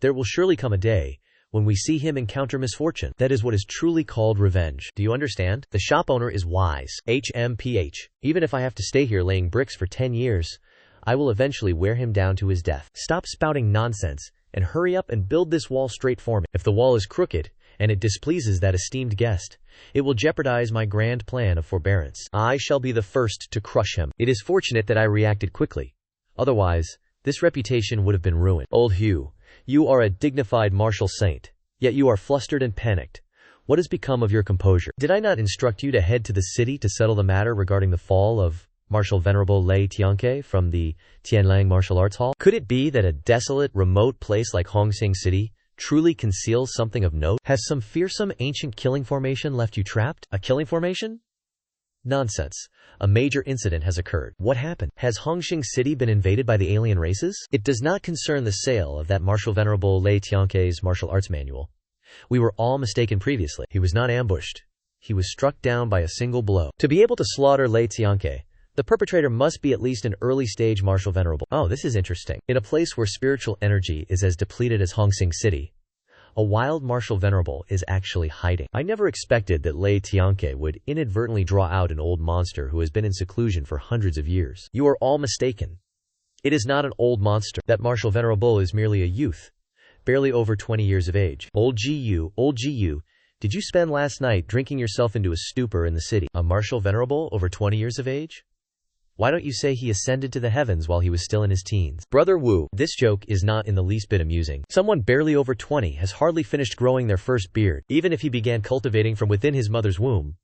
S1: there will surely come a day when we see him encounter misfortune. That is what is truly called revenge. Do you understand? The shop owner is wise. HMPH. Even if I have to stay here laying bricks for 10 years, I will eventually wear him down to his death. Stop spouting nonsense and hurry up and build this wall straight for me. If the wall is crooked and it displeases that esteemed guest, it will jeopardize my grand plan of forbearance. I shall be the first to crush him. It is fortunate that I reacted quickly. Otherwise, this reputation would have been ruined. Old Hugh, you are a dignified martial saint, yet you are flustered and panicked. What has become of your composure? Did I not instruct you to head to the city to settle the matter regarding the fall of Martial Venerable Lei Tianke from the Tianlang Martial Arts Hall? Could it be that a desolate, remote place like Hongsing City truly conceals something of note? Has some fearsome ancient killing formation left you trapped? A killing formation? Nonsense. A major incident has occurred. What happened? Has Hongsing City been invaded by the alien races? It does not concern the sale of that Martial Venerable Lei Tianke's martial arts manual. We were all mistaken previously. He was not ambushed. He was struck down by a single blow. To be able to slaughter Lei Tianke, The perpetrator must be at least an early-stage martial venerable. Oh, this is interesting. In a place where spiritual energy is as depleted as Hong Sing City, a wild martial venerable is actually hiding. I never expected that Lei Tianke would inadvertently draw out an old monster who has been in seclusion for hundreds of years. You are all mistaken. It is not an old monster. That martial venerable is merely a youth, barely over 20 years of age. Old Gu, did you spend last night drinking yourself into a stupor in the city? A martial venerable over 20 years of age? Why don't you say he ascended to the heavens while he was still in his teens? Brother Wu, this joke is not in the least bit amusing. Someone barely over 20 has hardly finished growing their first beard. Even if he began cultivating from within his mother's womb,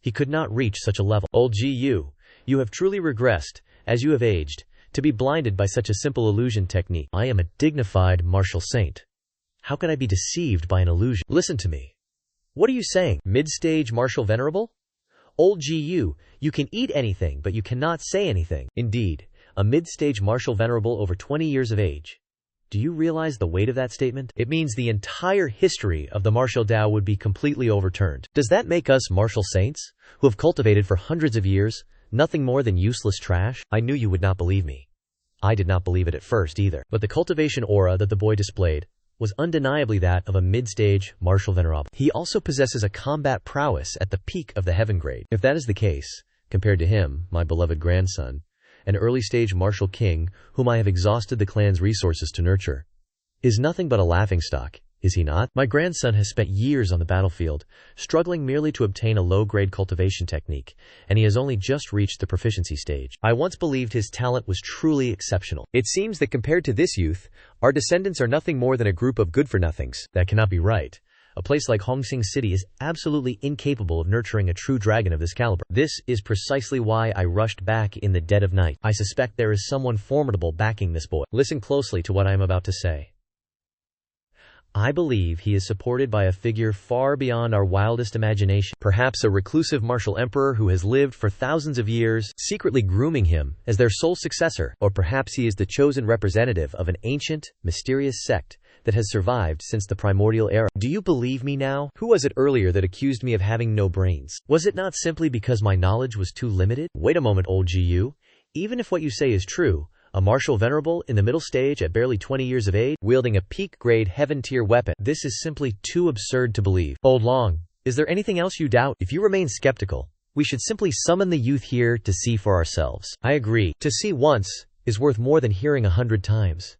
S1: he could not reach such a level. Old Gu, you have truly regressed, as you have aged, to be blinded by such a simple illusion technique. I am a dignified martial saint. How can I be deceived by an illusion? Listen to me. What are you saying? Mid-stage martial venerable? Old Gu, you can eat anything but you cannot say anything. Indeed, a mid-stage martial venerable over 20 years of age. Do you realize the weight of that statement? It means the entire history of the martial Tao would be completely overturned. Does that make us martial saints, who have cultivated for hundreds of years, nothing more than useless trash? I knew you would not believe me. I did not believe it at first either. But the cultivation aura that the boy displayed was undeniably that of a mid-stage martial venerable. He also possesses a combat prowess at the peak of the heaven grade. If that is the case, compared to him, my beloved grandson, an early-stage martial king whom I have exhausted the clan's resources to nurture, is nothing but a laughingstock, is he not? My grandson has spent years on the battlefield, struggling merely to obtain a low-grade cultivation technique, and he has only just reached the proficiency stage. I once believed his talent was truly exceptional. It seems that compared to this youth, our descendants are nothing more than a group of good-for-nothings. That cannot be right. A place like Hong Sing City is absolutely incapable of nurturing a true dragon of this caliber. This is precisely why I rushed back in the dead of night. I suspect there is someone formidable backing this boy. Listen closely to what I am about to say. I believe he is supported by a figure far beyond our wildest imagination. Perhaps a reclusive martial emperor who has lived for thousands of years, secretly grooming him as their sole successor. Or perhaps he is the chosen representative of an ancient, mysterious sect that has survived since the primordial era. Do you believe me now? Who was it earlier that accused me of having no brains? Was it not simply because my knowledge was too limited? Wait a moment, old Gu. Even if what you say is true, a martial venerable in the middle stage at barely 20 years of age, wielding a peak-grade heaven-tier weapon. This is simply too absurd to believe. Old Long, is there anything else you doubt? If you remain skeptical, we should simply summon the youth here to see for ourselves. I agree. To see once is worth more than hearing 100 times.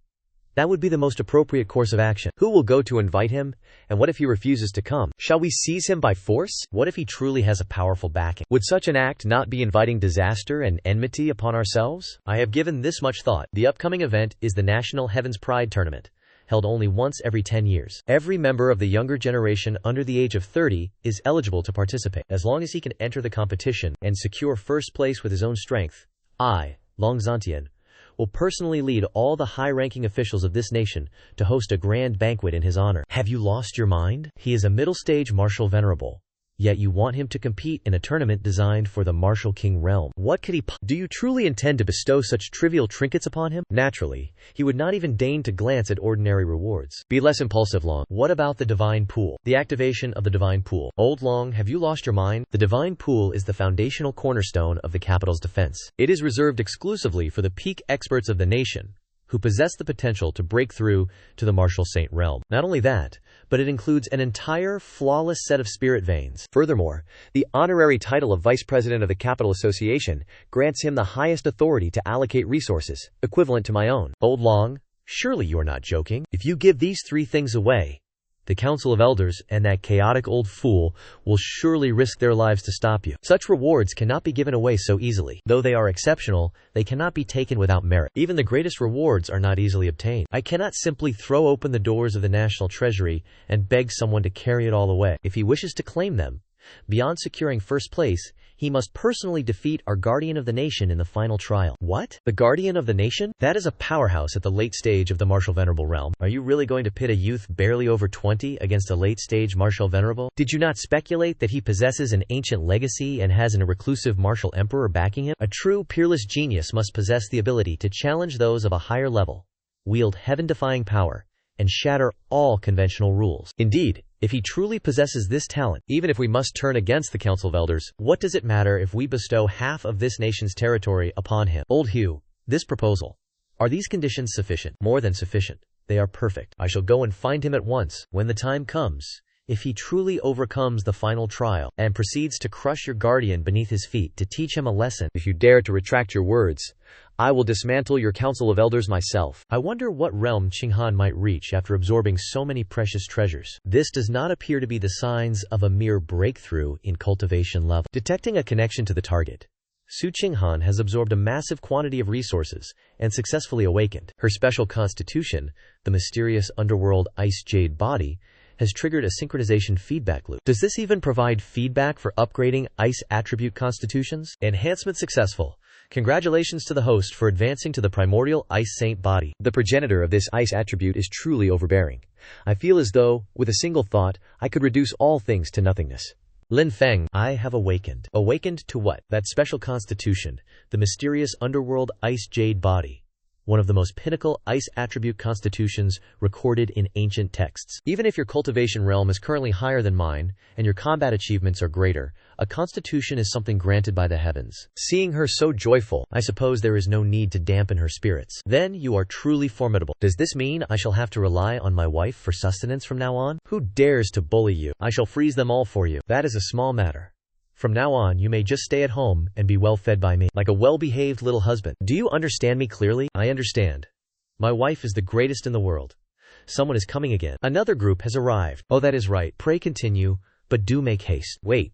S1: That would be the most appropriate course of action. Who will go to invite him? And what if he refuses to come? Shall we seize him by force? What if he truly has a powerful backing? Would such an act not be inviting disaster and enmity upon ourselves? I have given this much thought. The upcoming event is the National Heavens Pride Tournament, held only once every 10 years. Every member of the younger generation under the age of 30 is eligible to participate, as long as he can enter the competition and secure first place with his own strength. I, Long Zantian, will personally lead all the high-ranking officials of this nation to host a grand banquet in his honor. Have you lost your mind? He is a middle-stage martial venerable, yet you want him to compete in a tournament designed for the martial king realm. What could he do? You truly intend to bestow such trivial trinkets upon him? Naturally, he would not even deign to glance at ordinary rewards. Be less impulsive, Long. What about the divine pool? The activation of the divine pool. Old Long, have you lost your mind? The divine pool is the foundational cornerstone of the capital's defense. It is reserved exclusively for the peak experts of the nation, who possess the potential to break through to the martial saint realm. Not only that, but it includes an entire flawless set of spirit veins. Furthermore, the honorary title of Vice President of the Capital Association grants him the highest authority to allocate resources, equivalent to my own. Old Long, surely you are not joking? If you give these 3 things away, the Council of Elders and that chaotic old fool will surely risk their lives to stop you. Such rewards cannot be given away so easily. Though they are exceptional, they cannot be taken without merit. Even the greatest rewards are not easily obtained. I cannot simply throw open the doors of the national treasury and beg someone to carry it all away. If he wishes to claim them, beyond securing first place, he must personally defeat our guardian of the nation in the final trial. What? The guardian of the nation? That is a powerhouse at the late stage of the martial venerable realm. Are you really going to pit a youth barely over 20 against a late stage martial venerable? Did you not speculate that he possesses an ancient legacy and has a reclusive martial emperor backing him? A true peerless genius must possess the ability to challenge those of a higher level, wield heaven-defying power, and shatter all conventional rules. Indeed, If he truly possesses this talent, even if we must turn against the Council of Elders, what does it matter if we bestow half of this nation's territory upon him? Old Hugh, this proposal. Are these conditions sufficient? More than sufficient. They are perfect. I shall go and find him at once, when the time comes. If he truly overcomes the final trial, and proceeds to crush your guardian beneath his feet to teach him a lesson, if you dare to retract your words, I will dismantle your Council of Elders myself. I wonder what realm Qinghan might reach after absorbing so many precious treasures. This does not appear to be the signs of a mere breakthrough in cultivation level. Detecting a connection to the target, Su Qinghan has absorbed a massive quantity of resources and successfully awakened. Her special constitution, the mysterious underworld ice jade body, has triggered a synchronization feedback loop. Does this even provide feedback for upgrading ice attribute constitutions? Enhancement successful. Congratulations to the host for advancing to the primordial ice saint body. The progenitor of this ice attribute is truly overbearing. I feel as though, with a single thought, I could reduce all things to nothingness. Lin Feng, I have awakened. Awakened to what? That special constitution, the mysterious underworld ice jade body. One of the most pinnacle ice attribute constitutions recorded in ancient texts. Even if your cultivation realm is currently higher than mine, and your combat achievements are greater, a constitution is something granted by the heavens. Seeing her so joyful, I suppose there is no need to dampen her spirits. Then you are truly formidable. Does this mean I shall have to rely on my wife for sustenance from now on? Who dares to bully you? I shall freeze them all for you. That is a small matter. From now on you may just stay at home and be well fed by me, like a well-behaved little husband. Do you understand me clearly? I understand. My wife is the greatest in the world. Someone is coming again. Another group has arrived. Oh, that is right. Pray continue, but do make haste. Wait.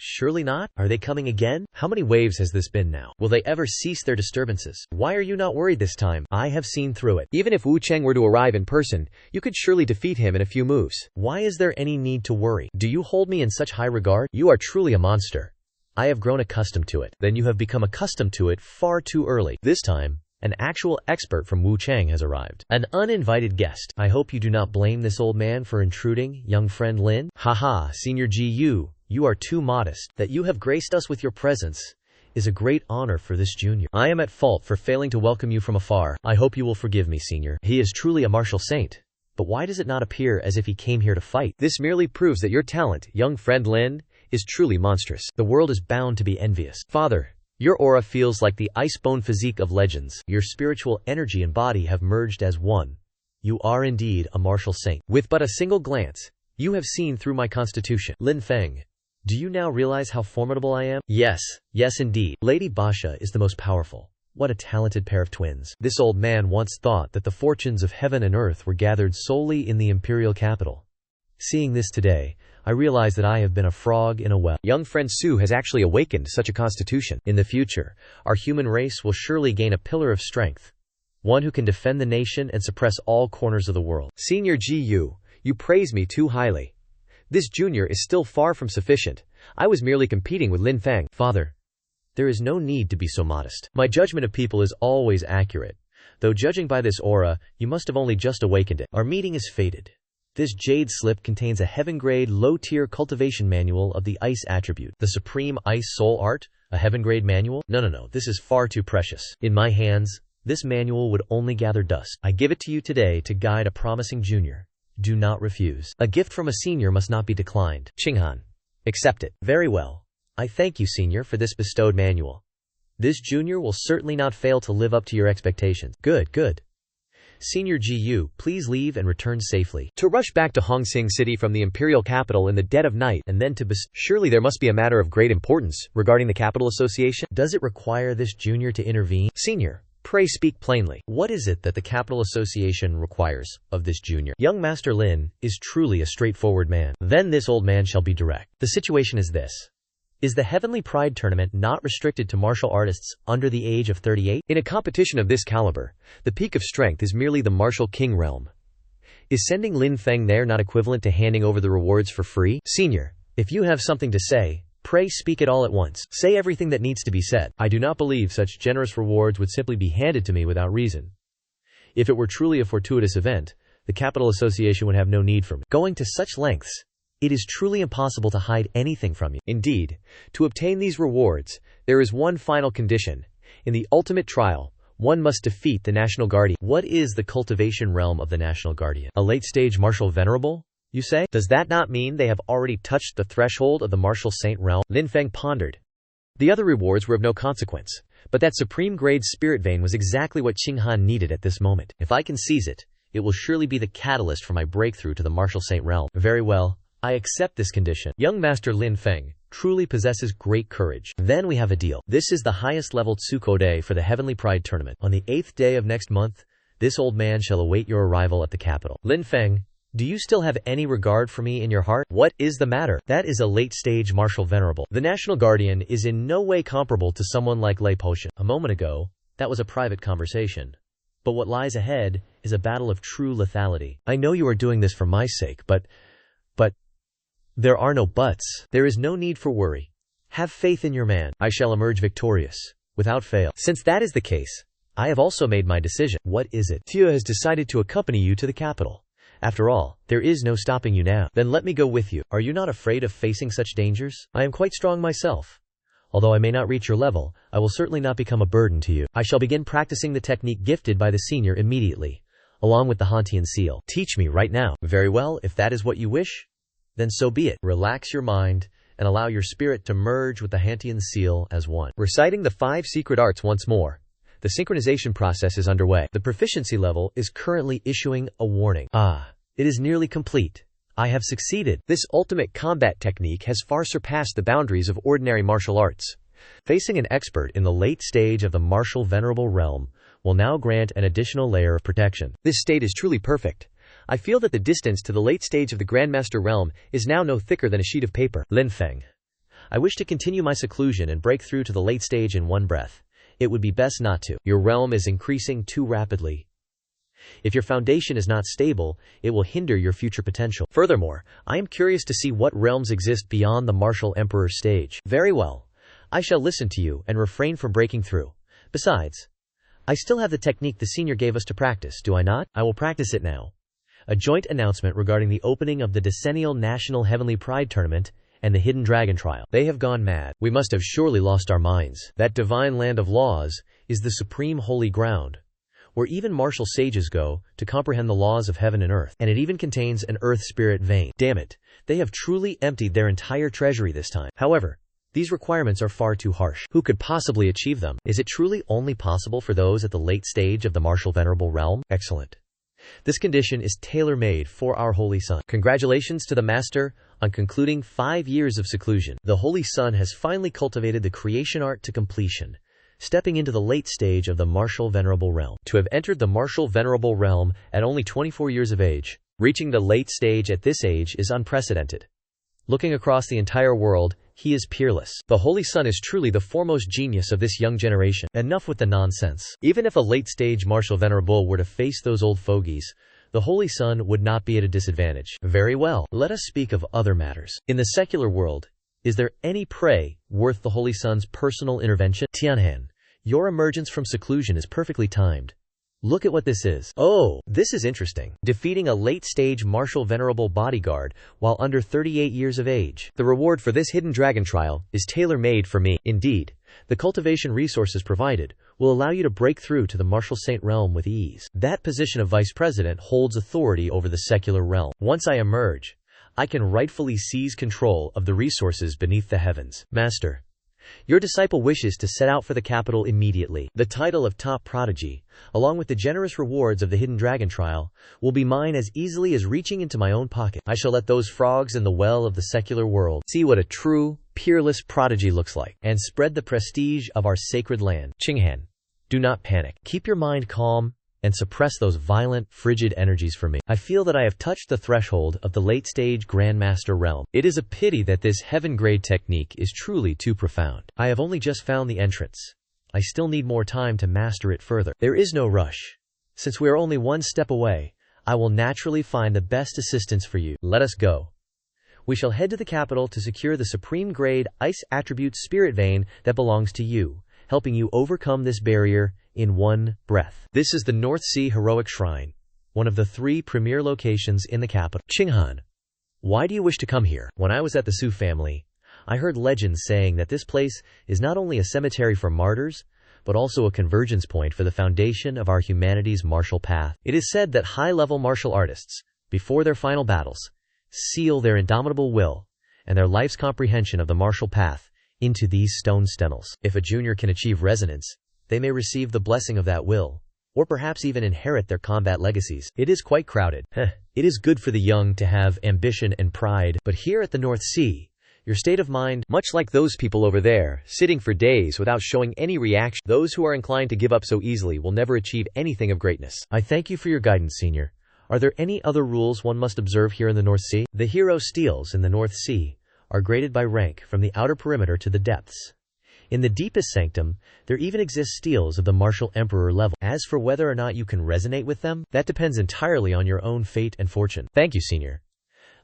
S1: Surely not? Are they coming again? How many waves has this been now? Will they ever cease their disturbances? Why are you not worried this time? I have seen through it. Even if Wu Cheng were to arrive in person, you could surely defeat him in a few moves. Why is there any need to worry? Do you hold me in such high regard? You are truly a monster. I have grown accustomed to it. Then you have become accustomed to it far too early. This time, an actual expert from Wu Cheng has arrived. An uninvited guest. I hope you do not blame this old man for intruding, young friend Lin. Haha, Senior Gu. You are too modest. That you have graced us with your presence is a great honor for this junior. I am at fault for failing to welcome you from afar. I hope you will forgive me, senior. He is truly a martial saint. But why does it not appear as if he came here to fight? This merely proves that your talent, young friend Lin, is truly monstrous. The world is bound to be envious. Father, your aura feels like the ice-bone physique of legends. Your spiritual energy and body have merged as one. You are indeed a martial saint. With but a single glance, you have seen through my constitution. Lin Feng. Do you now realize how formidable I am? Yes, yes indeed. Lady Basha is the most powerful. What a talented pair of twins. This old man once thought that the fortunes of heaven and earth were gathered solely in the imperial capital. Seeing this today, I realize that I have been a frog in a well. Young friend Su has actually awakened such a constitution. In the future, our human race will surely gain a pillar of strength. One who can defend the nation and suppress all corners of the world. Senior Gu, you praise me too highly. This junior is still far from sufficient. I was merely competing with Lin Feng. Father, there is no need to be so modest. My judgment of people is always accurate. Though judging by this aura, you must have only just awakened it. Our meeting is fated. This jade slip contains a heaven-grade, low-tier cultivation manual of the ice attribute. The supreme ice soul art? A heaven-grade manual? No, this is far too precious. In my hands, this manual would only gather dust. I give it to you today to guide a promising junior. Do not refuse. A gift from a senior must not be declined. Qinghan. Accept it. Very well. I thank you, senior, for this bestowed manual. This junior will certainly not fail to live up to your expectations. Good. Senior Gu, please leave and return safely. To rush back to Hongsing City from the imperial capital in the dead of night and then to surely there must be a matter of great importance regarding the capital association. Does it require this junior to intervene? Senior, pray speak plainly. What is it that the capital association requires of this junior? Young Master Lin is truly a straightforward man. Then this old man shall be direct. The situation is this. Is the Heavenly Pride tournament not restricted to martial artists under the age of 38? In a competition of this caliber, the peak of strength is merely the martial king realm. Is sending Lin Feng there not equivalent to handing over the rewards for free? Senior, if you have something to say, pray speak it all at once. Say everything that needs to be said. I do not believe such generous rewards would simply be handed to me without reason. If it were truly a fortuitous event, the Capital Association would have no need for me. Going to such lengths, it is truly impossible to hide anything from you. Indeed, to obtain these rewards, there is one final condition. In the ultimate trial, one must defeat the National Guardian. What is the cultivation realm of the National Guardian? A late-stage martial venerable? you say? Does that not mean they have already touched the threshold of the martial saint realm? Lin Feng pondered. The other rewards were of no consequence, but that supreme-grade spirit vein was exactly what Qinghan needed at this moment. If I can seize it, it will surely be the catalyst for my breakthrough to the martial saint realm. Very well, I accept this condition. Young Master Lin Feng truly possesses great courage. Then we have a deal. This is the highest level Tsuko Day for the Heavenly Pride Tournament. On the 8th day of next month, this old man shall await your arrival at the capital. Lin Feng, do you still have any regard for me in your heart? What is the matter? That is a late-stage martial venerable. The National Guardian is in no way comparable to someone like Lei Potion. A moment ago, that was a private conversation. But what lies ahead is a battle of true lethality. I know you are doing this for my sake, but there are no buts. There is no need for worry. Have faith in your man. I shall emerge victorious, without fail. Since that is the case, I have also made my decision. What is it? Tia has decided to accompany you to the capital. After all, there is no stopping you now. Then let me go with you. Are you not afraid of facing such dangers? I am quite strong myself. Although I may not reach your level, I will certainly not become a burden to you. I shall begin practicing the technique gifted by the senior immediately, along with the Hantian seal. Teach me right now. Very well, if that is what you wish, then so be it. Relax your mind and allow your spirit to merge with the Hantian seal as one. Reciting the 5 secret arts once more, the synchronization process is underway. The proficiency level is currently issuing a warning. It is nearly complete. I have succeeded. This ultimate combat technique has far surpassed the boundaries of ordinary martial arts. Facing an expert in the late stage of the martial venerable realm will now grant an additional layer of protection. This state is truly perfect. I feel that the distance to the late stage of the Grandmaster realm is now no thicker than a sheet of paper. Lin Feng, I wish to continue my seclusion and break through to the late stage in one breath. It would be best not to. Your realm is increasing too rapidly. If your foundation is not stable, it will hinder your future potential. Furthermore, I am curious to see what realms exist beyond the martial emperor stage. Very well. I shall listen to you and refrain from breaking through. Besides, I still have the technique the senior gave us to practice, do I not? I will practice it now. A joint announcement regarding the opening of the decennial National Heavenly Pride Tournament and the Hidden Dragon Trial. They have gone mad. We must have surely lost our minds. That divine land of laws is the supreme holy ground, where even martial sages go to comprehend the laws of heaven and earth. And it even contains an earth spirit vein. Damn it. They have truly emptied their entire treasury this time. However, these requirements are far too harsh. Who could possibly achieve them? Is it truly only possible for those at the late stage of the martial venerable realm? Excellent. This condition is tailor-made for our Holy Son. Congratulations to the Master on concluding 5 years of seclusion. The Holy Son has finally cultivated the creation art to completion, stepping into the late stage of the martial venerable realm. To have entered the martial venerable realm at only 24 years of age, reaching the late stage at this age is unprecedented. Looking across the entire world, he is peerless. The Holy Son is truly the foremost genius of this young generation. Enough with the nonsense. Even if a late-stage martial venerable were to face those old fogies, the Holy Son would not be at a disadvantage. Very well, let us speak of other matters. In the secular world, is there any prey worth the Holy Son's personal intervention? Tianhan, your emergence from seclusion is perfectly timed. Look at what this is. Oh, this is interesting. Defeating a late-stage martial venerable bodyguard while under 38 years of age. The reward for this hidden dragon trial is tailor-made for me. Indeed, the cultivation resources provided will allow you to break through to the martial saint realm with ease. That position of vice president holds authority over the secular realm. Once I emerge, I can rightfully seize control of the resources beneath the heavens. Master, your disciple wishes to set out for the capital immediately. The title of top prodigy, along with the generous rewards of the hidden dragon trial, will be mine as easily as reaching into my own pocket. I shall let those frogs in the well of the secular world see what a true, peerless prodigy looks like, and spread the prestige of our sacred land. Qinghan, do not panic. Keep your mind calm and suppress those violent, frigid energies for me. I feel that I have touched the threshold of the late-stage Grandmaster realm. It is a pity that this heaven-grade technique is truly too profound. I have only just found the entrance. I still need more time to master it further. There is no rush. Since we are only one step away, I will naturally find the best assistance for you. Let us go. We shall head to the capital to secure the supreme-grade ice attribute spirit vein that belongs to you, helping you overcome this barrier in one breath. This is the North Sea Heroic Shrine, one of the 3 premier locations in the capital. Qinghan, why do you wish to come here? When I was at the Su family, I heard legends saying that this place is not only a cemetery for martyrs, but also a convergence point for the foundation of our humanity's martial path. It is said that high-level martial artists, before their final battles, seal their indomitable will and their life's comprehension of the martial path into these stone stenols. If a junior can achieve resonance, they may receive the blessing of that will, or perhaps even inherit their combat legacies. It is quite crowded. It is good for the young to have ambition and pride, but here at the North Sea, your state of mind, much like those people over there, sitting for days without showing any reaction, those who are inclined to give up so easily will never achieve anything of greatness. I thank you for your guidance, Senior. Are there any other rules one must observe here in the North Sea? The hero steels in the North Sea are graded by rank from the outer perimeter to the depths. In the deepest sanctum, there even exist steels of the martial emperor level. As for whether or not you can resonate with them, that depends entirely on your own fate and fortune. Thank you, Senior.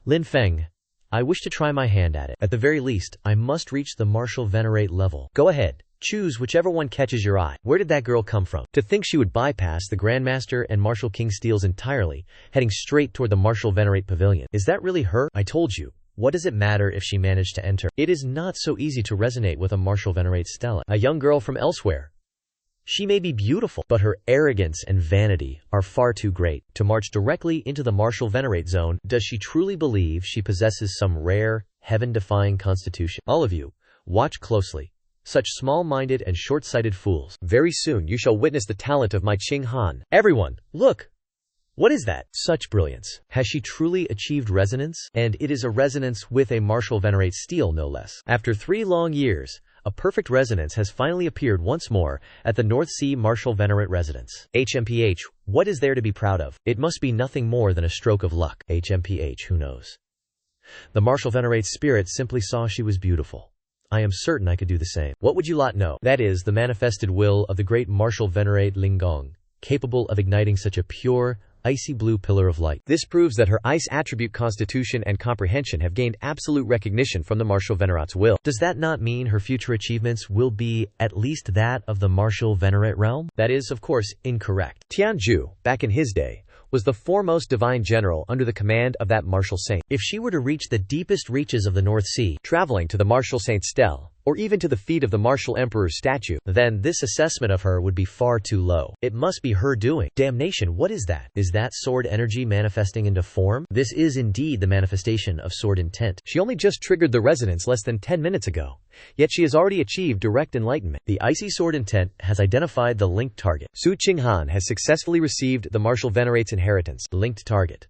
S1: Lin Feng, I wish to try my hand at it. At the very least, I must reach the martial venerate level. Go ahead. Choose whichever one catches your eye. Where did that girl come from? To think she would bypass the Grandmaster and Martial King steels entirely, heading straight toward the martial venerate pavilion. Is that really her? I told you. What does it matter if she managed to enter? It is not so easy to resonate with a martial venerate stella. A young girl from elsewhere. She may be beautiful, but her arrogance and vanity are far too great to march directly into the martial venerate zone. Does she truly believe she possesses some rare, heaven-defying constitution? All of you, watch closely. Such small-minded and short-sighted fools. Very soon you shall witness the talent of my Qinghan. Everyone, look! What is that? Such brilliance. Has she truly achieved resonance? And it is a resonance with a martial venerate steel, no less. After 3 long years, a perfect resonance has finally appeared once more at the North Sea Martial Venerate Residence. HMPH, what is there to be proud of? It must be nothing more than a stroke of luck. HMPH, who knows? The Martial Venerate's spirit simply saw she was beautiful. I am certain I could do the same. What would you lot know? That is the manifested will of the great Martial Venerate Lingong, capable of igniting such a pure, icy blue pillar of light. This proves that her ice attribute constitution and comprehension have gained absolute recognition from the Martial Venerate's will. Does that not mean her future achievements will be at least that of the Martial Venerate realm? That is, of course, incorrect. Tianju, back in his day, was the foremost divine general under the command of that martial saint. If she were to reach the deepest reaches of the North Sea, traveling to the martial saint's stele, or even to the feet of the martial emperor's statue, then this assessment of her would be far too low. It must be her doing. Damnation, what is that? Is that sword energy manifesting into form? This is indeed the manifestation of sword intent. She only just triggered the resonance less than 10 minutes ago, yet she has already achieved direct enlightenment. The icy sword intent has identified the linked target. Su Qinghan has successfully received the Martial Venerate's inheritance. Linked target.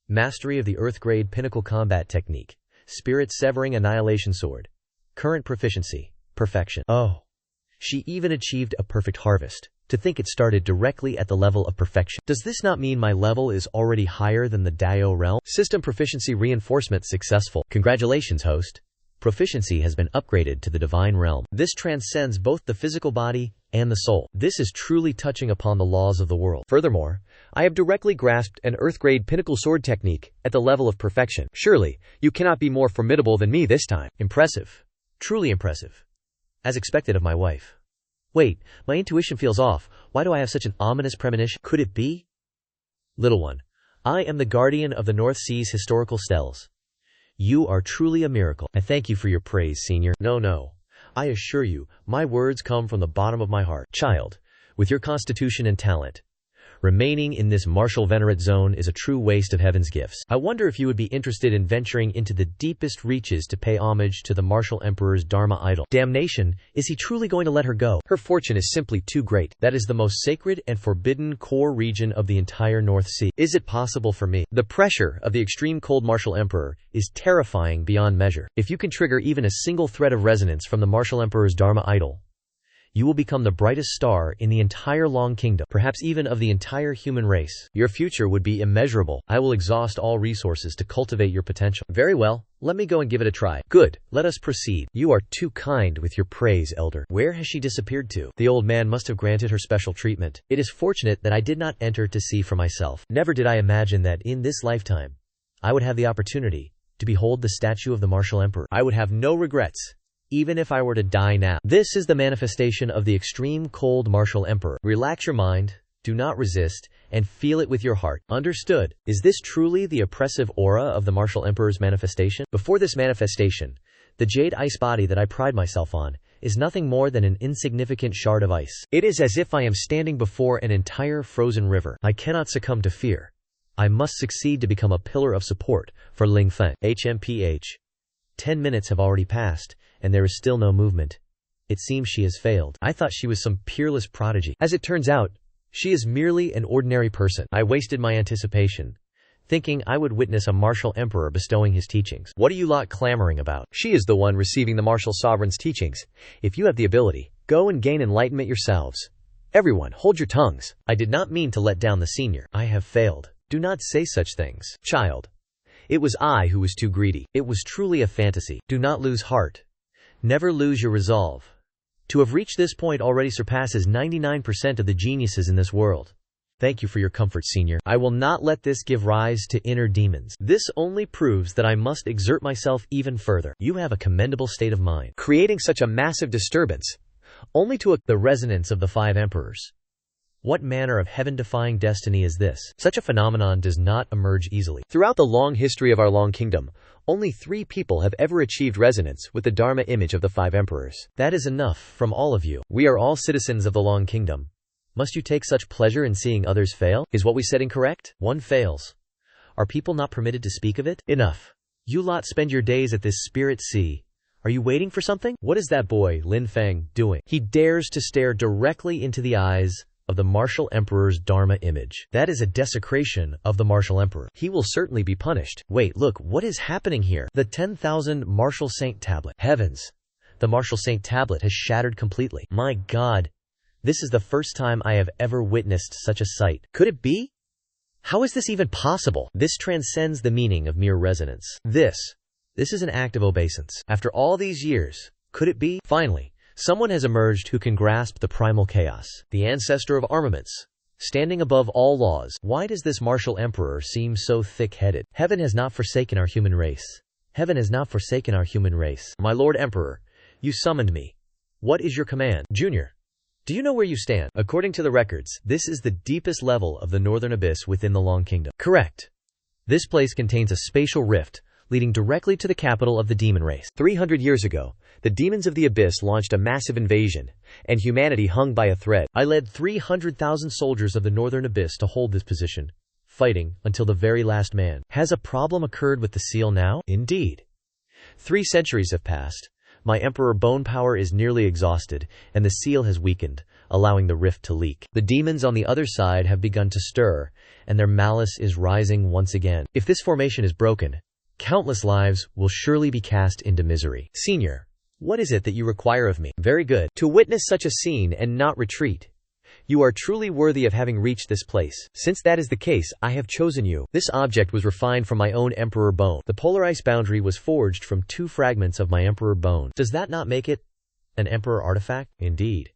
S1: Mastery of the Earth-grade pinnacle combat technique. Spirit-severing annihilation sword. Current proficiency. Perfection. Oh. She even achieved a perfect harvest. To think it started directly at the level of perfection. Does this not mean my level is already higher than the Dao realm? System proficiency reinforcement successful. Congratulations, host. Proficiency has been upgraded to the divine realm. This transcends both the physical body and the soul. This is truly touching upon the laws of the world. Furthermore, I have directly grasped an earth-grade pinnacle sword technique at the level of perfection. Surely, you cannot be more formidable than me this time. Impressive. Truly impressive. As expected of my wife. Wait, my intuition feels off. Why do I have such an ominous premonition? Could it be? Little one, I am the guardian of the North Sea's historical steles. You are truly a miracle. I thank you for your praise, Senior. No. I assure you, my words come from the bottom of my heart. Child, with your constitution and talent, remaining in this martial venerate zone is a true waste of heaven's gifts. I wonder if you would be interested in venturing into the deepest reaches to pay homage to the martial emperor's Dharma idol. Damnation, is he truly going to let her go? Her fortune is simply too great. That is the most sacred and forbidden core region of the entire North Sea. Is it possible for me? The pressure of the extreme cold martial emperor is terrifying beyond measure. If you can trigger even a single thread of resonance from the martial emperor's Dharma idol, you will become the brightest star in the entire Long Kingdom, perhaps even of the entire human race. Your future would be immeasurable. I will exhaust all resources to cultivate your potential. Very well, let me go and give it a try. Good, let us proceed. You are too kind with your praise, elder. Where has she disappeared to? The old man must have granted her special treatment. It is fortunate that I did not enter to see for myself. Never did I imagine that in this lifetime, I would have the opportunity to behold the statue of the martial emperor. I would have no regrets, even if I were to die now. This is the manifestation of the extreme cold martial emperor. Relax your mind, do not resist, and feel it with your heart. Understood? Is this truly the oppressive aura of the martial emperor's manifestation? Before this manifestation, the jade ice body that I pride myself on is nothing more than an insignificant shard of ice. It is as if I am standing before an entire frozen river. I cannot succumb to fear. I must succeed to become a pillar of support for Ling Feng. HMPH. 10 minutes have already passed, and there is still no movement. It seems she has failed. I thought she was some peerless prodigy. As it turns out, she is merely an ordinary person. I wasted my anticipation, thinking I would witness a martial emperor bestowing his teachings. What are you lot clamoring about? She is the one receiving the martial sovereign's teachings. If you have the ability, go and gain enlightenment yourselves. Everyone, hold your tongues. I did not mean to let down the senior. I have failed. Do not say such things. Child. It was I who was too greedy. It was truly a fantasy. Do not lose heart. Never lose your resolve. To have reached this point already surpasses 99% of the geniuses in this world. Thank you for your comfort, senior. I will not let this give rise to inner demons. This only proves that I must exert myself even further. You have a commendable state of mind, creating such a massive disturbance, only to the resonance of the 5 emperors. What manner of heaven-defying destiny is this? Such a phenomenon does not emerge easily. Throughout the long history of our long kingdom, only 3 people have ever achieved resonance with the Dharma image of the 5 emperors. That is enough from all of you. We are all citizens of the long kingdom. Must you take such pleasure in seeing others fail? Is what we said incorrect? One fails. Are people not permitted to speak of it? Enough. You lot spend your days at this spirit sea. Are you waiting for something? What is that boy, Lin Feng, doing? He dares to stare directly into the eyes of the martial emperor's Dharma image. That is a desecration of the martial emperor. He will certainly be punished. Wait, look, what is happening here? The 10,000 martial saint tablet. Heavens! The martial saint tablet has shattered completely. My God! This is the first time I have ever witnessed such a sight. Could it be? How is this even possible? This transcends the meaning of mere resonance. This is an act of obeisance. After all these years, could it be? Finally, someone has emerged who can grasp the primal chaos, the ancestor of armaments, standing above all laws. Why does this martial emperor seem so thick-headed? Heaven has not forsaken our human race. Heaven has not forsaken our human race. My Lord Emperor, you summoned me. What is your command? Junior, do you know where you stand? According to the records, this is the deepest level of the northern abyss within the Long Kingdom. Correct. This place contains a spatial rift leading directly to the capital of the demon race. 300 years ago, the demons of the abyss launched a massive invasion, and humanity hung by a thread. I led 300,000 soldiers of the northern abyss to hold this position, fighting until the very last man. Has a problem occurred with the seal now? Indeed. 3 centuries have passed. My emperor bone power is nearly exhausted, and the seal has weakened, allowing the rift to leak. The demons on the other side have begun to stir, and their malice is rising once again. If this formation is broken, countless lives will surely be cast into misery. Senior, what is it that you require of me? Very good. To witness such a scene and not retreat. You are truly worthy of having reached this place. Since that is the case, I have chosen you. This object was refined from my own emperor bone. The polar ice boundary was forged from 2 fragments of my emperor bone. Does that not make it an emperor artifact? Indeed.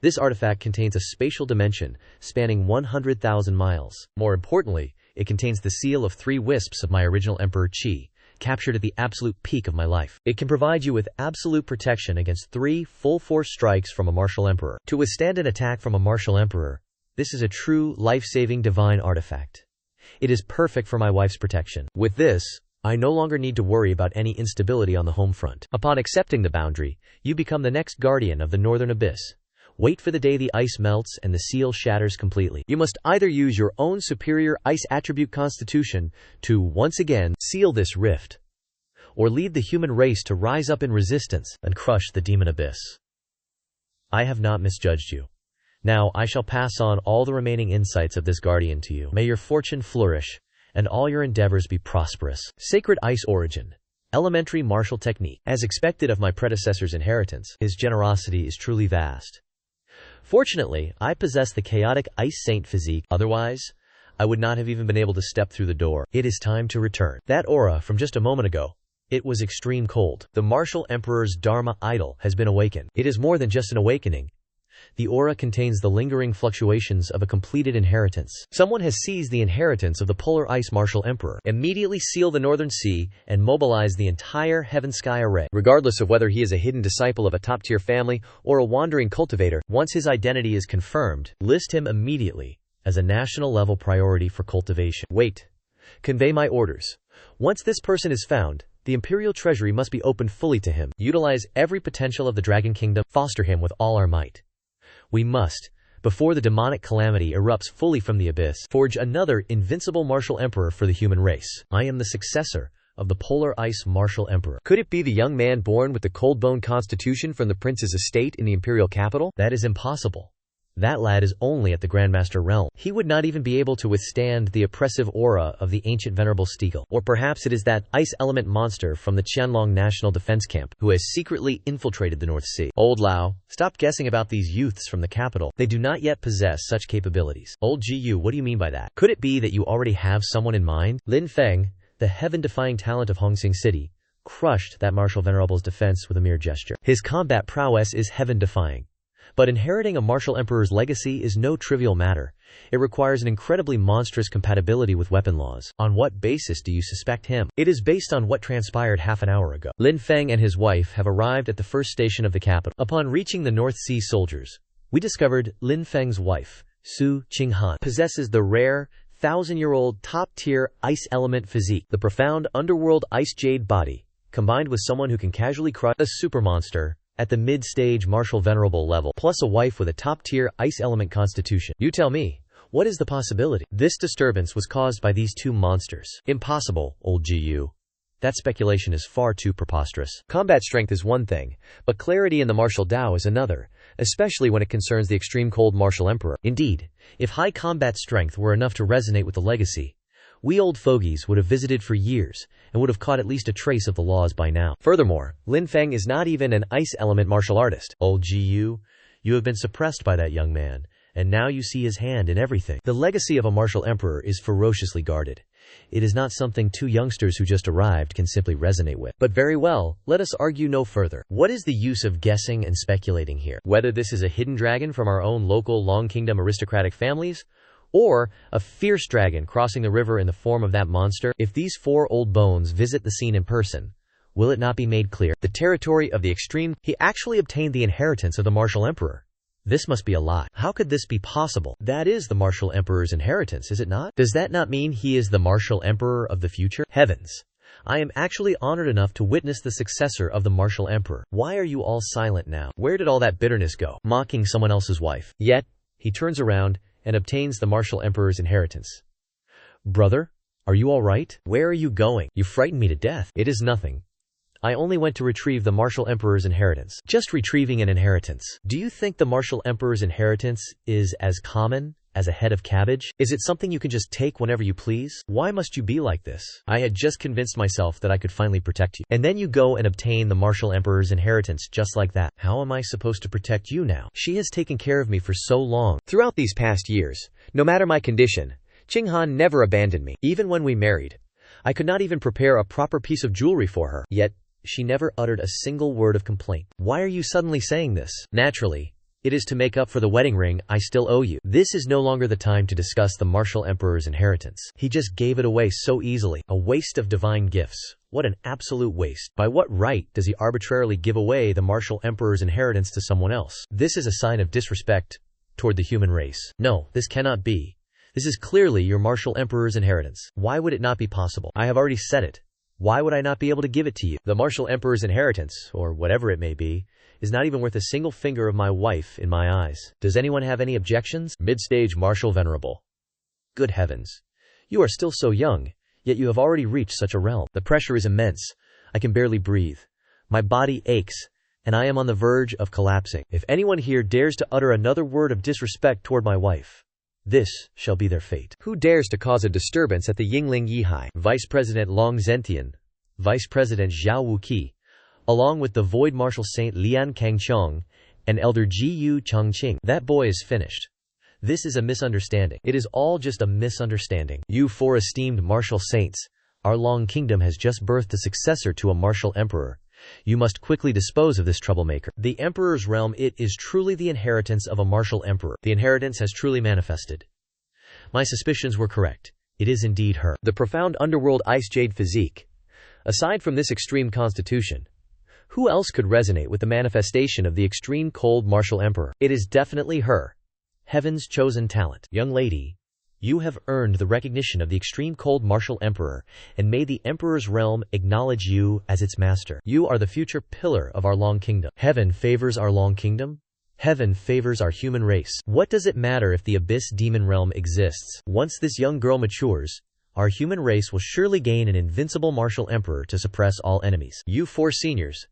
S1: This artifact contains a spatial dimension spanning 100,000 miles. More importantly, it contains the seal of 3 wisps of my original Emperor Qi, captured at the absolute peak of my life. It can provide you with absolute protection against 3 full-force strikes from a martial emperor. To withstand an attack from a martial emperor, this is a true, life-saving divine artifact. It is perfect for my wife's protection. With this, I no longer need to worry about any instability on the home front. Upon accepting the boundary, you become the next guardian of the northern abyss. Wait for the day the ice melts and the seal shatters completely. You must either use your own superior ice attribute constitution to, once again, seal this rift, or lead the human race to rise up in resistance and crush the demon abyss. I have not misjudged you. Now I shall pass on all the remaining insights of this guardian to you. May your fortune flourish, and all your endeavors be prosperous. Sacred ice origin. Elementary martial technique. As expected of my predecessor's inheritance, his generosity is truly vast. Fortunately, I possess the chaotic ice saint physique. Otherwise, I would not have even been able to step through the door. It is time to return. That aura from just a moment ago. It was extreme cold. The martial emperor's Dharma idol has been awakened. It is more than just an awakening. The aura contains the lingering fluctuations of a completed inheritance. Someone has seized the inheritance of the polar ice martial emperor. Immediately seal the northern sea and mobilize the entire heaven-sky array. Regardless of whether he is a hidden disciple of a top-tier family or a wandering cultivator, once his identity is confirmed, list him immediately as a national-level priority for cultivation. Wait. Convey my orders. Once this person is found, the imperial treasury must be opened fully to him. Utilize every potential of the Dragon Kingdom. Foster him with all our might. We must, before the demonic calamity erupts fully from the abyss. Forge another invincible martial emperor for the human race. I am the successor of the polar ice martial emperor. Could it be the young man born with the cold bone constitution from the prince's estate in the imperial capital? That is impossible. That lad is only at the Grandmaster realm. He would not even be able to withstand the oppressive aura of the ancient venerable Stiegel. Or perhaps it is that ice element monster from the Qianlong National Defense Camp who has secretly infiltrated the North Sea. Old Lao, stop guessing about these youths from the capital. They do not yet possess such capabilities. Old Gu, what do you mean by that? Could it be that you already have someone in mind? Lin Feng, the heaven-defying talent of Hongsing City, crushed that martial venerable's defense with a mere gesture. His combat prowess is heaven-defying. But inheriting a martial emperor's legacy is no trivial matter. It requires an incredibly monstrous compatibility with weapon laws. On what basis do you suspect him? It is based on what transpired half an hour ago. Lin Feng and his wife have arrived at the first station of the capital. Upon reaching the North Sea soldiers, we discovered Lin Feng's wife, Su Qinghan, possesses the rare, 1,000-year-old top-tier ice element physique, the profound underworld ice jade body, combined with someone who can casually crush a supermonster at the mid-stage martial venerable level, plus a wife with a top-tier ice element constitution. You tell me, what is the possibility? This disturbance was caused by these two monsters. Impossible, old Gu. That speculation is far too preposterous. Combat strength is one thing, but clarity in the martial Tao is another, especially when it concerns the extreme cold martial emperor. Indeed, if high combat strength were enough to resonate with the legacy, we old fogies would have visited for years and would have caught at least a trace of the laws by now. Furthermore, Lin Feng is not even an ice element martial artist. Old Gu, you have been suppressed by that young man, and now you see his hand in everything. The legacy of a martial emperor is ferociously guarded. It is not something two youngsters who just arrived can simply resonate with. But very well, let us argue no further. What is the use of guessing and speculating here? Whether this is a hidden dragon from our own local Long Kingdom aristocratic families, or a fierce dragon crossing the river in the form of that monster, if these four old bones visit the scene in person, will it not be made clear? The territory of the extreme, he actually obtained the inheritance of the martial emperor. This must be a lie. How could this be possible? That is the martial emperor's inheritance, is it not? Does that not mean he is the martial emperor of the future? Heavens! I am actually honored enough to witness the successor of the martial emperor. Why are you all silent now? Where did all that bitterness go? Mocking someone else's wife. Yet, he turns around and obtains the martial emperor's inheritance. Brother, are you all right? Where are you going? You frightened me to death. It is nothing. I only went to retrieve the martial emperor's inheritance. Just retrieving an inheritance. Do you think the martial emperor's inheritance is as common as a head of cabbage? Is it something you can just take whenever you please? Why must you be like this? I had just convinced myself that I could finally protect you. And then you go and obtain the martial emperor's inheritance just like that. How am I supposed to protect you now? She has taken care of me for so long. Throughout these past years, no matter my condition, Qinghan never abandoned me. Even when we married, I could not even prepare a proper piece of jewelry for her. Yet, she never uttered a single word of complaint. Why are you suddenly saying this? Naturally, it is to make up for the wedding ring I still owe you. This is no longer the time to discuss the martial emperor's inheritance. He just gave it away so easily. A waste of divine gifts. What an absolute waste. By what right does he arbitrarily give away the martial emperor's inheritance to someone else? This is a sign of disrespect toward the human race. No, this cannot be. This is clearly your martial emperor's inheritance. Why would it not be possible? I have already said it. Why would I not be able to give it to you? The martial emperor's inheritance, or whatever it may be, is not even worth a single finger of my wife in my eyes. Does anyone have any objections? Mid-stage martial venerable. Good heavens. You are still so young, yet you have already reached such a realm. The pressure is immense. I can barely breathe. My body aches, and I am on the verge of collapsing. If anyone here dares to utter another word of disrespect toward my wife, this shall be their fate. Who dares to cause a disturbance at the Yingling Yihai? Vice President Long Zentian, Vice President Zhao Wuqi, along with the Void Martial Saint Lian Kangchong, and Elder Ji Changqing. That boy is finished. This is a misunderstanding. It is all just a misunderstanding. You four esteemed martial saints, our Long Kingdom has just birthed a successor to a martial emperor. You must quickly dispose of this troublemaker. The emperor's realm, it is truly the inheritance of a martial emperor. The inheritance has truly manifested. My suspicions were correct. It is indeed her. The profound underworld ice jade physique. Aside from this extreme constitution, who else could resonate with the manifestation of the extreme cold martial emperor? It is definitely her. Heaven's chosen talent. Young lady, you have earned the recognition of the extreme cold martial emperor, and may the emperor's realm acknowledge you as its master. You are the future pillar of our Long Kingdom. Heaven favors our Long Kingdom? Heaven favors our human race. What does it matter if the abyss demon realm exists? Once this young girl matures, our human race will surely gain an invincible martial emperor to suppress all enemies. You 4 seniors,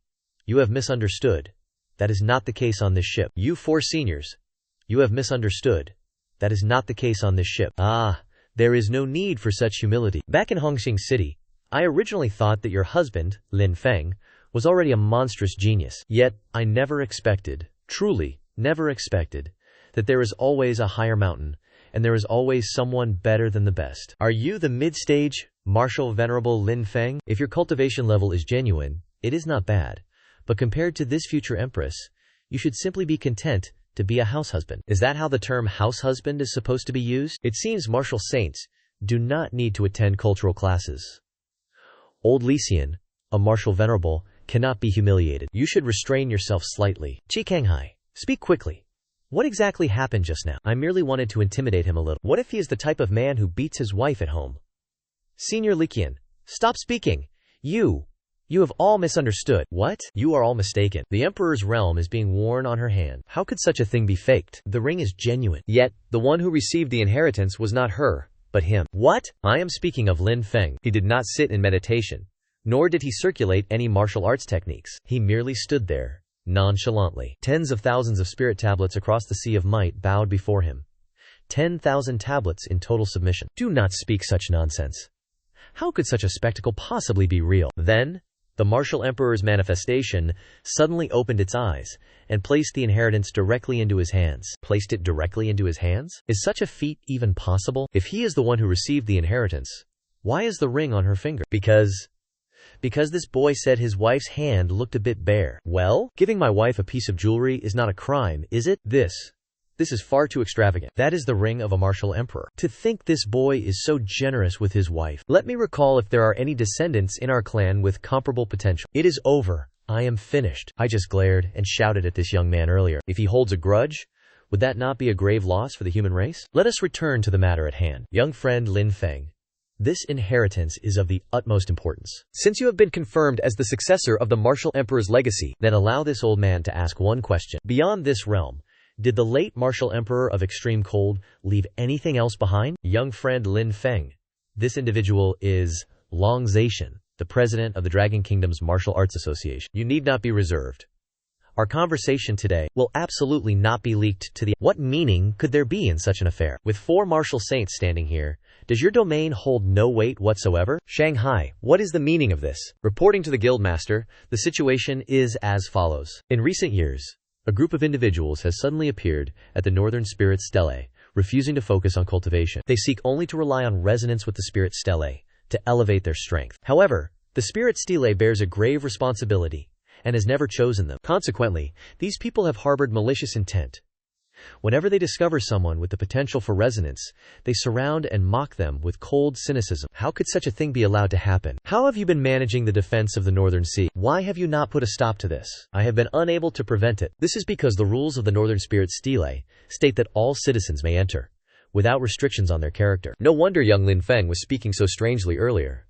S1: you have misunderstood. That is not the case on this ship. You 4 seniors, you have misunderstood. That is not the case on this ship. Ah, there is no need for such humility. Back in Hongxing City, I originally thought that your husband, Lin Feng, was already a monstrous genius. Yet, I never expected, truly, never expected, that there is always a higher mountain, and there is always someone better than the best. Are you the mid-stage, martial venerable Lin Feng? If your cultivation level is genuine, it is not bad. But compared to this future empress, you should simply be content to be a house husband. Is that how the term house husband is supposed to be used? It seems martial saints do not need to attend cultural classes. Old Lycian, a martial venerable, cannot be humiliated. You should restrain yourself slightly. Qinghan, speak quickly. What exactly happened just now? I merely wanted to intimidate him a little. What if he is the type of man who beats his wife at home? Senior Lycian, stop speaking. You have all misunderstood. What? You are all mistaken. The Emperor's realm is being worn on her hand. How could such a thing be faked? The ring is genuine. Yet, the one who received the inheritance was not her, but him. What? I am speaking of Lin Feng. He did not sit in meditation, nor did he circulate any martial arts techniques. He merely stood there, nonchalantly. Tens of thousands of spirit tablets across the sea of might bowed before him. 10,000 tablets in total submission. Do not speak such nonsense. How could such a spectacle possibly be real? Then, the martial emperor's manifestation suddenly opened its eyes and placed the inheritance directly into his hands. Placed it directly into his hands? Is such a feat even possible? If he is the one who received the inheritance, why is the ring on her finger? Because this boy said his wife's hand looked a bit bare. Well, giving my wife a piece of jewelry is not a crime, is it? This is far too extravagant. That is the ring of a martial emperor. To think this boy is so generous with his wife. Let me recall if there are any descendants in our clan with comparable potential. It is over. I am finished. I just glared and shouted at this young man earlier. If he holds a grudge, would that not be a grave loss for the human race? Let us return to the matter at hand. Young friend Lin Feng, this inheritance is of the utmost importance. Since you have been confirmed as the successor of the martial emperor's legacy, then allow this old man to ask one question. Beyond this realm, did the late martial emperor of extreme cold leave anything else behind? Young friend Lin Feng, this individual is Long Zaishan, the president of the Dragon Kingdom's Martial Arts Association. You need not be reserved. Our conversation today will absolutely not be leaked to the... What meaning could there be in such an affair? With 4 martial saints standing here, does your domain hold no weight whatsoever? Shanghai, what is the meaning of this? Reporting to the guildmaster, the situation is as follows. In recent years, a group of individuals has suddenly appeared at the Northern Spirit Stellae, refusing to focus on cultivation. They seek only to rely on resonance with the Spirit Stellae to elevate their strength. However, the Spirit Stellae bears a grave responsibility and has never chosen them. Consequently, these people have harbored malicious intent. Whenever they discover someone with the potential for resonance, they surround and mock them with cold cynicism. How could such a thing be allowed to happen? How have you been managing the defense of the Northern Sea? Why have you not put a stop to this? I have been unable to prevent it. This is because the rules of the Northern Spirit Stellae state that all citizens may enter, without restrictions on their character. No wonder young Lin Feng was speaking so strangely earlier.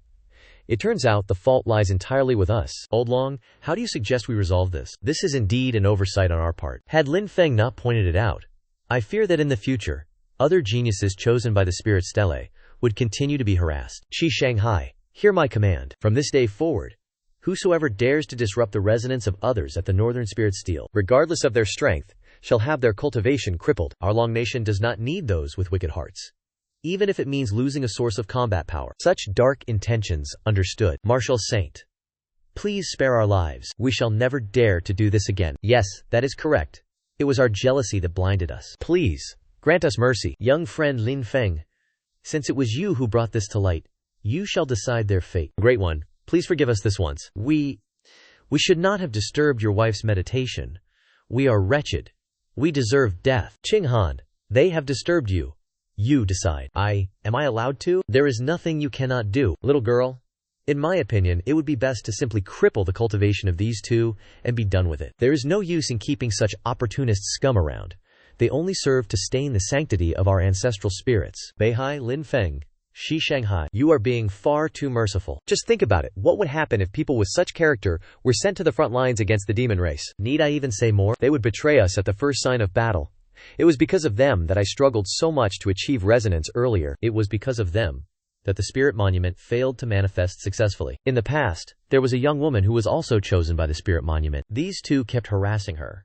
S1: It turns out the fault lies entirely with us. Old Long, how do you suggest we resolve this? This is indeed an oversight on our part. Had Lin Feng not pointed it out, I fear that in the future, other geniuses chosen by the Spirit Stellae would continue to be harassed. Qi Shanghai, hear my command. From this day forward, whosoever dares to disrupt the resonance of others at the Northern Spirit Steel, regardless of their strength, shall have their cultivation crippled. Our Long nation does not need those with wicked hearts, even if it means losing a source of combat power. Such dark intentions, understood. Martial Saint, please spare our lives. We shall never dare to do this again. Yes, that is correct. It was our jealousy that blinded us. Please, grant us mercy. Young friend Lin Feng, since it was you who brought this to light, you shall decide their fate. Great one, please forgive us this once. We should not have disturbed your wife's meditation. We are wretched. We deserve death. Qinghan, they have disturbed you. You decide. Am I allowed to? There is nothing you cannot do. Little girl, in my opinion, it would be best to simply cripple the cultivation of these two and be done with it. There is no use in keeping such opportunist scum around. They only serve to stain the sanctity of our ancestral spirits. Beihai Lin Feng, Shi Shanghai, you are being far too merciful. Just think about it. What would happen if people with such character were sent to the front lines against the demon race? Need I even say more? They would betray us at the first sign of battle. It was because of them that I struggled so much to achieve resonance earlier. It was because of them that the spirit monument failed to manifest successfully. In the past, there was a young woman who was also chosen by the spirit monument. These two kept harassing her,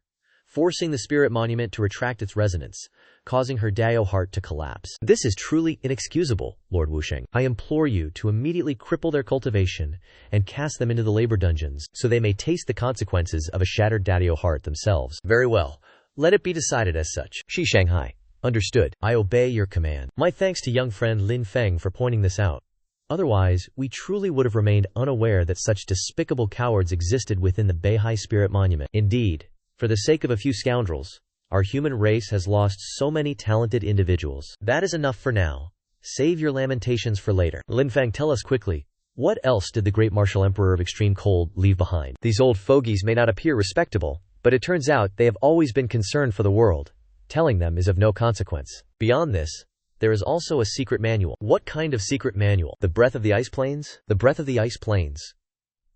S1: forcing the spirit monument to retract its resonance, causing her Dao heart to collapse. This is truly inexcusable, Lord Wusheng. I implore you to immediately cripple their cultivation and cast them into the labor dungeons so they may taste the consequences of a shattered Dao heart themselves. Very well. Let it be decided as such. Shi Shanghai. Understood. I obey your command. My thanks to young friend Lin Feng for pointing this out. Otherwise, we truly would have remained unaware that such despicable cowards existed within the Beihai Spirit Monument. Indeed, for the sake of a few scoundrels, our human race has lost so many talented individuals. That is enough for now. Save your lamentations for later. Lin Feng, tell us quickly, what else did the great martial emperor of extreme cold leave behind? These old fogies may not appear respectable, but it turns out they have always been concerned for the world. Telling them is of no consequence. Beyond this, there is also a secret manual. What kind of secret manual? The Breath of the Ice Plains? The Breath of the Ice Plains.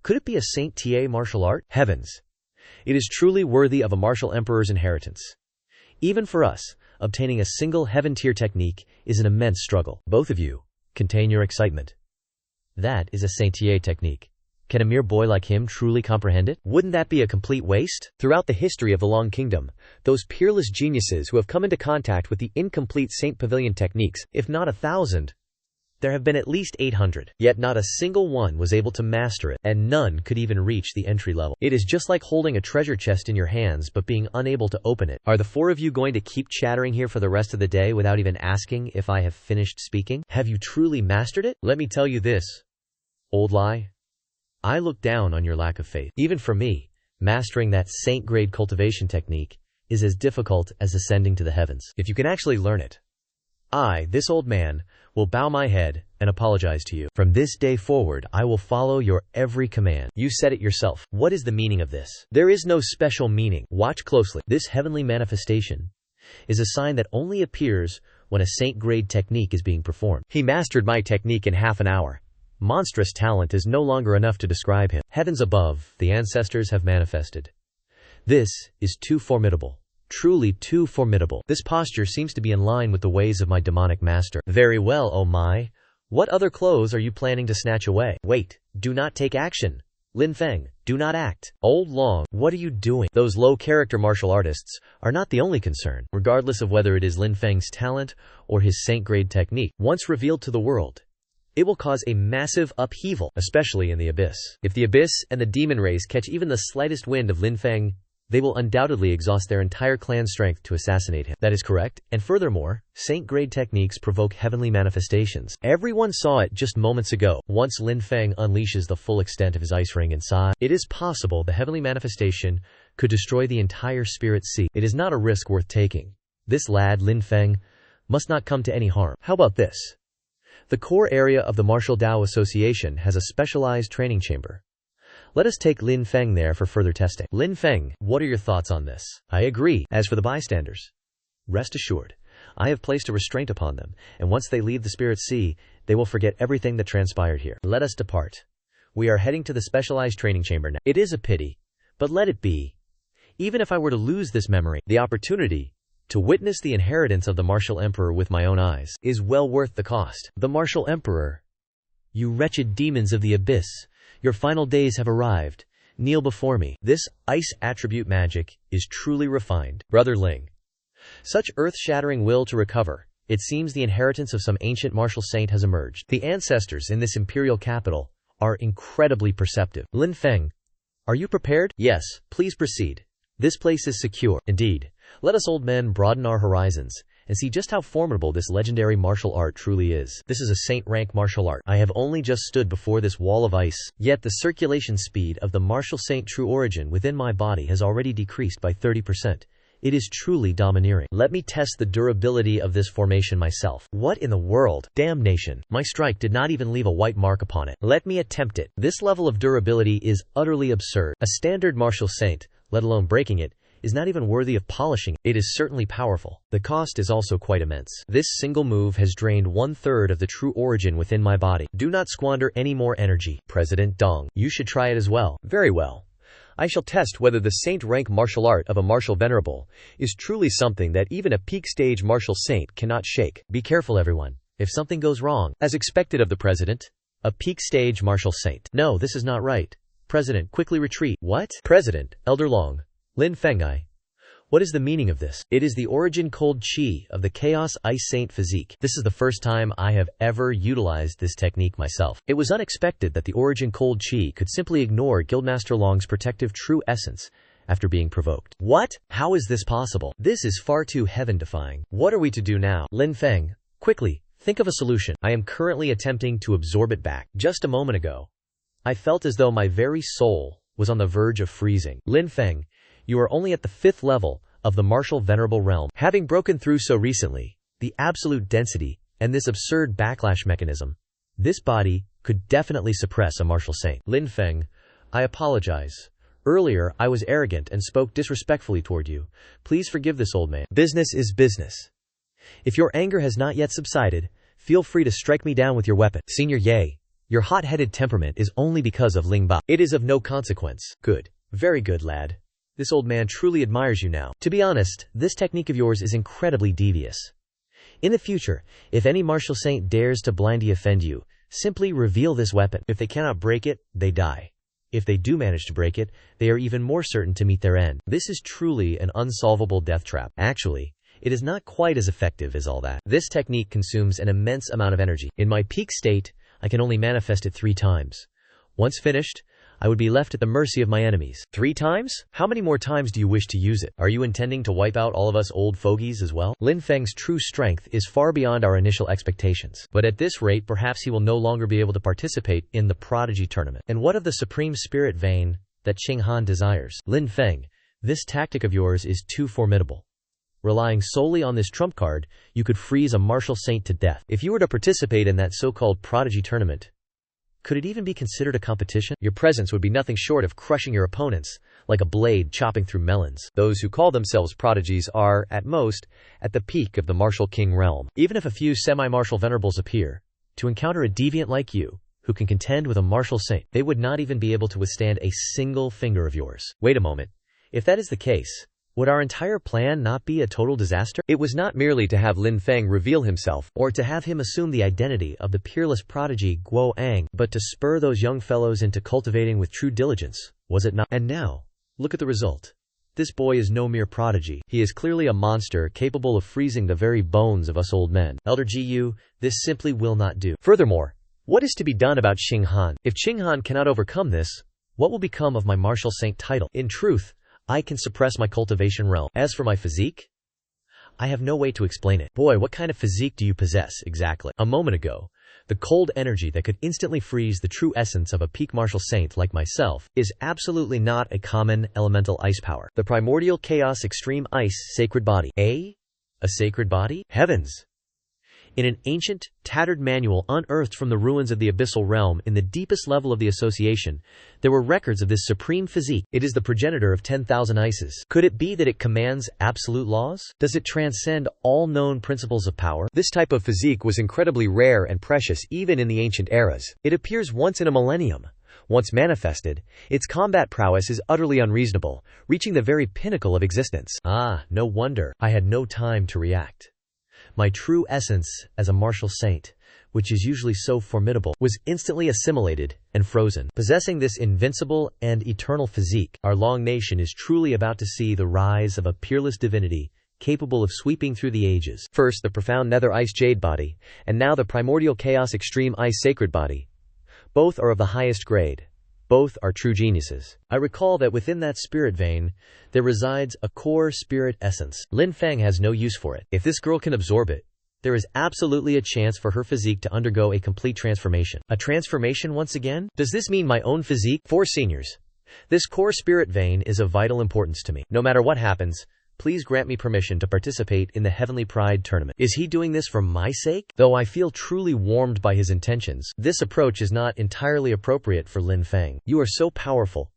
S1: Could it be a Saint Ta martial art? Heavens! It is truly worthy of a martial emperor's inheritance. Even for us, obtaining a single heaven-tier technique is an immense struggle. Both of you, contain your excitement. That is a Saint Ta technique. Can a mere boy like him truly comprehend it? Wouldn't that be a complete waste? Throughout the history of the Long Kingdom, those peerless geniuses who have come into contact with the incomplete Saint Pavilion techniques, if not 1,000, there have been at least 800. Yet not a single one was able to master it, and none could even reach the entry level. It is just like holding a treasure chest in your hands but being unable to open it. Are the four of you going to keep chattering here for the rest of the day without even asking if I have finished speaking? Have you truly mastered it? Let me tell you this, old lie. I look down on your lack of faith. Even for me, mastering that saint-grade cultivation technique is as difficult as ascending to the heavens. If you can actually learn it, I, this old man, will bow my head and apologize to you. From this day forward, I will follow your every command. You said it yourself. What is the meaning of this? There is no special meaning. Watch closely. This heavenly manifestation is a sign that only appears when a saint-grade technique is being performed. He mastered my technique in half an hour. Monstrous talent is no longer enough to describe him. Heavens above, the ancestors have manifested. This is too formidable. Truly too formidable. This posture seems to be in line with the ways of my demonic master. Very well, oh my. What other clothes are you planning to snatch away? Wait, do not take action. Lin Feng, do not act. Old Long, what are you doing? Those low-character martial artists are not the only concern. Regardless of whether it is Lin Feng's talent or his saint-grade technique, once revealed to the world, it will cause a massive upheaval, especially in the Abyss. If the Abyss and the demon race catch even the slightest wind of Lin Feng, they will undoubtedly exhaust their entire clan's strength to assassinate him. That is correct, and furthermore, saint-grade techniques provoke heavenly manifestations. Everyone saw it just moments ago. Once Lin Feng unleashes the full extent of his ice ring inside, it is possible the heavenly manifestation could destroy the entire spirit sea. It is not a risk worth taking. This lad, Lin Feng, must not come to any harm. How about this? The core area of the Martial Dao Association has a specialized training chamber. Let us take Lin Feng there for further testing. Lin Feng, what are your thoughts on this? I agree. As for the bystanders, rest assured, I have placed a restraint upon them, and once they leave the Spirit Sea, they will forget everything that transpired here. Let us depart. We are heading to the specialized training chamber now. It is a pity, but let it be. Even if I were to lose this memory, the opportunity to witness the inheritance of the Martial Emperor with my own eyes is well worth the cost. The Martial Emperor. You wretched demons of the Abyss, your final days have arrived. Kneel before me. This ice attribute magic is truly refined. Brother Ling. Such earth-shattering will to recover. It seems the inheritance of some ancient martial saint has emerged. The ancestors in this imperial capital are incredibly perceptive. Lin Feng, are you prepared? Yes, please proceed. This place is secure. Indeed. Let us old men broaden our horizons and see just how formidable this legendary martial art truly is. This is a saint-rank martial art. I have only just stood before this wall of ice, yet the circulation speed of the martial saint true origin within my body has already decreased by 30%. It is truly domineering. Let me test the durability of this formation myself. What in the world? Damnation. My strike did not even leave a white mark upon it. Let me attempt it. This level of durability is utterly absurd. A standard martial saint, let alone breaking it, is not even worthy of polishing. It is certainly powerful. The cost is also quite immense. This single move has drained 1/3 of the true origin within my body. Do not squander any more energy. President Dong. You should try it as well. Very well. I shall test whether the saint rank martial art of a martial venerable is truly something that even a peak stage martial saint cannot shake. Be careful, everyone. If something goes wrong, as expected of the president, a peak stage martial saint. No, this is not right. President, quickly retreat. What? President, Elder Long. Lin Fengai. What is the meaning of this? It is the origin cold chi of the Chaos Ice Saint physique. This is the first time I have ever utilized this technique myself. It was unexpected that the origin cold chi could simply ignore Guildmaster Long's protective true essence after being provoked. What? How is this possible? This is far too heaven-defying. What are we to do now? Lin Feng, quickly, think of a solution. I am currently attempting to absorb it back. Just a moment ago, I felt as though my very soul was on the verge of freezing. Lin Feng, you are only at the 5th level of the martial venerable realm. Having broken through so recently, the absolute density, and this absurd backlash mechanism, this body could definitely suppress a martial saint. Lin Feng, I apologize. Earlier, I was arrogant and spoke disrespectfully toward you. Please forgive this old man. Business is business. If your anger has not yet subsided, feel free to strike me down with your weapon. Senior Ye, your hot-headed temperament is only because of Ling Ba. It is of no consequence. Good. Very good, lad. This old man truly admires you now. To be honest, this technique of yours is incredibly devious. In the future, if any martial saint dares to blindly offend you, simply reveal this weapon. If they cannot break it, they die. If they do manage to break it, they are even more certain to meet their end. This is truly an unsolvable death trap. Actually, it is not quite as effective as all that. This technique consumes an immense amount of energy. In my peak state, I can only manifest it 3 times. Once finished, I would be left at the mercy of my enemies. 3 times? How many more times do you wish to use it? Are you intending to wipe out all of us old fogies as well? Lin Feng's true strength is far beyond our initial expectations. But at this rate, perhaps he will no longer be able to participate in the Prodigy Tournament. And what of the Supreme Spirit Vein that Qinghan desires? Lin Feng, this tactic of yours is too formidable. Relying solely on this trump card, you could freeze a martial saint to death. If you were to participate in that so-called Prodigy Tournament, could it even be considered a competition? Your presence would be nothing short of crushing your opponents, like a blade chopping through melons. Those who call themselves prodigies are, at most, at the peak of the martial king realm. Even if a few semi-martial venerables appear, to encounter a deviant like you, who can contend with a martial saint, they would not even be able to withstand a single finger of yours. Wait a moment. If that is the case, would our entire plan not be a total disaster? It was not merely to have Lin Feng reveal himself, or to have him assume the identity of the peerless prodigy Guo Ang, but to spur those young fellows into cultivating with true diligence, was it not? And now, look at the result. This boy is no mere prodigy. He is clearly a monster capable of freezing the very bones of us old men. Elder Gu, this simply will not do. Furthermore, what is to be done about Qinghan? If Qinghan cannot overcome this, what will become of my martial saint title? In truth, I can suppress my cultivation realm. As for my physique, I have no way to explain it. Boy, what kind of physique do you possess, exactly? A moment ago, the cold energy that could instantly freeze the true essence of a peak martial saint like myself is absolutely not a common elemental ice power. The primordial chaos extreme ice sacred body. A sacred body? Heavens! In an ancient, tattered manual unearthed from the ruins of the abyssal realm in the deepest level of the association, there were records of this supreme physique. It is the progenitor of 10,000 ices. Could it be that it commands absolute laws? Does it transcend all known principles of power? This type of physique was incredibly rare and precious even in the ancient eras. It appears once in a millennium. Once manifested, its combat prowess is utterly unreasonable, reaching the very pinnacle of existence. Ah, no wonder I had no time to react. My true essence as a martial saint, which is usually so formidable, was instantly assimilated and frozen. Possessing this invincible and eternal physique, our long nation is truly about to see the rise of a peerless divinity, capable of sweeping through the ages. First the profound nether ice jade body, and now the primordial chaos extreme ice sacred body. Both are of the highest grade. Both are true geniuses. I recall that within that spirit vein, there resides a core spirit essence. Lin Feng has no use for it. If this girl can absorb it, there is absolutely a chance for her physique to undergo a complete transformation. A transformation once again? Does this mean my own physique? For seniors, this core spirit vein is of vital importance to me. No matter what happens, please grant me permission to participate in the Heavenly Pride Tournament. Is he doing this for my sake? Though I feel truly warmed by his intentions, this approach is not entirely appropriate for Lin Feng. You are so powerful.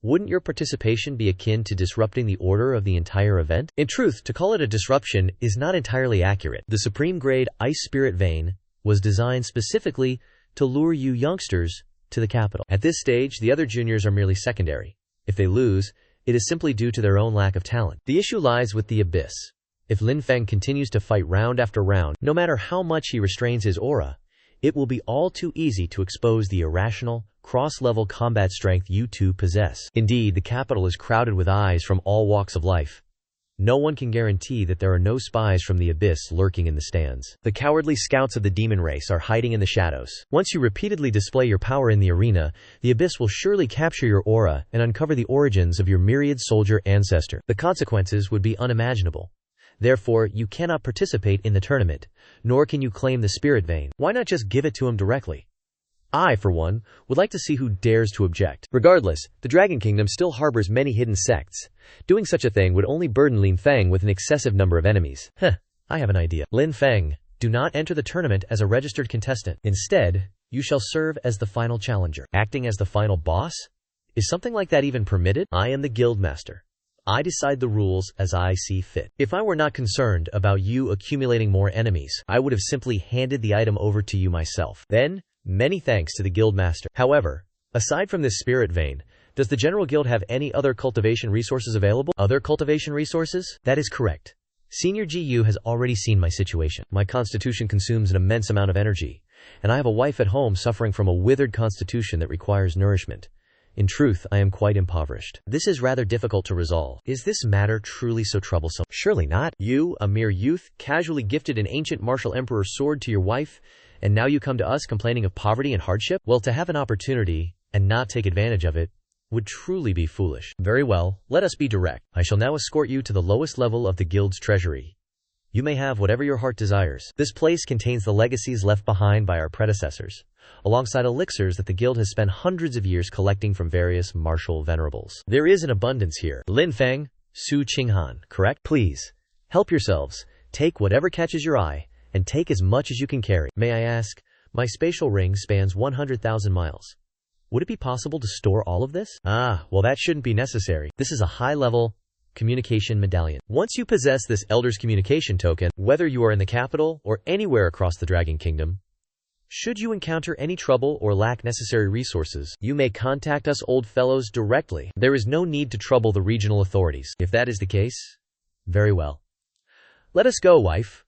S1: wouldn't your participation be akin to disrupting the order of the entire event? In truth, to call it a disruption is not entirely accurate. The supreme grade Ice Spirit Vein was designed specifically to lure you youngsters to the capital. At this stage, the other juniors are merely secondary. If they lose, it is simply due to their own lack of talent. The issue lies with the abyss. If Lin Feng continues to fight round after round, no matter how much he restrains his aura, it will be all too easy to expose the irrational, cross-level combat strength you two possess. Indeed, the capital is crowded with eyes from all walks of life. No one can guarantee that there are no spies from the abyss lurking in the stands. The cowardly scouts of the demon race are hiding in the shadows. Once you repeatedly display your power in the arena, the abyss will surely capture your aura and uncover the origins of your myriad soldier ancestor. The consequences would be unimaginable. Therefore, you cannot participate in the tournament, nor can you claim the Spirit Vein. Why not just give it to him directly? I, for one, would like to see who dares to object. Regardless, the Dragon Kingdom still harbors many hidden sects. Doing such a thing would only burden Lin Feng with an excessive number of enemies. I have an idea. Lin Feng, do not enter the tournament as a registered contestant. Instead, you shall serve as the final challenger. Acting as the final boss? Is something like that even permitted? I am the guild master. I decide the rules as I see fit. If I were not concerned about you accumulating more enemies, I would have simply handed the item over to you myself. Then, many thanks to the guild master. However, aside from this Spirit Vein, does the General Guild have any other cultivation resources available? Other cultivation resources? That is correct. Senior GU has already seen my situation. My constitution consumes an immense amount of energy, and I have a wife at home suffering from a withered constitution that requires nourishment. In truth, I am quite impoverished. This is rather difficult to resolve. Is this matter truly so troublesome? Surely not. You, a mere youth, casually gifted an ancient martial emperor's sword to your wife, and now you come to us complaining of poverty and hardship? Well, to have an opportunity and not take advantage of it would truly be foolish. Very well, let us be direct. I shall now escort you to the lowest level of the guild's treasury. You may have whatever your heart desires. This place contains the legacies left behind by our predecessors, alongside elixirs that the guild has spent hundreds of years collecting from various martial venerables. There is an abundance here. Lin Feng, Su Qinghan, correct? Please, help yourselves. Take whatever catches your eye, and take as much as you can carry. May I ask, my spatial ring spans 100,000 miles. Would it be possible to store all of this? Well, that shouldn't be necessary. This is a high-level communication medallion. Once you possess this Elder's Communication token, whether you are in the capital or anywhere across the Dragon Kingdom, should you encounter any trouble or lack necessary resources, you may contact us old fellows directly. There is no need to trouble the regional authorities. If that is the case, very well. Let us go, wife.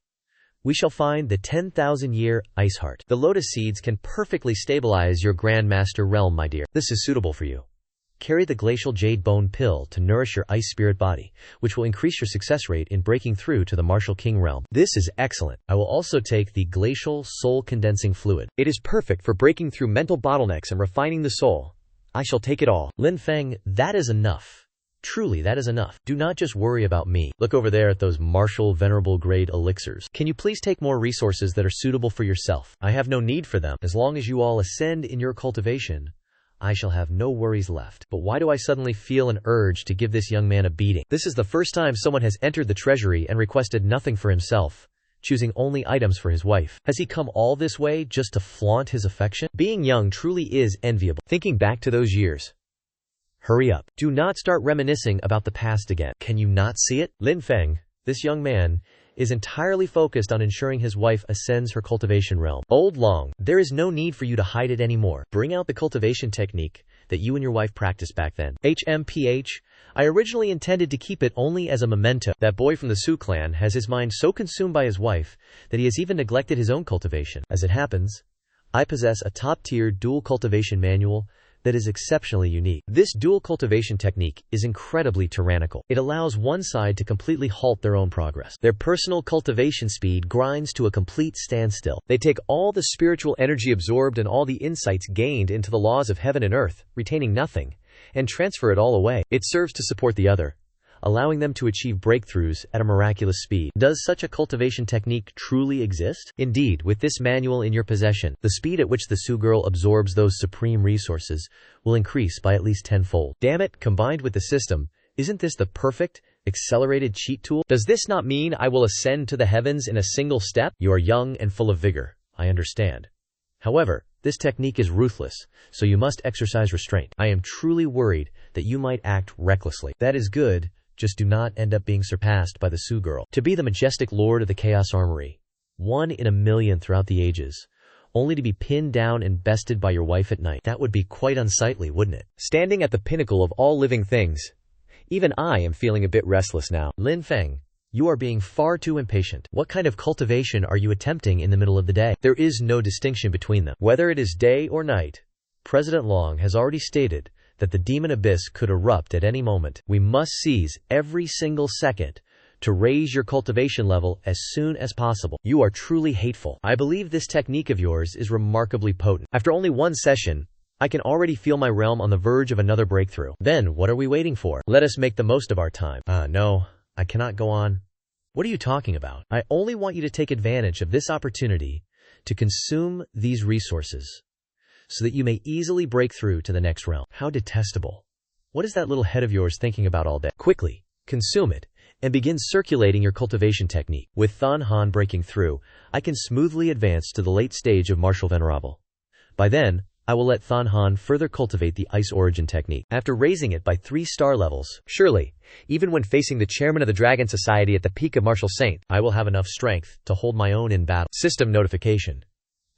S1: We shall find the 10,000-year ice heart. The lotus seeds can perfectly stabilize your Grandmaster realm, my dear. This is suitable for you. Carry the glacial jade bone pill to nourish your ice spirit body, which will increase your success rate in breaking through to the martial king realm. This is excellent. I will also take the glacial soul condensing fluid. It is perfect for breaking through mental bottlenecks and refining the soul. I shall take it all. Lin Feng, that is enough. Truly, that is enough. Do not just worry about me. Look over there at those martial venerable grade elixirs. Can you please take more resources that are suitable for yourself? I have no need for them. As long as you all ascend in your cultivation, I shall have no worries left. But why do I suddenly feel an urge to give this young man a beating? This is the first time someone has entered the treasury and requested nothing for himself, choosing only items for his wife. Has he come all this way just to flaunt his affection? Being young truly is enviable. Thinking back to those years. Hurry up. Do not start reminiscing about the past again. Can you not see it? Lin Feng, this young man, is entirely focused on ensuring his wife ascends her cultivation realm. Old Long, there is no need for you to hide it anymore. Bring out the cultivation technique that you and your wife practiced back then. HMPH, I originally intended to keep it only as a memento. That boy from the Su clan has his mind so consumed by his wife that he has even neglected his own cultivation. As it happens, I possess a top-tier dual cultivation manual that is exceptionally unique. This dual cultivation technique is incredibly tyrannical. It allows one side to completely halt their own progress. Their personal cultivation speed grinds to a complete standstill. They take all the spiritual energy absorbed and all the insights gained into the laws of heaven and earth, retaining nothing, and transfer it all away. It serves to support the other, allowing them to achieve breakthroughs at a miraculous speed. Does such a cultivation technique truly exist? Indeed, with this manual in your possession, the speed at which the Su girl absorbs those supreme resources will increase by at least tenfold. Damn it, combined with the system, isn't this the perfect, accelerated cheat tool? Does this not mean I will ascend to the heavens in a single step? You are young and full of vigor, I understand. However, This technique is ruthless, so you must exercise restraint. I am truly worried that you might act recklessly. That is good, just do not end up being surpassed by the Su girl. To be the majestic lord of the Chaos Armory, 1 in a million throughout the ages, only to be pinned down and bested by your wife at night. That would be quite unsightly, wouldn't it? Standing at the pinnacle of all living things. Even I am feeling a bit restless now. Lin Feng, you are being far too impatient. What kind of cultivation are you attempting in the middle of the day? There is no distinction between them. Whether it is day or night, President Long has already stated that the demon abyss could erupt at any moment. We must seize every single second to raise your cultivation level as soon as possible. You are truly hateful. I believe this technique of yours is remarkably potent. After only 1 session, I can already feel my realm on the verge of another breakthrough. Then, what are we waiting for? Let us make the most of our time. No, I cannot go on. What are you talking about? I only want you to take advantage of this opportunity to consume these resources so that you may easily break through to the next realm. How detestable. What is that little head of yours thinking about all day? Quickly, consume it and begin circulating your cultivation technique. With Thun Han breaking through, I can smoothly advance to the late stage of Martial Venerable. By then, I will let Thun Han further cultivate the Ice Origin technique. After raising it by 3 star levels, surely, even when facing the chairman of the Dragon Society at the peak of Martial Saint, I will have enough strength to hold my own in battle. System notification.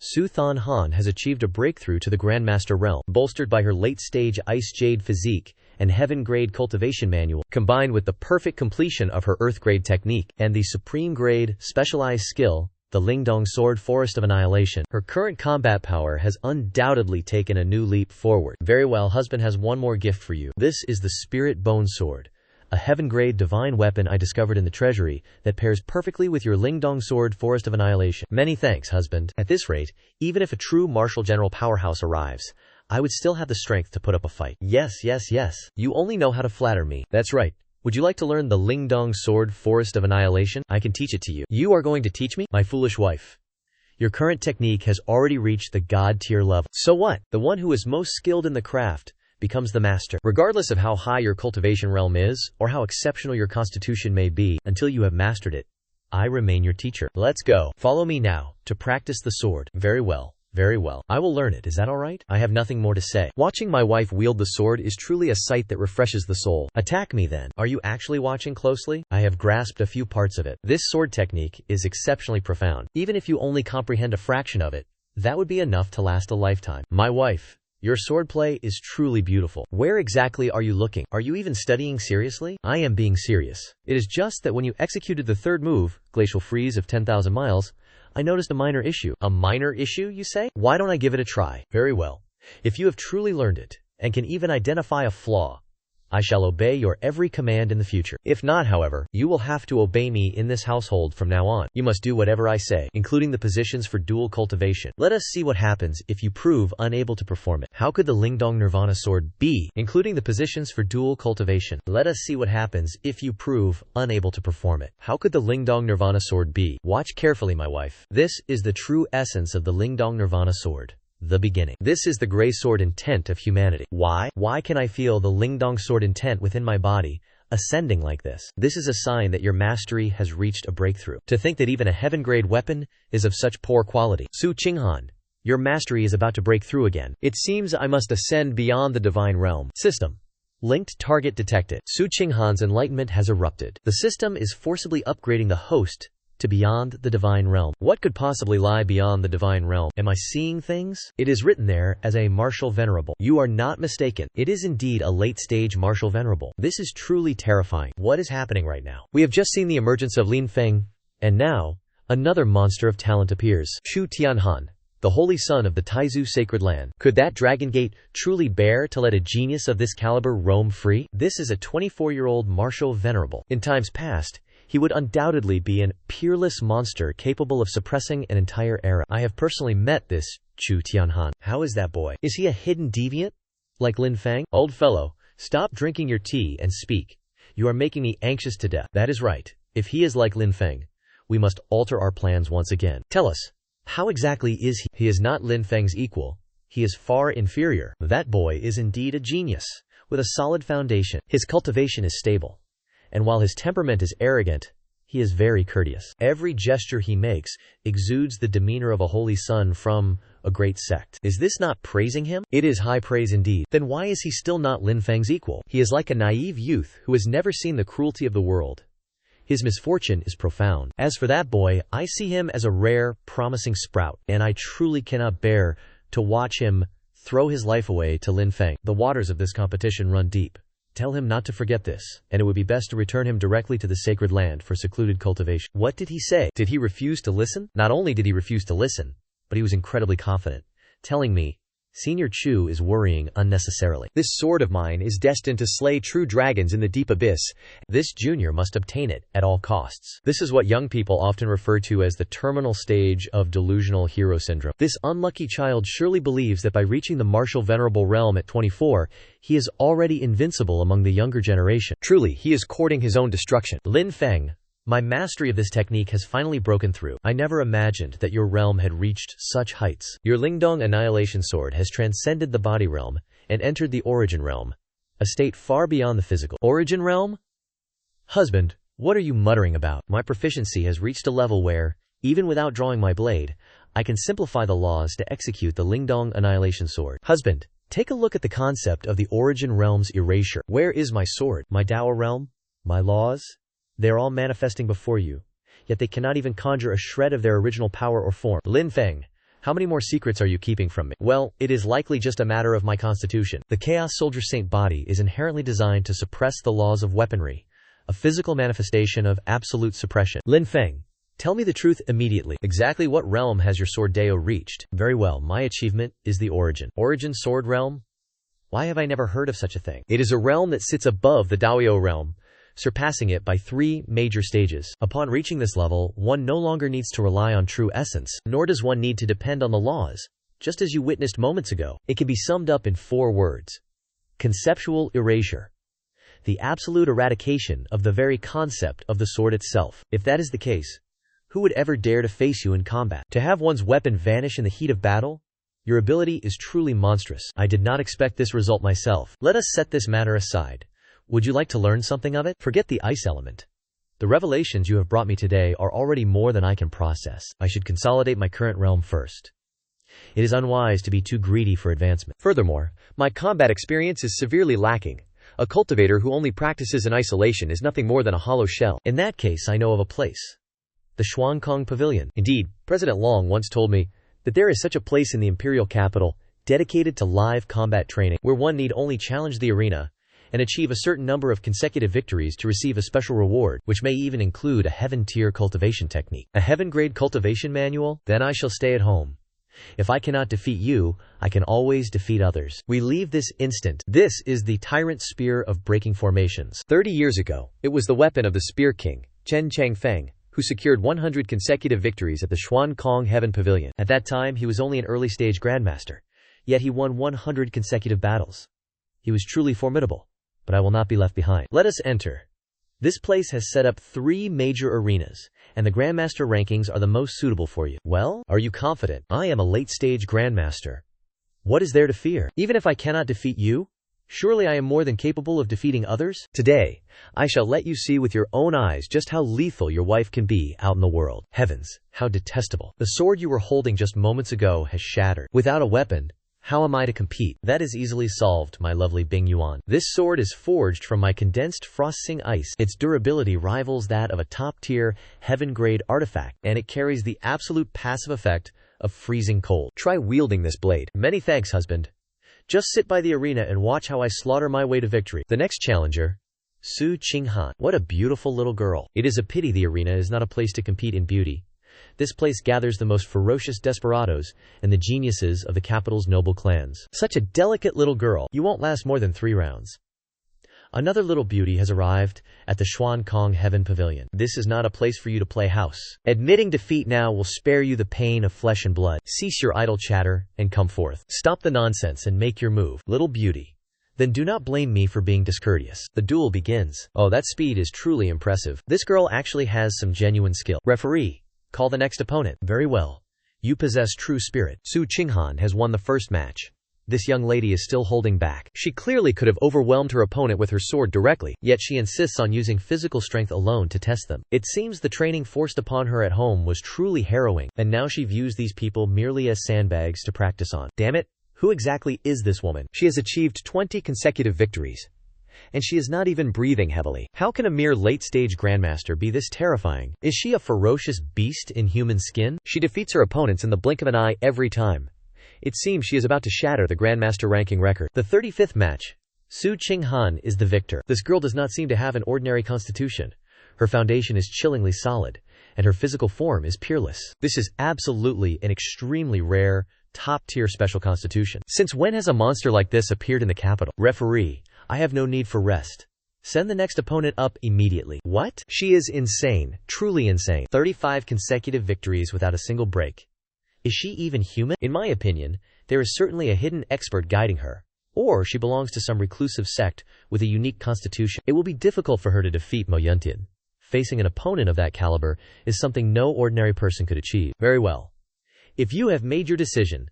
S1: Su Thun Han has achieved a breakthrough to the Grandmaster realm, bolstered by her late-stage Ice Jade physique and Heaven-grade cultivation manual, combined with the perfect completion of her Earth-grade technique and the Supreme-grade specialized skill, the Lingdong Sword Forest of Annihilation. Her current combat power has undoubtedly taken a new leap forward. Very well, husband has one more gift for you. This is the Spirit Bone Sword, a heaven-grade divine weapon I discovered in the treasury that pairs perfectly with your Lingdong Sword Forest of Annihilation. Many thanks, husband. At this rate, even if a true martial general powerhouse arrives, I would still have the strength to put up a fight. Yes. You only know how to flatter me. That's right. Would you like to learn the Lingdong Sword Forest of Annihilation? I can teach it to you. You are going to teach me? My foolish wife. Your current technique has already reached the god tier level. So what? The one who is most skilled in the craft becomes the master. Regardless of how high your cultivation realm is, or how exceptional your constitution may be, until you have mastered it, I remain your teacher. Let's go. Follow me now, to practice the sword. Very well. I will learn it, is that alright? I have nothing more to say. Watching my wife wield the sword is truly a sight that refreshes the soul. Attack me then. Are you actually watching closely? I have grasped a few parts of it. This sword technique is exceptionally profound. Even if you only comprehend a fraction of it, that would be enough to last a lifetime. My wife, your swordplay is truly beautiful. Where exactly are you looking? Are you even studying seriously? I am being serious. It is just that when you executed the third move, Glacial Freeze of 10,000 miles, I noticed a minor issue. A minor issue, you say? Why don't I give it a try? Very well. If you have truly learned it, and can even identify a flaw, I shall obey your every command in the future. If not, however, you will have to obey me in this household from now on. You must do whatever I say, including the positions for dual cultivation. Let us see what happens if you prove unable to perform it. How could the Lingdong Nirvana sword be, including the positions for dual cultivation? Let us see what happens if you prove unable to perform it. How could the Lingdong Nirvana sword be? Watch carefully, my wife. This is the true essence of the Lingdong Nirvana sword. The beginning. This is the gray sword intent of humanity. Why? Why can I feel the Lingdong sword intent within my body, ascending like this? This is a sign that your mastery has reached a breakthrough. To think that even a heaven-grade weapon is of such poor quality. Su Qinghan, your mastery is about to break through again. It seems I must ascend beyond the divine realm. System. Linked target detected. Su Qinghan's enlightenment has erupted. The system is forcibly upgrading the host to beyond the divine realm. What could possibly lie beyond the divine realm? Am I seeing things? It is written there as a martial venerable. You are not mistaken. It is indeed a late-stage martial venerable. This is truly terrifying. What is happening right now? We have just seen the emergence of Lin Feng, and now, another monster of talent appears. Chu Tianhan, the holy son of the Taizu sacred land. Could that Dragon Gate truly bear to let a genius of this caliber roam free? This is a 24-year-old martial venerable. In times past, he would undoubtedly be an peerless monster capable of suppressing an entire era. I have personally met this Chu Tianhan. How is that boy? Is he a hidden deviant? Like Lin Feng? Old fellow, stop drinking your tea and speak. You are making me anxious to death. That is right. If he is like Lin Feng, we must alter our plans once again. Tell us, how exactly is he? He is not Lin Feng's equal. He is far inferior. That boy is indeed a genius, with a solid foundation. His cultivation is stable. And while his temperament is arrogant, He is very courteous. Every gesture he makes exudes the demeanor of a holy son from a great sect. Is this not praising him? It is high praise indeed. Then why is he still not Lin Feng's equal? He is like a naive youth who has never seen the cruelty of the world. His misfortune is profound. As for that boy, I see him as a rare, promising sprout, and I truly cannot bear to watch him throw his life away to Lin Feng. The waters of this competition run deep. Tell him not to forget this, and it would be best to return him directly to the sacred land for secluded cultivation. What did he say? Did he refuse to listen? Not only did he refuse to listen, but he was incredibly confident, telling me, Senior Chu is worrying unnecessarily. This sword of mine is destined to slay true dragons in the deep abyss. This junior must obtain it at all costs. This is what young people often refer to as the terminal stage of delusional hero syndrome. This unlucky child surely believes that by reaching the martial venerable realm at 24, he is already invincible among the younger generation. Truly, he is courting his own destruction. Lin Feng, my mastery of this technique has finally broken through. I never imagined that your realm had reached such heights. Your Lingdong Annihilation Sword has transcended the body realm and entered the origin realm, a state far beyond the physical. Origin realm? Husband, what are you muttering about? My proficiency has reached a level where, even without drawing my blade, I can simplify the laws to execute the Lingdong Annihilation Sword. Husband, take a look at the concept of the origin realm's erasure. Where is my sword? My Dao realm? My laws? They are all manifesting before you, yet they cannot even conjure a shred of their original power or form. Lin Feng, how many more secrets are you keeping from me? Well, it is likely just a matter of my constitution. The Chaos Soldier Saint body is inherently designed to suppress the laws of weaponry, a physical manifestation of absolute suppression. Lin Feng, tell me the truth immediately. Exactly what realm has your sword Dao reached? Very well, my achievement is the origin. Origin sword realm? Why have I never heard of such a thing? It is a realm that sits above the Daoyo realm, surpassing it by 3 major stages. Upon reaching this level, one no longer needs to rely on true essence, nor does one need to depend on the laws, just as you witnessed moments ago. It can be summed up in 4 words. Conceptual erasure. The absolute eradication of the very concept of the sword itself. If that is the case, who would ever dare to face you in combat? To have one's weapon vanish in the heat of battle? Your ability is truly monstrous. I did not expect this result myself. Let us set this matter aside. Would you like to learn something of it? Forget the ice element. The revelations you have brought me today are already more than I can process. I should consolidate my current realm first. It is unwise to be too greedy for advancement. Furthermore, my combat experience is severely lacking. A cultivator who only practices in isolation is nothing more than a hollow shell. In that case, I know of a place. The Xuankong Pavilion. Indeed, President Long once told me that there is such a place in the imperial capital, dedicated to live combat training, where one need only challenge the arena and achieve a certain number of consecutive victories to receive a special reward, which may even include a heaven-tier cultivation technique. A heaven-grade cultivation manual? Then I shall stay at home. If I cannot defeat you, I can always defeat others. We leave this instant. This is the tyrant spear of breaking formations. 30 years ago, it was the weapon of the Spear King, Chen Changfeng, who secured 100 consecutive victories at the Xuankong Heaven Pavilion. At that time, he was only an early-stage grandmaster, yet he won 100 consecutive battles. He was truly formidable. But I will not be left behind. Let us enter. This place has set up 3 major arenas, and the Grandmaster rankings are the most suitable for you. Well, are you confident? I am a late-stage Grandmaster. What is there to fear? Even if I cannot defeat you, surely I am more than capable of defeating others? Today, I shall let you see with your own eyes just how lethal your wife can be out in the world. Heavens, how detestable. The sword you were holding just moments ago has shattered. Without a weapon, how am I to compete? That is easily solved, my lovely Bing Yuan. This sword is forged from my condensed frosting ice. Its durability rivals that of a top-tier, heaven-grade artifact, and it carries the absolute passive effect of freezing cold. Try wielding this blade. Many thanks, husband. Just sit by the arena and watch how I slaughter my way to victory. The next challenger, Su Qinghan. What a beautiful little girl. It is a pity the arena is not a place to compete in beauty. This place gathers the most ferocious desperados and the geniuses of the capital's noble clans. Such a delicate little girl. You won't last more than 3 rounds. Another little beauty has arrived at the Xuankong Heaven Pavilion. This is not a place for you to play house. Admitting defeat now will spare you the pain of flesh and blood. Cease your idle chatter and come forth. Stop the nonsense and make your move. Little beauty. Then do not blame me for being discourteous. The duel begins. Oh, that speed is truly impressive. This girl actually has some genuine skill. Referee. Call the next opponent. Very well. You possess true spirit. Su Qinghan has won the first match. This young lady is still holding back. She clearly could have overwhelmed her opponent with her sword directly, yet she insists on using physical strength alone to test them. It seems the training forced upon her at home was truly harrowing, and now she views these people merely as sandbags to practice on. Damn it, who exactly is this woman? She has achieved 20 consecutive victories, and she is not even breathing heavily. How can a mere late-stage grandmaster be this terrifying? Is she a ferocious beast in human skin? She defeats her opponents in the blink of an eye every time. It seems she is about to shatter the grandmaster ranking record. The 35th match. Su Qinghan is the victor. This girl does not seem to have an ordinary constitution. Her foundation is chillingly solid, and her physical form is peerless. This is absolutely an extremely rare, top-tier special constitution. Since when has a monster like this appeared in the capital? Referee, I have no need for rest. Send the next opponent up immediately. What? She is insane. Truly insane. 35 consecutive victories without a single break. Is she even human? In my opinion, there is certainly a hidden expert guiding her. Or she belongs to some reclusive sect with a unique constitution. It will be difficult for her to defeat Mo Yuntian. Facing an opponent of that caliber is something no ordinary person could achieve. Very well. If you have made your decision,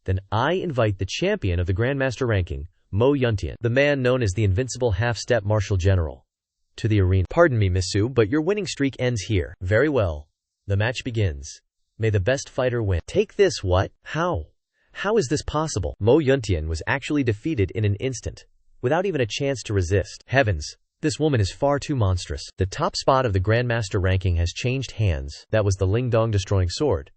S1: then I invite the champion of the Grandmaster ranking, Mo Yuntian, the man known as the invincible half-step martial general, to the arena. Pardon me, Miss Su, but your winning streak ends here. Very well. The match begins. May the best fighter win. Take this. What? How? How is this possible? Mo Yuntian was actually defeated in an instant, without even a chance to resist. Heavens, this woman is far too monstrous. The top spot of the Grandmaster ranking has changed hands. That was the Ling Dong destroying sword.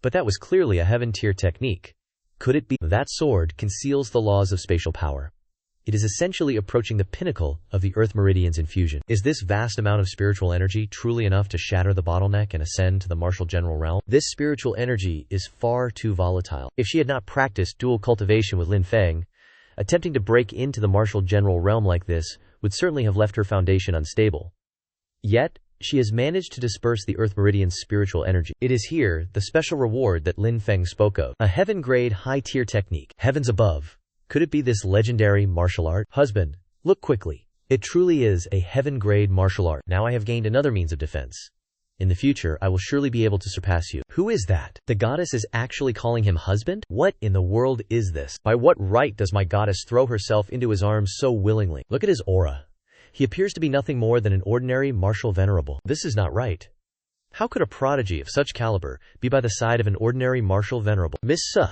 S1: But that was clearly a heaven-tier technique. Could it be? That sword conceals the laws of spatial power. It is essentially approaching the pinnacle of the Earth Meridian's infusion. Is this vast amount of spiritual energy truly enough to shatter the bottleneck and ascend to the martial general realm? This spiritual energy is far too volatile. If she had not practiced dual cultivation with Lin Feng, attempting to break into the martial general realm like this would certainly have left her foundation unstable. Yet, she has managed to disperse the Earth Meridian's spiritual energy. It is here the special reward that Lin Feng spoke of. A heaven-grade high-tier technique. Heavens above. Could it be this legendary martial art? Husband, look quickly. It truly is a heaven-grade martial art. Now I have gained another means of defense. In the future, I will surely be able to surpass you. Who is that? The goddess is actually calling him husband? What in the world is this? By what right does my goddess throw herself into his arms so willingly? Look at his aura. He appears to be nothing more than an ordinary martial venerable. This is not right. How could a prodigy of such caliber be by the side of an ordinary martial venerable? Miss Su.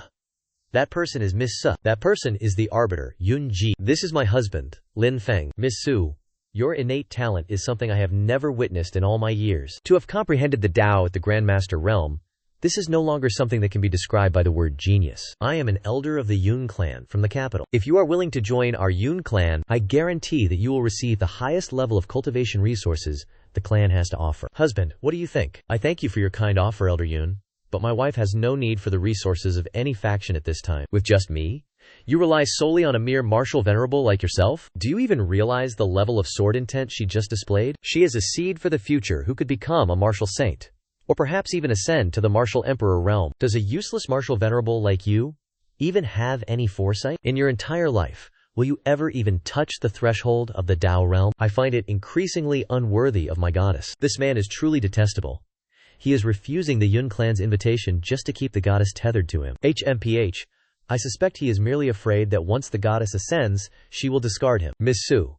S1: That person is Miss Su. That person is the arbiter, Yun Ji. This is my husband, Lin Feng. Miss Su, your innate talent is something I have never witnessed in all my years. To have comprehended the Tao at the Grandmaster realm, this is no longer something that can be described by the word genius. I am an elder of the Yun clan from the capital. If you are willing to join our Yun clan, I guarantee that you will receive the highest level of cultivation resources the clan has to offer. Husband, what do you think? I thank you for your kind offer, Elder Yun. But my wife has no need for the resources of any faction at this time. With just me? You rely solely on a mere martial venerable like yourself? Do you even realize the level of sword intent she just displayed? She is a seed for the future who could become a martial saint. Or perhaps even ascend to the martial emperor realm. Does a useless martial venerable like you even have any foresight? In your entire life, will you ever even touch the threshold of the Tao realm? I find it increasingly unworthy of my goddess. This man is truly detestable. He is refusing the Yun clan's invitation just to keep the goddess tethered to him. HMPH, I suspect he is merely afraid that once the goddess ascends, she will discard him. Miss Su,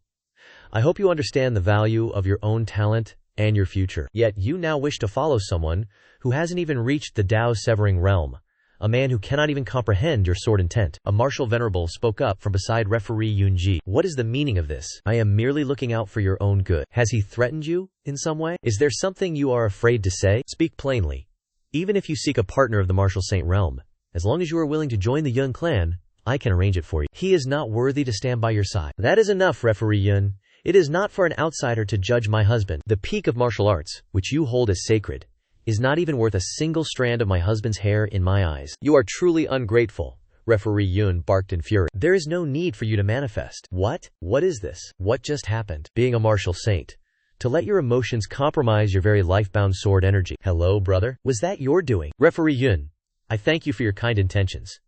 S1: I hope you understand the value of your own talent and your future. Yet you now wish to follow someone who hasn't even reached the Tao-severing realm, a man who cannot even comprehend your sword intent. A martial venerable spoke up from beside referee Yunji. What is the meaning of this? I am merely looking out for your own good. Has he threatened you in some way? Is there something you are afraid to say? Speak plainly. Even if you seek a partner of the martial saint realm, as long as you are willing to join the Yun clan, I can arrange it for you. He is not worthy to stand by your side. That is enough, referee Yun. It is not for an outsider to judge my husband. The peak of martial arts, which you hold as sacred, is not even worth a single strand of my husband's hair in my eyes. You are truly ungrateful, referee Yun barked in fury. There is no need for you to manifest. What? What is this? What just happened? Being a martial saint. To let your emotions compromise your very life-bound sword energy. Hello, brother? Was that your doing? Referee Yun, I thank you for your kind intentions.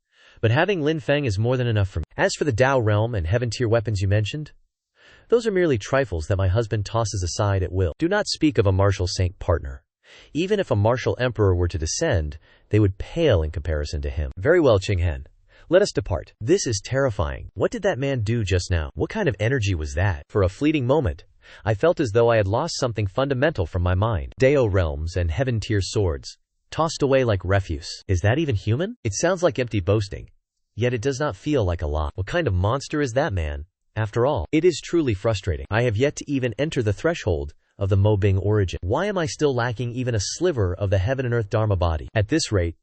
S1: But having Lin Feng is more than enough for me. As for the Tao realm and heaven-tier weapons you mentioned, those are merely trifles that my husband tosses aside at will. Do not speak of a martial saint partner. Even if a martial emperor were to descend, they would pale in comparison to him. Very well, Qinghan. Let us depart. This is terrifying. What did that man do just now? What kind of energy was that? For a fleeting moment, I felt as though I had lost something fundamental from my mind. Deo realms and heaven-tier swords, tossed away like refuse. Is that even human? It sounds like empty boasting, yet it does not feel like a lot. What kind of monster is that man? After all, it is truly frustrating. I have yet to even enter the threshold of the Mobing origin. Why am I still lacking even a sliver of the heaven and earth Dharma body? At this rate,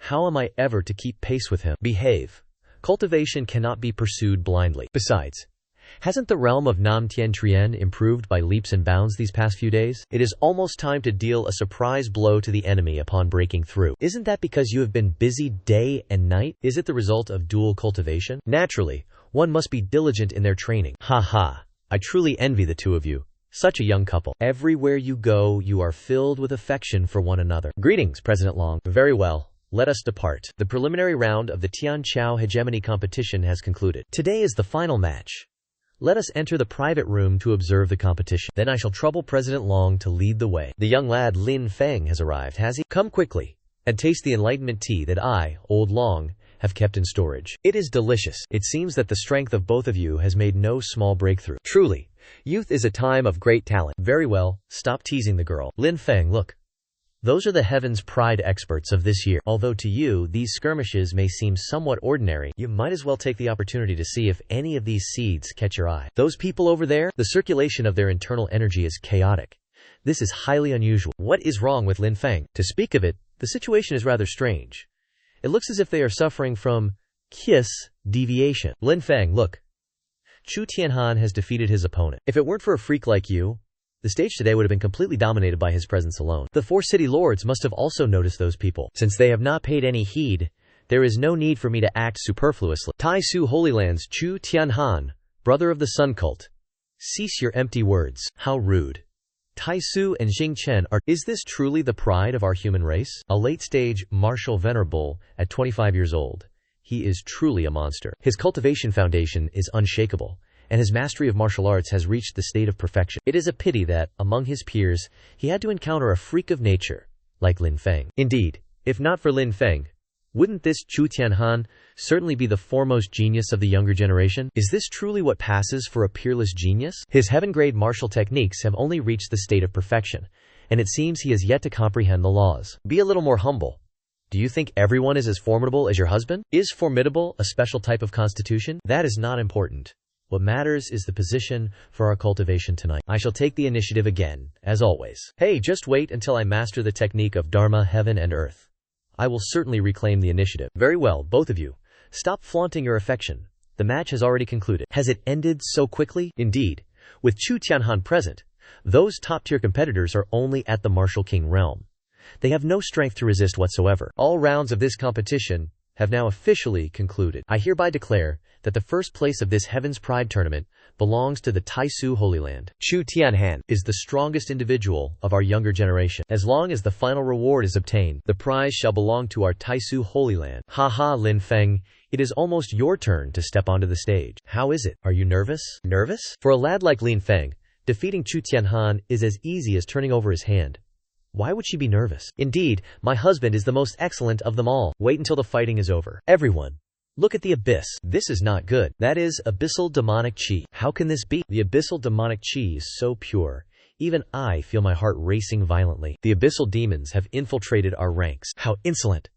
S1: how am I ever to keep pace with him? Behave. Cultivation cannot be pursued blindly. Besides, hasn't the realm of Nam Tien Trien improved by leaps and bounds these past few days? It is almost time to deal a surprise blow to the enemy upon breaking through. Isn't that because you have been busy day and night? Is it the result of dual cultivation? Naturally, one must be diligent in their training. Ha ha. I truly envy the two of you. Such a young couple. Everywhere you go, you are filled with affection for one another. Greetings, President Long. Very well. Let us depart. The preliminary round of the Tian Chao hegemony competition has concluded. Today is the final match. Let us enter the private room to observe the competition. Then I shall trouble President Long to lead the way. The young lad Lin Feng has arrived, has he? Come quickly and taste the enlightenment tea that I, old Long, have kept in storage. It is delicious. It seems that the strength of both of you has made no small breakthrough. Truly, youth is a time of great talent. Very well, stop teasing the girl. Lin Feng, look. Those are the Heaven's Pride experts of this year. Although to you, these skirmishes may seem somewhat ordinary, you might as well take the opportunity to see if any of these seeds catch your eye. Those people over there, the circulation of their internal energy is chaotic. This is highly unusual. What is wrong with Lin Feng? To speak of it, the situation is rather strange. It looks as if they are suffering from kiss deviation. Lin Feng, look. Chu Tianhan has defeated his opponent. If it weren't for a freak like you, the stage today would have been completely dominated by his presence alone. The four city lords must have also noticed those people. Since they have not paid any heed, there is no need for me to act superfluously. Tai Su Holy Lands Chu Tianhan, brother of the Sun Cult. Cease your empty words. How rude. Tai Su and Xing Chen are— Is this truly the pride of our human race? A late-stage martial venerable at 25 years old. He is truly a monster. His cultivation foundation is unshakable, and his mastery of martial arts has reached the state of perfection. It is a pity that, among his peers, he had to encounter a freak of nature, like Lin Feng. Indeed, if not for Lin Feng, wouldn't this Chu Tianhan certainly be the foremost genius of the younger generation? Is this truly what passes for a peerless genius? His heaven-grade martial techniques have only reached the state of perfection, and it seems he has yet to comprehend the laws. Be a little more humble. Do you think everyone is as formidable as your husband? Is formidable a special type of constitution? That is not important. What matters is the position for our cultivation tonight. I shall take the initiative again, as always. Hey, just wait until I master the technique of Dharma, heaven and earth. I will certainly reclaim the initiative. Very well, both of you. Stop flaunting your affection. The match has already concluded. Has it ended so quickly? Indeed. With Chu Tianhan present, those top-tier competitors are only at the Martial King realm. They have no strength to resist whatsoever. All rounds of this competition have now officially concluded. I hereby declare that the first place of this Heaven's Pride tournament belongs to the Tai Su Holy Land. Chu Tianhan is the strongest individual of our younger generation. As long as the final reward is obtained, the prize shall belong to our Tai Su Holy Land. Ha ha, Lin Feng, it is almost your turn to step onto the stage. How is it? Are you nervous? Nervous? For a lad like Lin Feng, defeating Chu Tianhan is as easy as turning over his hand. Why would she be nervous? Indeed, my husband is the most excellent of them all. Wait until the fighting is over. Everyone, look at the abyss. This is not good. That is abyssal demonic chi. How can this be? The abyssal demonic chi is so pure. Even I feel my heart racing violently. The abyssal demons have infiltrated our ranks. How insolent.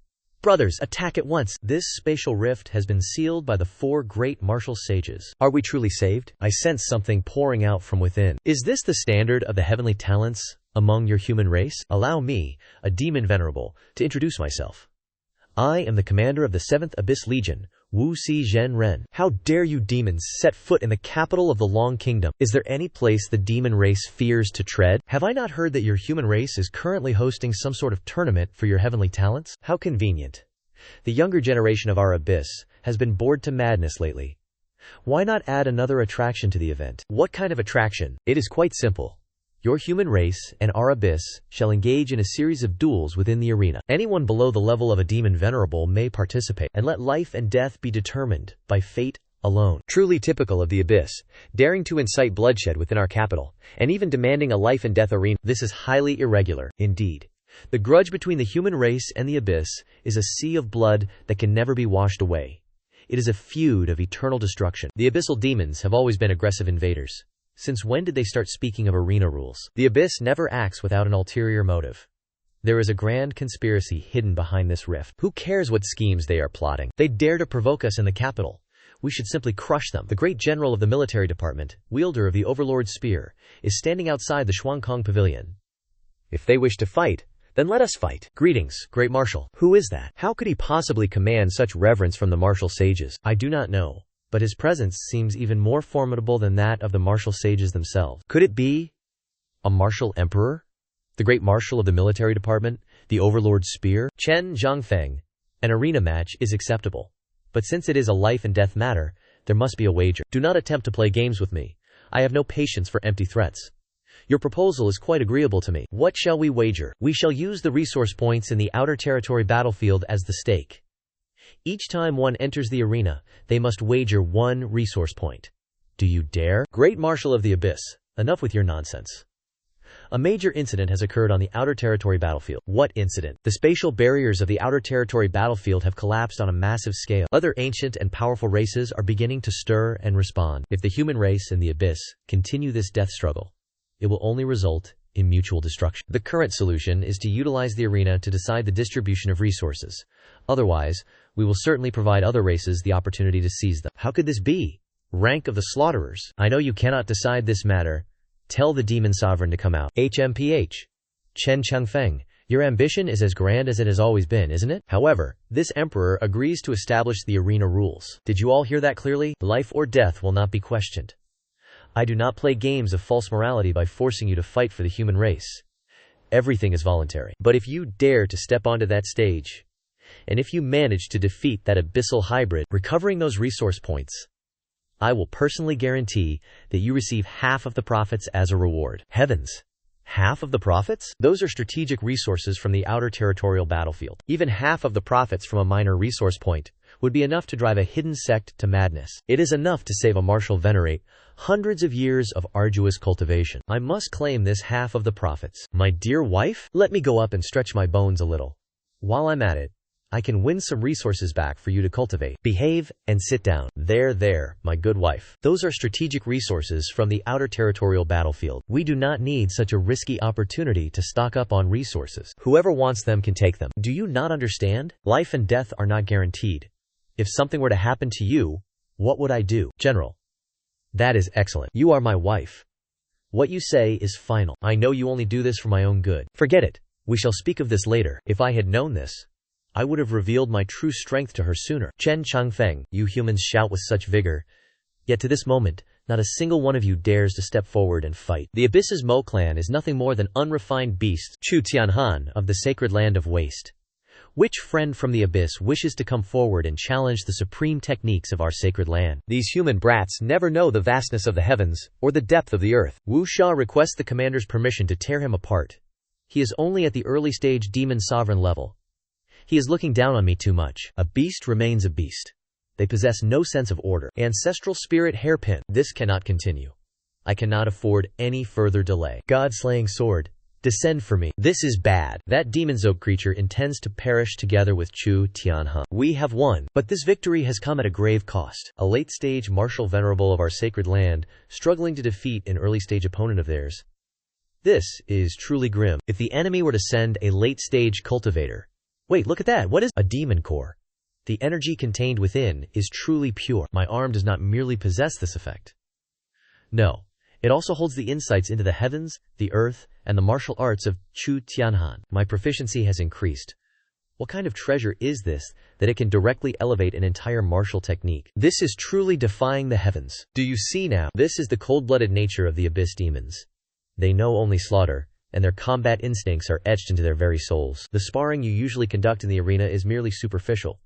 S1: Brothers, attack at once. This spatial rift has been sealed by the four great martial sages. Are we truly saved? I sense something pouring out from within. Is this the standard of the heavenly talents among your human race? Allow me, a demon venerable, to introduce myself. I am the commander of the 7th Abyss Legion, Wu Si Zhen Ren. How dare you demons set foot in the capital of the Long Kingdom? Is there any place the demon race fears to tread? Have I not heard that your human race is currently hosting some sort of tournament for your heavenly talents? How convenient. The younger generation of our abyss has been bored to madness lately. Why not add another attraction to the event? What kind of attraction? It is quite simple. Your human race and our abyss shall engage in a series of duels within the arena. Anyone below the level of a demon venerable may participate, and let life and death be determined by fate alone. Truly typical of the abyss, daring to incite bloodshed within our capital, and even demanding a life and death arena. This is highly irregular, indeed. The grudge between the human race and the abyss is a sea of blood that can never be washed away. It is a feud of eternal destruction. The abyssal demons have always been aggressive invaders. Since when did they start speaking of arena rules? The abyss never acts without an ulterior motive. There is a grand conspiracy hidden behind this rift. Who cares what schemes they are plotting? They dare to provoke us in the capital. We should simply crush them. The great general of the military department, wielder of the Overlord's spear, is standing outside the Xuankong pavilion. If they wish to fight, then let us fight. Greetings, great marshal. Who is that? How could he possibly command such reverence from the martial sages? I do not know, but his presence seems even more formidable than that of the martial sages themselves. Could it be a martial emperor? The great marshal of the military department, the Overlord's spear? Chen Zhangfeng. An arena match is acceptable. But since it is a life and death matter, there must be a wager. Do not attempt to play games with me. I have no patience for empty threats. Your proposal is quite agreeable to me. What shall we wager? We shall use the resource points in the outer territory battlefield as the stake. Each time one enters the arena, they must wager 1 resource point. Do you dare? Great Marshal of the Abyss, enough with your nonsense. A major incident has occurred on the outer territory battlefield. What incident? The spatial barriers of the outer territory battlefield have collapsed on a massive scale. Other ancient and powerful races are beginning to stir and respond. If the human race and the Abyss continue this death struggle, it will only result in mutual destruction. The current solution is to utilize the arena to decide the distribution of resources. Otherwise, we will certainly provide other races the opportunity to seize them. How could this be? Rank of the slaughterers. I know you cannot decide this matter. Tell the demon sovereign to come out. HMPH. Chen Changfeng, your ambition is as grand as it has always been, isn't it? However, this emperor agrees to establish the arena rules. Did you all hear that clearly? Life or death will not be questioned. I do not play games of false morality by forcing you to fight for the human race. Everything is voluntary. But if you dare to step onto that stage, and if you manage to defeat that abyssal hybrid, recovering those resource points, I will personally guarantee that you receive half of the profits as a reward. Heavens! Half of the profits? Those are strategic resources from the outer territorial battlefield. Even half of the profits from a minor resource point would be enough to drive a hidden sect to madness. It is enough to save a martial venerate hundreds of years of arduous cultivation. I must claim this half of the profits. My dear wife, let me go up and stretch my bones a little. While I'm at it, I can win some resources back for you to cultivate. Behave and sit down. There, my good wife. Those are strategic resources from the outer territorial battlefield. We do not need such a risky opportunity to stock up on resources. Whoever wants them can take them. Do you not understand? Life and death are not guaranteed. If something were to happen to you, what would I do? General. That is excellent. You are my wife. What you say is final. I know you only do this for my own good. Forget it. We shall speak of this later. If I had known this, I would have revealed my true strength to her sooner. Chen Changfeng, you humans shout with such vigor. Yet to this moment, not a single one of you dares to step forward and fight. The Abyss's Mo clan is nothing more than unrefined beasts, Qinghan, of the sacred land of waste. Which friend from the Abyss wishes to come forward and challenge the supreme techniques of our sacred land? These human brats never know the vastness of the heavens, or the depth of the earth. Wu Sha requests the commander's permission to tear him apart. He is only at the early stage demon sovereign level. He is looking down on me too much. A beast remains a beast. They possess no sense of order. Ancestral spirit hairpin. This cannot continue. I cannot afford any further delay. God-slaying sword, descend for me. This is bad. That demon-zope creature intends to perish together with Chu Tianhe. We have won, but this victory has come at a grave cost. A late-stage martial venerable of our sacred land, struggling to defeat an early-stage opponent of theirs. This is truly grim. If the enemy were to send a late-stage cultivator, wait, look at that. What is a demon core? The energy contained within is truly pure. My arm does not merely possess this effect. No, it also holds the insights into the heavens, the earth, and the martial arts of Chu Tianhe. My proficiency has increased. What kind of treasure is this that it can directly elevate an entire martial technique? This is truly defying the heavens. Do you see now? This is the cold-blooded nature of the Abyss demons. They know only slaughter, and their combat instincts are etched into their very souls. The sparring you usually conduct in the arena is merely superficial.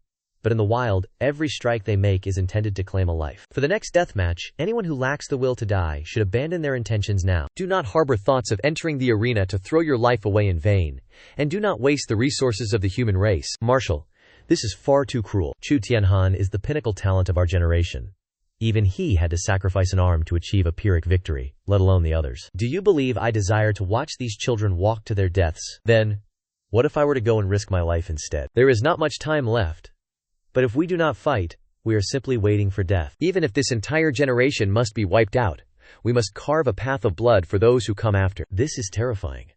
S1: But in the wild, every strike they make is intended to claim a life. For the next deathmatch, anyone who lacks the will to die should abandon their intentions now. Do not harbor thoughts of entering the arena to throw your life away in vain, and do not waste the resources of the human race. Marshal, this is far too cruel. Chu Tianhe is the pinnacle talent of our generation. Even he had to sacrifice an arm to achieve a Pyrrhic victory, let alone the others. Do you believe I desire to watch these children walk to their deaths? Then, what if I were to go and risk my life instead? There is not much time left. But if we do not fight, We are simply waiting for death. Even if this entire generation must be wiped out, we must carve a path of blood for those who come after. This is terrifying.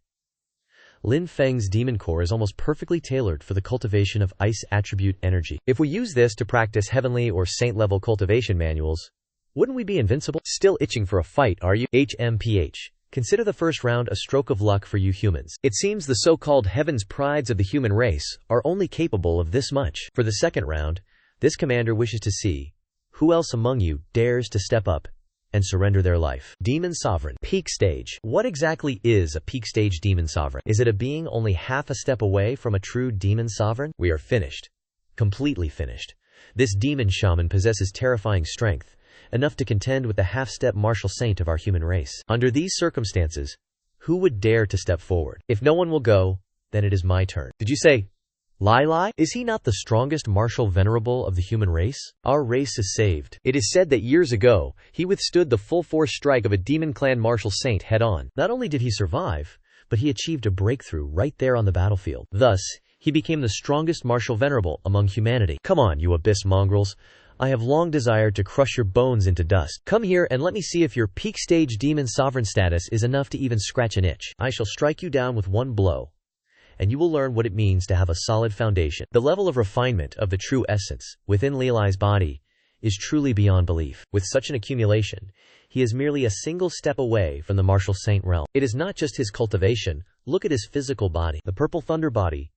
S1: Lin Feng's demon core is almost perfectly tailored for the cultivation of ice attribute energy. If we use this to practice heavenly or saint-level cultivation manuals, wouldn't we be invincible? Still itching for a fight, are you? HMPH. Consider the first round a stroke of luck for you humans. It seems the so-called heaven's prides of the human race are only capable of this much. For the second round, this commander wishes to see who else among you dares to step up and surrender their life. Demon Sovereign. Peak stage. What exactly is a peak stage demon sovereign? Is it a being only half a step away from a true demon sovereign? We are finished. Completely finished. This demon shaman possesses terrifying strength, enough to contend with the half-step martial saint of our human race. Under these circumstances, who would dare to step forward? If no one will go, then it is my turn. Did you say Lai? Is he not the strongest martial venerable of the human race? Our race is saved. It is said that years ago, he withstood the full-force strike of a demon clan martial saint head-on. Not only did he survive, but he achieved a breakthrough right there on the battlefield. Thus, he became the strongest martial venerable among humanity. Come on, you abyss mongrels. I have long desired to crush your bones into dust. Come here and let me see if your peak stage demon sovereign status is enough to even scratch an itch. I shall strike you down with one blow, and you will learn what it means to have a solid foundation. The level of refinement of the true essence within Lai Lai's body is truly beyond belief. With such an accumulation, he is merely a single step away from the martial saint realm. It is not just his cultivation. Look at his physical body. The purple thunder body.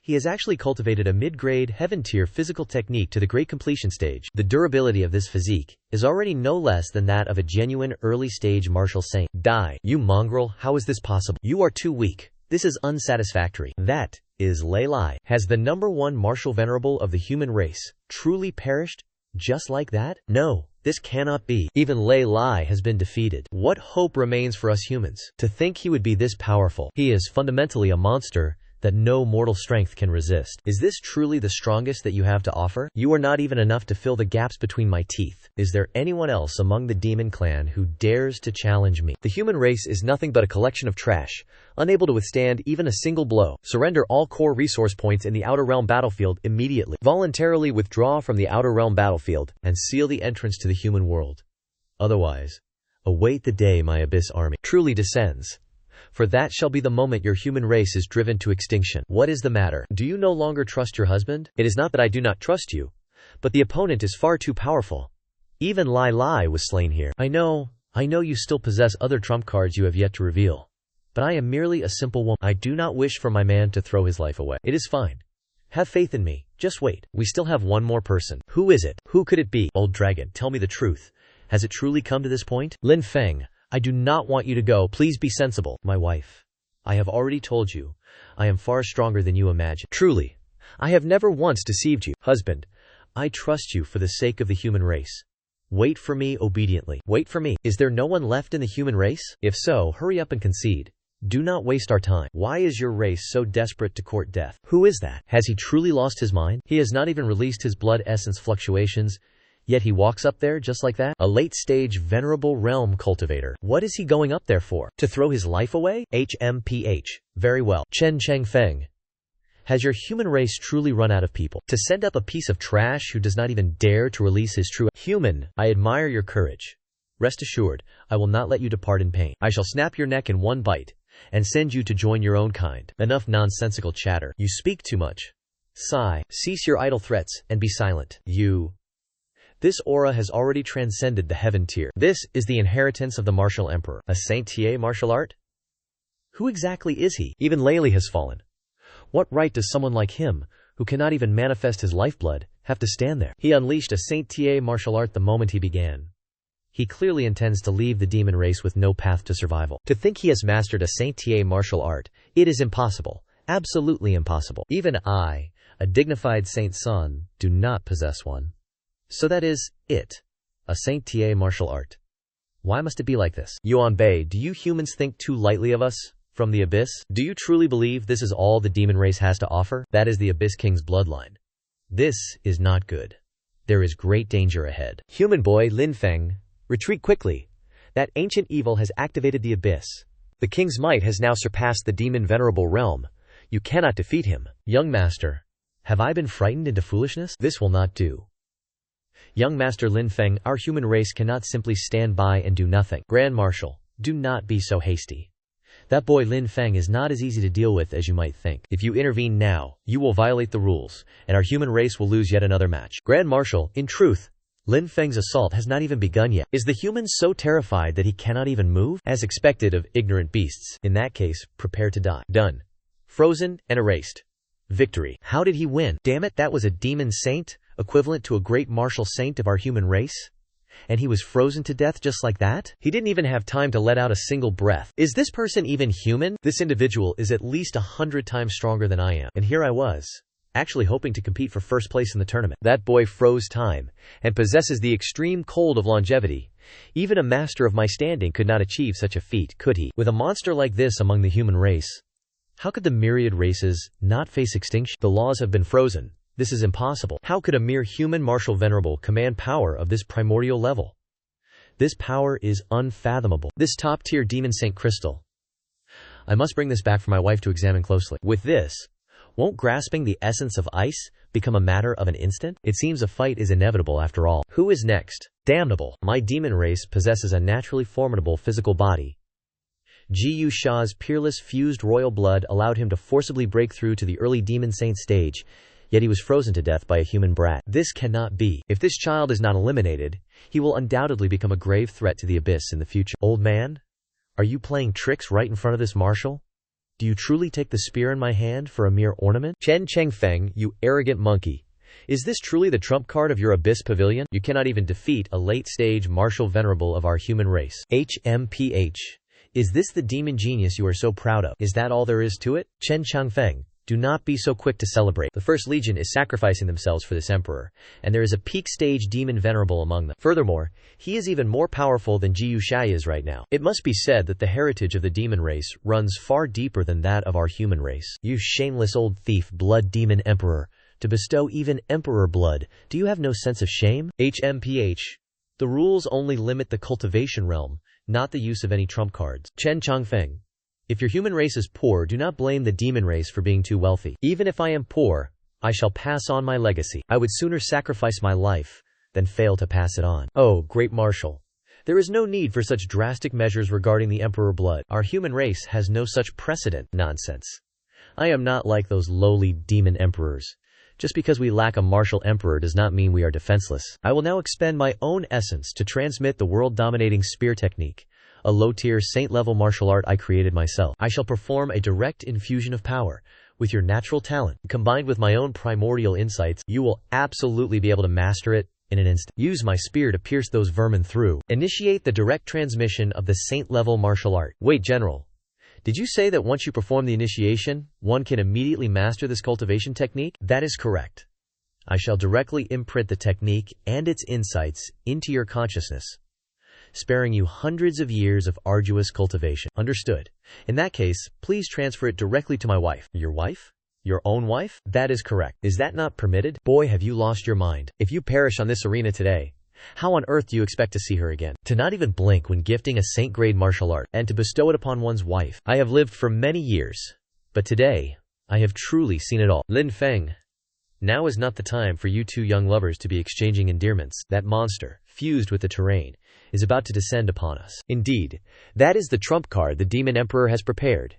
S1: He has actually cultivated a mid-grade, heaven-tier physical technique to the great completion stage. The durability of this physique is already no less than that of a genuine early-stage martial saint. Die, you mongrel, how is this possible? You are too weak. This is unsatisfactory. That is Lai Lai. Has the #1 martial venerable of the human race truly perished just like that? No, this cannot be. Even Lai Lai has been defeated. What hope remains for us humans? To think he would be this powerful. He is fundamentally a monster that no mortal strength can resist. Is this truly the strongest that you have to offer? You are not even enough to fill the gaps between my teeth. Is there anyone else among the demon clan who dares to challenge me? The human race is nothing but a collection of trash, unable to withstand even a single blow. Surrender all core resource points in the Outer Realm battlefield immediately. Voluntarily withdraw from the Outer Realm battlefield and seal the entrance to the human world. Otherwise, await the day my abyss army truly descends. For that shall be the moment your human race is driven to extinction. What is the matter? Do you no longer trust your husband? It is not that I do not trust you, but the opponent is far too powerful. Even Lai Lai was slain here. I know you still possess other trump cards you have yet to reveal. But I am merely a simple woman. I do not wish for my man to throw his life away. It is fine. Have faith in me. Just wait. We still have one more person. Who is it? Who could it be? Old dragon, tell me the truth. Has it truly come to this point? Lin Feng, I do not want you to go. Please be sensible. My wife, I have already told you, I am far stronger than you imagine. Truly, I have never once deceived you. Husband, I trust you for the sake of the human race. Wait for me obediently. Wait for me. Is there no one left in the human race? If so, hurry up and concede. Do not waste our time. Why is your race so desperate to court death? Who is that? Has he truly lost his mind? He has not even released his blood essence fluctuations, yet he walks up there just like that? A late-stage venerable realm cultivator. What is he going up there for? To throw his life away? HMPH. Very well. Chen Chengfeng. Has your human race truly run out of people? To send up a piece of trash who does not even dare to release his true human, I admire your courage. Rest assured, I will not let you depart in pain. I shall snap your neck in one bite and send you to join your own kind. Enough nonsensical chatter. You speak too much. Sigh. Cease your idle threats and be silent. This aura has already transcended the heaven tier. This is the inheritance of the martial emperor. A Saint Tie martial art? Who exactly is he? Even Layli has fallen. What right does someone like him, who cannot even manifest his lifeblood, have to stand there? He unleashed a Saint Tie martial art the moment he began. He clearly intends to leave the demon race with no path to survival. To think he has mastered a Saint Tie martial art, it is impossible. Absolutely impossible. Even I, a dignified Saint Son, do not possess one. So that is it. A Saint Tie martial art. Why must it be like this? Yuan Bei, do you humans think too lightly of us? From the Abyss? Do you truly believe this is all the demon race has to offer? That is the Abyss King's bloodline. This is not good. There is great danger ahead. Human boy Lin Feng, retreat quickly. That ancient evil has activated the Abyss. The King's might has now surpassed the demon venerable realm. You cannot defeat him. Young master, have I been frightened into foolishness? This will not do. Young Master Lin Feng, our human race cannot simply stand by and do nothing. Grand Marshal, do not be so hasty. That boy Lin Feng is not as easy to deal with as you might think. If you intervene now, you will violate the rules, and our human race will lose yet another match. Grand Marshal, in truth, Lin Feng's assault has not even begun yet. Is the human so terrified that he cannot even move? As expected of ignorant beasts. In that case, prepare to die. Done. Frozen and erased. Victory. How did he win? Damn it, that was a demon saint, equivalent to a great martial saint of our human race? And he was frozen to death just like that? He didn't even have time to let out a single breath. Is this person even human? This individual is at least 100 times stronger than I am. And here I was, actually hoping to compete for first place in the tournament. That boy froze time, and possesses the extreme cold of longevity. Even a master of my standing could not achieve such a feat, could he? With a monster like this among the human race, how could the myriad races not face extinction? The laws have been frozen. This is impossible. How could a mere human martial venerable command power of this primordial level? This power is unfathomable. This top-tier demon saint crystal. I must bring this back for my wife to examine closely. With this, won't grasping the essence of ice become a matter of an instant? It seems a fight is inevitable after all. Who is next? Damnable. My demon race possesses a naturally formidable physical body. Ji Yuxia's peerless fused royal blood allowed him to forcibly break through to the early demon saint stage, yet he was frozen to death by a human brat. This cannot be. If this child is not eliminated, he will undoubtedly become a grave threat to the abyss in the future. Old man, are you playing tricks right in front of this marshal? Do you truly take the spear in my hand for a mere ornament? Chen Chengfeng, you arrogant monkey. Is this truly the trump card of your abyss pavilion? You cannot even defeat a late-stage martial venerable of our human race. HMPH. Is this the demon genius you are so proud of? Is that all there is to it? Chen Chengfeng, do not be so quick to celebrate. The First Legion is sacrificing themselves for this emperor, and there is a peak-stage demon venerable among them. Furthermore, he is even more powerful than Ji Yuxia is right now. It must be said that the heritage of the demon race runs far deeper than that of our human race. You shameless old thief, blood demon emperor, to bestow even emperor blood, do you have no sense of shame? HMPH. The rules only limit the cultivation realm, not the use of any trump cards. Chen Changfeng. If your human race is poor, do not blame the demon race for being too wealthy. Even if I am poor, I shall pass on my legacy. I would sooner sacrifice my life than fail to pass it on. Oh, great marshal. There is no need for such drastic measures regarding the emperor blood. Our human race has no such precedent. Nonsense. I am not like those lowly demon emperors. Just because we lack a martial emperor does not mean we are defenseless. I will now expend my own essence to transmit the world-dominating spear technique, a low-tier saint-level martial art I created myself. I shall perform a direct infusion of power. With your natural talent, combined with my own primordial insights, you will absolutely be able to master it in an instant. Use my spear to pierce those vermin through. Initiate the direct transmission of the saint-level martial art. Wait, General. Did you say that once you perform the initiation, one can immediately master this cultivation technique? That is correct. I shall directly imprint the technique and its insights into your consciousness, sparing you hundreds of years of arduous cultivation. Understood. In that case, please transfer it directly to my wife. Your wife? Your own wife? That is correct. Is that not permitted? Boy, have you lost your mind. If you perish on this arena today, how on earth do you expect to see her again? To not even blink when gifting a saint-grade martial art, and to bestow it upon one's wife. I have lived for many years, but today, I have truly seen it all. Lin Feng, now is not the time for you two young lovers to be exchanging endearments. That monster, fused with the terrain, is about to descend upon us. Indeed, that is the trump card the Demon Emperor has prepared.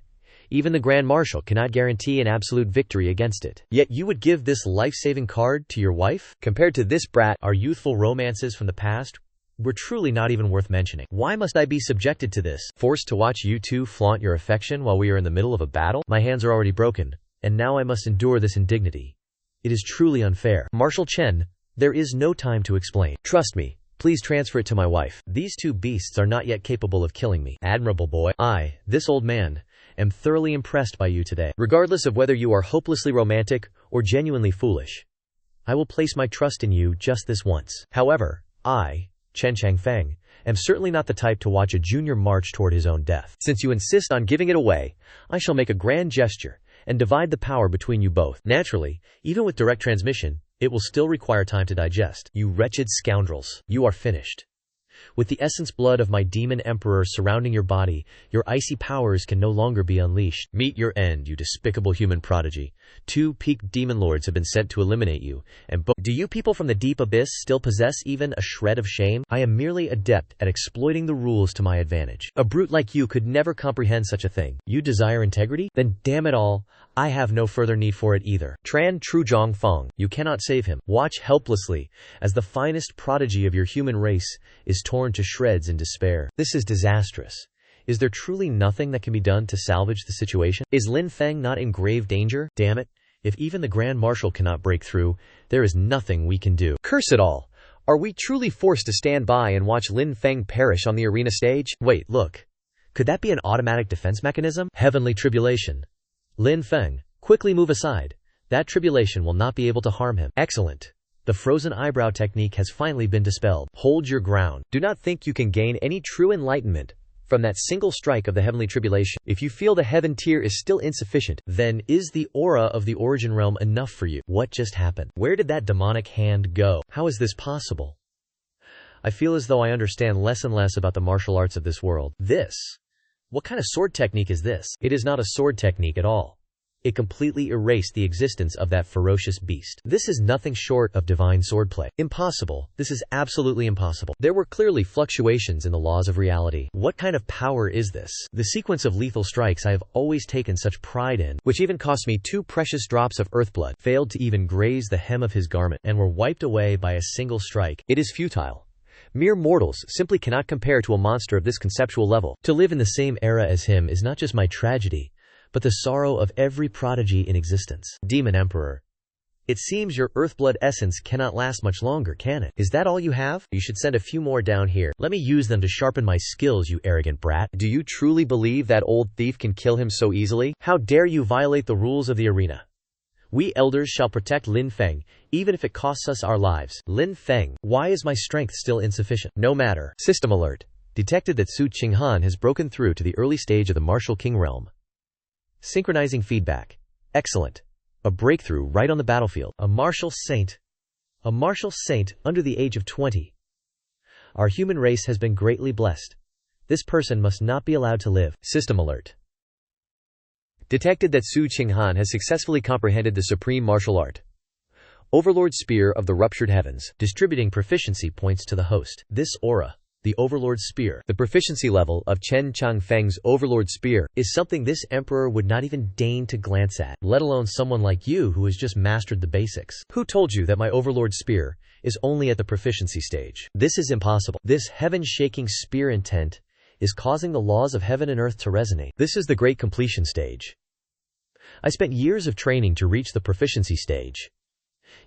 S1: Even the Grand Marshal cannot guarantee an absolute victory against it. Yet you would give this life-saving card to your wife? Compared to this brat, our youthful romances from the past were truly not even worth mentioning. Why must I be subjected to this? Forced to watch you two flaunt your affection while we are in the middle of a battle? My hands are already broken, and now I must endure this indignity. It is truly unfair. Marshal Chen, there is no time to explain. Trust me. Please transfer it to my wife. These two beasts are not yet capable of killing me. Admirable boy. I, this old man, am thoroughly impressed by you today. Regardless of whether you are hopelessly romantic or genuinely foolish, I will place my trust in you just this once. However, I, Chen Changfeng, am certainly not the type to watch a junior march toward his own death. Since you insist on giving it away, I shall make a grand gesture and divide the power between you both. Naturally, even with direct transmission, it will still require time to digest. You wretched scoundrels, you are finished. With the essence blood of my demon emperor surrounding your body, your icy powers can no longer be unleashed. Meet your end, you despicable human prodigy. 2 peaked demon lords have been sent to eliminate you, and do you people from the deep abyss still possess even a shred of shame? I am merely adept at exploiting the rules to my advantage. A brute like you could never comprehend such a thing. You desire integrity? Then damn it all, I have no further need for it either. Tran Truzhong Fong, you cannot save him. Watch helplessly as the finest prodigy of your human race is torn to shreds in despair. This is disastrous. Is there truly nothing that can be done to salvage the situation? Is Lin Feng not in grave danger? Damn it. If even the Grand Marshal cannot break through, there is nothing we can do. Curse it all. Are we truly forced to stand by and watch Lin Feng perish on the arena stage? Wait, look. Could that be an automatic defense mechanism? Heavenly tribulation. Lin Feng, quickly move aside. That tribulation will not be able to harm him. Excellent. The frozen eyebrow technique has finally been dispelled. Hold your ground. Do not think you can gain any true enlightenment from that single strike of the heavenly tribulation. If you feel the heaven tier is still insufficient, then is the aura of the origin realm enough for you? What just happened? Where did that demonic hand go? How is this possible? I feel as though I understand less and less about the martial arts of this world. What kind of sword technique is this? It is not a sword technique at all. It completely erased the existence of that ferocious beast. This is nothing short of divine swordplay. Impossible. This is absolutely impossible. There were clearly fluctuations in the laws of reality. What kind of power is this? The sequence of lethal strikes I have always taken such pride in, which even cost me 2 precious drops of earthblood, failed to even graze the hem of his garment, and were wiped away by a single strike. It is futile. Mere mortals simply cannot compare to a monster of this conceptual level. To live in the same era as him is not just my tragedy, but the sorrow of every prodigy in existence. Demon Emperor. It seems your earthblood essence cannot last much longer, can it? Is that all you have? You should send a few more down here. Let me use them to sharpen my skills, you arrogant brat. Do you truly believe that old thief can kill him so easily? How dare you violate the rules of the arena? We elders shall protect Lin Feng, even if it costs us our lives. Lin Feng, why is my strength still insufficient? No matter. System alert. Detected that Su Qinghan has broken through to the early stage of the Martial King realm. Synchronizing feedback. Excellent. A breakthrough right on the battlefield. A martial saint. A martial saint under the age of 20. Our human race has been greatly blessed. This person must not be allowed to live. System alert. Detected that Su Qinghan has successfully comprehended the supreme martial art. Overlord Spear of the Ruptured Heavens, distributing proficiency points to the host. This aura, the Overlord Spear, the proficiency level of Chen Changfeng's Overlord Spear, is something this emperor would not even deign to glance at, let alone someone like you who has just mastered the basics. Who told you that my Overlord Spear is only at the proficiency stage? This is impossible. This heaven-shaking spear intent is causing the laws of heaven and earth to resonate. This is the great completion stage. I spent years of training to reach the proficiency stage.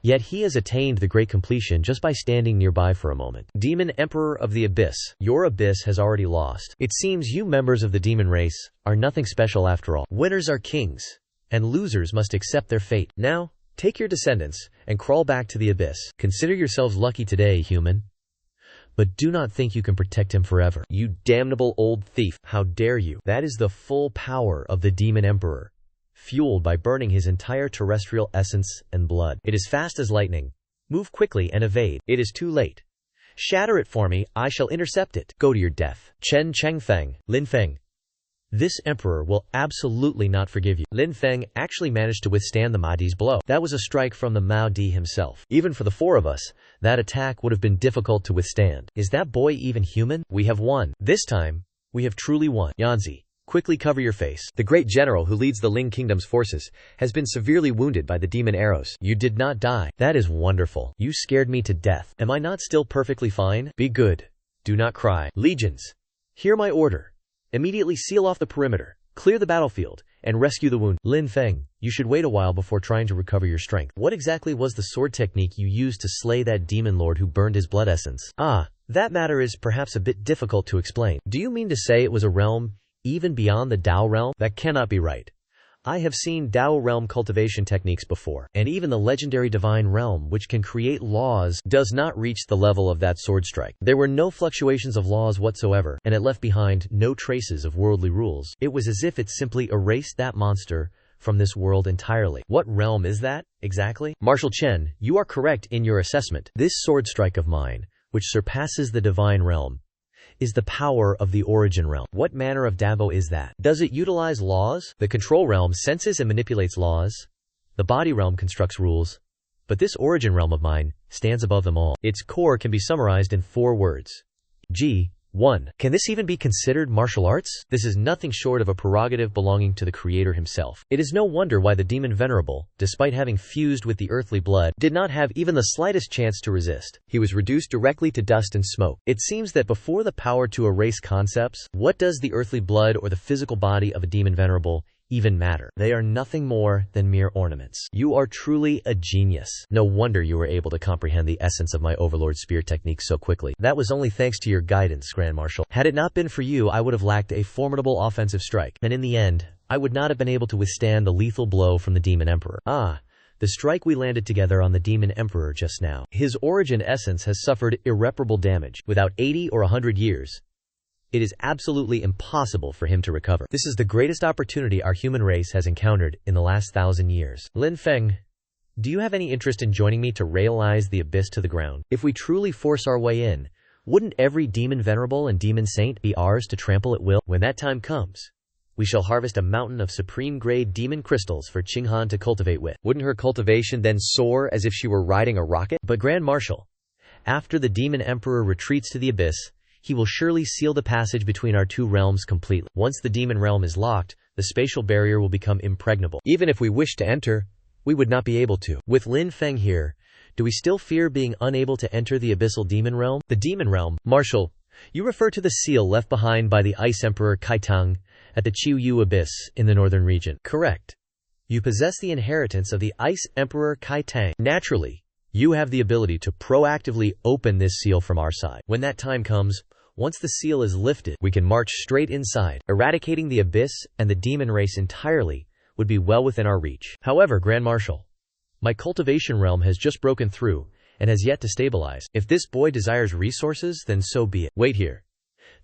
S1: Yet he has attained the great completion just by standing nearby for a moment. Demon Emperor of the Abyss, your abyss has already lost. It seems you members of the demon race are nothing special after all. Winners are kings, and losers must accept their fate. Now, take your descendants and crawl back to the abyss. Consider yourselves lucky today, human. But do not think you can protect him forever. You damnable old thief, how dare you? That is the full power of the Demon Emperor, fueled by burning his entire terrestrial essence and blood. It is fast as lightning. Move quickly and evade. It is too late. Shatter it for me, I shall intercept it. Go to your death. Chen Chengfeng, Lin Feng. This emperor will absolutely not forgive you. Lin Feng actually managed to withstand the Mahdi's blow. That was a strike from the Mahdi himself. Even for the 4 of us, that attack would have been difficult to withstand. Is that boy even human? We have won. This time, we have truly won. Yanzi, quickly cover your face. The great general who leads the Ling Kingdom's forces has been severely wounded by the demon arrows. You did not die. That is wonderful. You scared me to death. Am I not still perfectly fine? Be good. Do not cry. Legions, hear my order. Immediately seal off the perimeter, clear the battlefield, and rescue the wounded. Lin Feng, you should wait a while before trying to recover your strength. What exactly was the sword technique you used to slay that demon lord who burned his blood essence? Ah, that matter is perhaps a bit difficult to explain. Do you mean to say it was a realm even beyond the Dao realm? That cannot be right. I have seen Dao realm cultivation techniques before, and even the legendary divine realm, which can create laws, does not reach the level of that sword strike. There were no fluctuations of laws whatsoever, and it left behind no traces of worldly rules. It was as if it simply erased that monster from this world entirely. What realm is that, exactly? Marshal Chen, you are correct in your assessment. This sword strike of mine, which surpasses the divine realm, is the power of the origin realm. What manner of Dabo is that? Does it utilize laws? The control realm senses and manipulates laws. The body realm constructs rules. But this origin realm of mine stands above them all. Its core can be summarized in 4 words. 1. Can this even be considered martial arts? This is nothing short of a prerogative belonging to the Creator himself. It is no wonder why the demon Venerable, despite having fused with the earthly blood, did not have even the slightest chance to resist. He was reduced directly to dust and smoke. It seems that before the power to erase concepts, what does the earthly blood or the physical body of a demon Venerable even matter? They are nothing more than mere ornaments. You are truly a genius. No wonder you were able to comprehend the essence of my Overlord Spear technique so quickly. That was only thanks to your guidance, Grand Marshal. Had it not been for you, I would have lacked a formidable offensive strike, and in the end, I would not have been able to withstand the lethal blow from the Demon Emperor. The strike we landed together on the Demon Emperor just now. His origin essence has suffered irreparable damage. Without 80 or 100 years, it is absolutely impossible for him to recover. This is the greatest opportunity our human race has encountered in the last 1,000 years. Lin Feng, do you have any interest in joining me to realize the abyss to the ground? If we truly force our way in, wouldn't every demon venerable and demon saint be ours to trample at will? When that time comes, we shall harvest a mountain of supreme-grade demon crystals for Qinghan to cultivate with. Wouldn't her cultivation then soar as if she were riding a rocket? But Grand Marshal, after the Demon Emperor retreats to the abyss, he will surely seal the passage between our 2 realms completely. Once the demon realm is locked, the spatial barrier will become impregnable. Even if we wish to enter, we would not be able to. With Lin Feng here, do we still fear being unable to enter the abyssal demon realm? The demon realm, Marshal, you refer to the seal left behind by the Ice Emperor Kaitang at the Qiu Abyss in the northern region. Correct. You possess the inheritance of the Ice Emperor Kaitang. Naturally, you have the ability to proactively open this seal from our side. When that time comes, once the seal is lifted, we can march straight inside. Eradicating the abyss and the demon race entirely would be well within our reach. However, Grand Marshal, my cultivation realm has just broken through and has yet to stabilize. If this boy desires resources, then so be it. Wait here.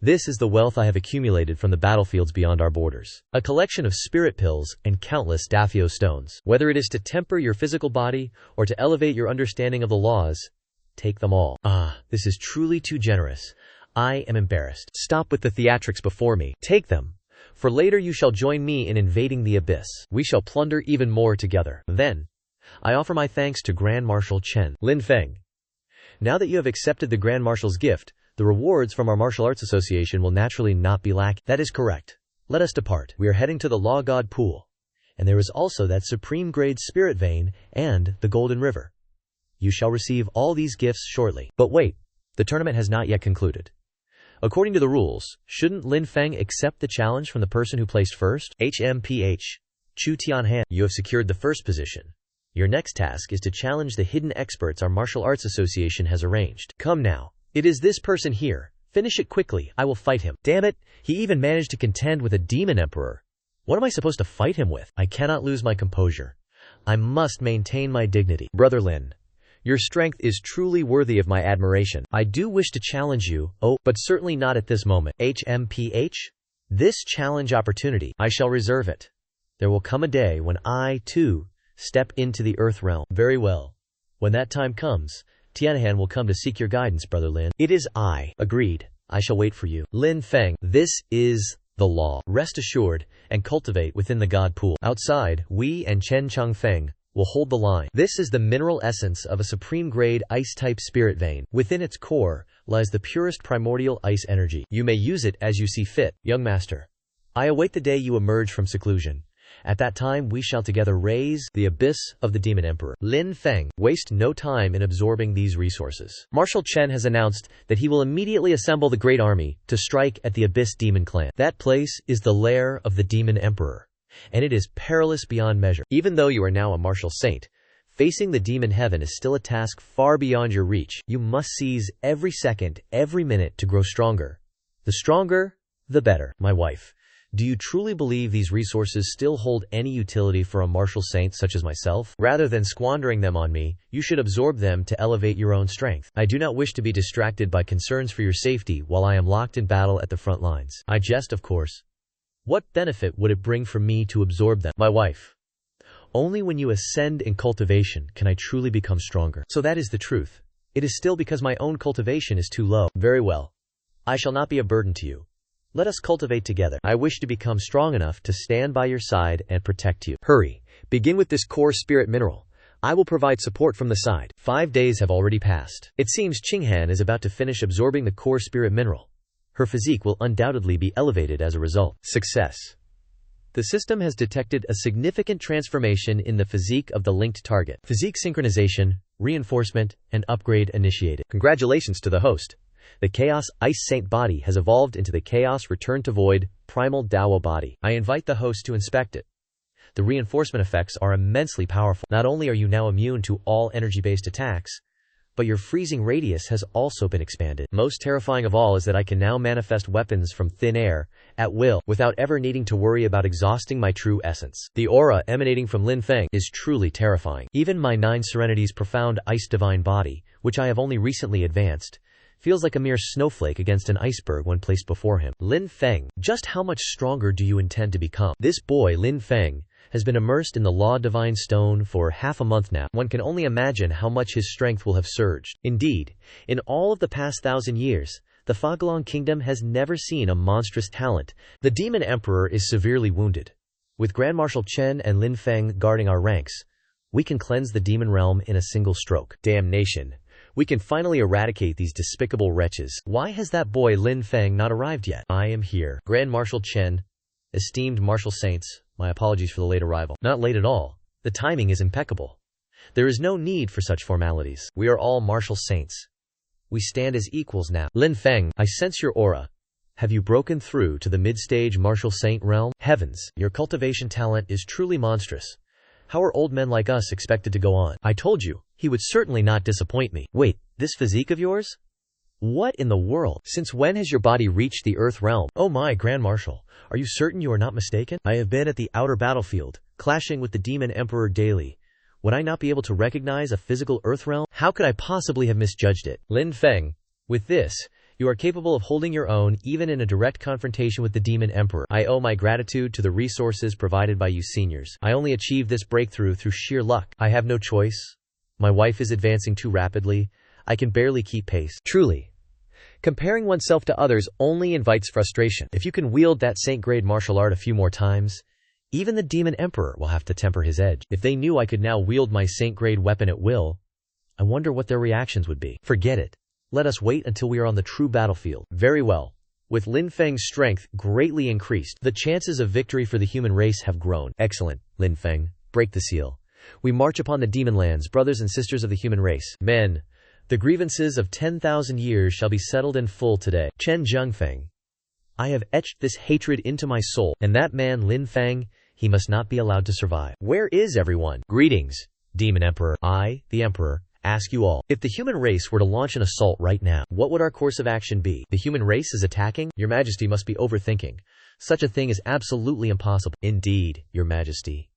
S1: This is the wealth I have accumulated from the battlefields beyond our borders. A collection of spirit pills and countless Dafio stones. Whether it is to temper your physical body or to elevate your understanding of the laws, take them all. This is truly too generous. I am embarrassed. Stop with the theatrics before me. Take them, for later you shall join me in invading the abyss. We shall plunder even more together. Then, I offer my thanks to Grand Marshal Chen. Lin Feng, now that you have accepted the Grand Marshal's gift, the rewards from our Martial Arts Association will naturally not be lacking. That is correct. Let us depart. We are heading to the Law God Pool, and there is also that supreme-grade Spirit Vein and the Golden River. You shall receive all these gifts shortly. But wait, the tournament has not yet concluded. According to the rules, shouldn't Lin Feng accept the challenge from the person who placed first? HMPH. Chu Tianhan, you have secured the first position. Your next task is to challenge the hidden experts our Martial Arts Association has arranged. Come now. It is this person here. Finish it quickly. I will fight him. Damn it, he even managed to contend with a demon emperor. What am I supposed to fight him with? I cannot lose my composure. I must maintain my dignity. Brother Lin, your strength is truly worthy of my admiration. I do wish to challenge you, but certainly not at this moment. HMPH? This challenge opportunity, I shall reserve it. There will come a day when I, too, step into the Earth realm. Very well. When that time comes, Tianhan will come to seek your guidance, Brother Lin. It is I. Agreed. I shall wait for you. Lin Feng, this is the law. Rest assured and cultivate within the God Pool. Outside, we and Chen Changfeng will hold the line. This is the mineral essence of a supreme-grade ice-type spirit vein. Within its core lies the purest primordial ice energy. You may use it as you see fit, young master. I await the day you emerge from seclusion. At that time we shall together raise the abyss of the Demon Emperor. Lin Feng, waste no time in absorbing these resources. Marshal Chen has announced that he will immediately assemble the great army to strike at the Abyss Demon Clan. That place is the lair of the Demon Emperor, and it is perilous beyond measure. Even though you are now a martial saint, facing the demon heaven is still a task far beyond your reach. You must seize every second, every minute to grow stronger. The stronger, the better. My wife, do you truly believe these resources still hold any utility for a martial saint such as myself? Rather than squandering them on me, you should absorb them to elevate your own strength. I do not wish to be distracted by concerns for your safety while I am locked in battle at the front lines. I jest, of course. What benefit would it bring for me to absorb them? My wife, only when you ascend in cultivation can I truly become stronger. So that is the truth. It is still because my own cultivation is too low. Very well. I shall not be a burden to you. Let us cultivate together. I wish to become strong enough to stand by your side and protect you. Hurry. Begin with this core spirit mineral. I will provide support from the side. 5 days have already passed. It seems Qinghan is about to finish absorbing the core spirit mineral. Her physique will undoubtedly be elevated as a result. Success. The system has detected a significant transformation in the physique of the linked target. Physique synchronization, reinforcement, and upgrade initiated. Congratulations to the host. The Chaos Ice Saint body has evolved into the Chaos Return to Void Primal Dao body. I invite the host to inspect it. The reinforcement effects are immensely powerful. Not only are you now immune to all energy-based attacks, but your freezing radius has also been expanded. Most terrifying of all is that I can now manifest weapons from thin air, at will, without ever needing to worry about exhausting my true essence. The aura emanating from Lin Feng is truly terrifying. Even my 9 Serenity's profound ice divine body, which I have only recently advanced, feels like a mere snowflake against an iceberg when placed before him. Lin Feng, just how much stronger do you intend to become? This boy, Lin Feng, has been immersed in the Law Divine Stone for half a month now. One can only imagine how much his strength will have surged. Indeed, in all of the past 1,000 years, the Fagelong Kingdom has never seen a monstrous talent. The Demon Emperor is severely wounded. With Grand Marshal Chen and Lin Feng guarding our ranks, we can cleanse the demon realm in a single stroke. Damnation. We can finally eradicate these despicable wretches. Why has that boy Lin Feng not arrived yet? I am here. Grand Marshal Chen, esteemed Marshal Saints, my apologies for the late arrival. Not late at all. The timing is impeccable. There is no need for such formalities. We are all Marshal Saints. We stand as equals now. Lin Feng, I sense your aura. Have you broken through to the mid-stage Marshal Saint realm? Heavens, your cultivation talent is truly monstrous. How are old men like us expected to go on? I told you, he would certainly not disappoint me. Wait, this physique of yours? What in the world? Since when has your body reached the Earth realm? Oh my, Grand Marshal, are you certain you are not mistaken? I have been at the outer battlefield, clashing with the Demon Emperor daily. Would I not be able to recognize a physical Earth realm? How could I possibly have misjudged it? Lin Feng, with this, you are capable of holding your own even in a direct confrontation with the Demon Emperor. I owe my gratitude to the resources provided by you seniors. I only achieved this breakthrough through sheer luck. I have no choice. My wife is advancing too rapidly. I can barely keep pace. Truly, comparing oneself to others only invites frustration. If you can wield that saint-grade martial art a few more times, even the Demon Emperor will have to temper his edge. If they knew I could now wield my saint-grade weapon at will, I wonder what their reactions would be. Forget it. Let us wait until we are on the true battlefield. Very well. With Lin Feng's strength greatly increased, the chances of victory for the human race have grown. Excellent, Lin Feng. Break the seal. We march upon the demon lands, brothers and sisters of the human race. Men, the grievances of 10,000 years shall be settled in full today. Chen Zhengfeng. I have etched this hatred into my soul, and that man Lin Feng, he must not be allowed to survive. Where is everyone? Greetings, Demon Emperor. I, the Emperor, ask you all, if the human race were to launch an assault right now, what would our course of action be? The human race is attacking? Your Majesty must be overthinking. Such a thing is absolutely impossible. Indeed, Your Majesty.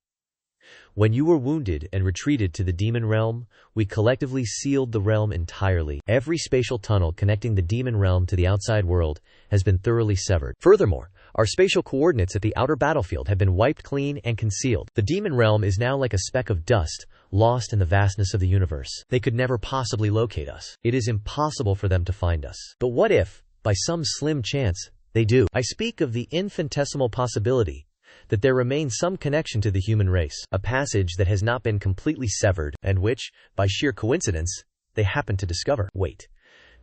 S1: When you were wounded and retreated to the demon realm, we collectively sealed the realm entirely. Every spatial tunnel connecting the demon realm to the outside world has been thoroughly severed. Furthermore, our spatial coordinates at the outer battlefield have been wiped clean and concealed. The demon realm is now like a speck of dust, lost in the vastness of the universe. They could never possibly locate us. It is impossible for them to find us. But what if, by some slim chance, they do? I speak of the infinitesimal possibility that there remains some connection to the human race, a passage that has not been completely severed, and which, by sheer coincidence, they happen to discover. Wait.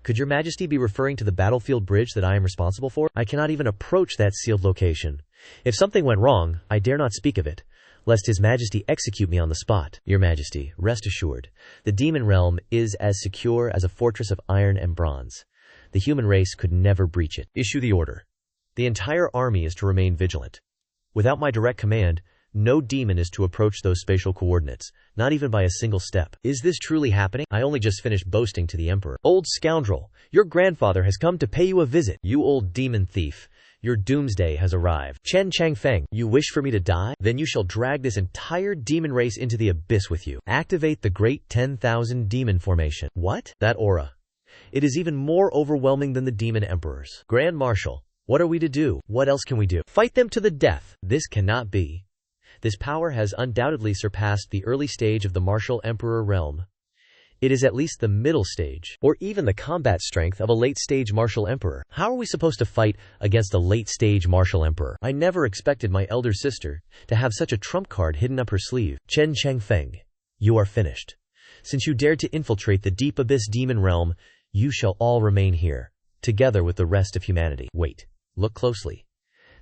S1: Could Your Majesty be referring to the battlefield bridge that I am responsible for? I cannot even approach that sealed location. If something went wrong, I dare not speak of it, lest His Majesty execute me on the spot. Your Majesty, rest assured, the demon realm is as secure as a fortress of iron and bronze. The human race could never breach it. Issue the order. The entire army is to remain vigilant. Without my direct command, no demon is to approach those spatial coordinates, not even by a single step. Is this truly happening? I only just finished boasting to the Emperor. Old scoundrel, your grandfather has come to pay you a visit. You old demon thief, your doomsday has arrived. Chen Changfeng, you wish for me to die? Then you shall drag this entire demon race into the abyss with you. Activate the great 10,000 demon formation. What? That aura. It is even more overwhelming than the demon emperors. Grand Marshal, what are we to do? What else can we do? Fight them to the death. This cannot be. This power has undoubtedly surpassed the early stage of the martial emperor realm. It is at least the middle stage, or even the combat strength of a late-stage martial emperor. How are we supposed to fight against a late-stage martial emperor? I never expected my elder sister to have such a trump card hidden up her sleeve. Chen Chengfeng, you are finished. Since you dared to infiltrate the deep abyss demon realm, you shall all remain here, together with the rest of humanity. Wait, look closely.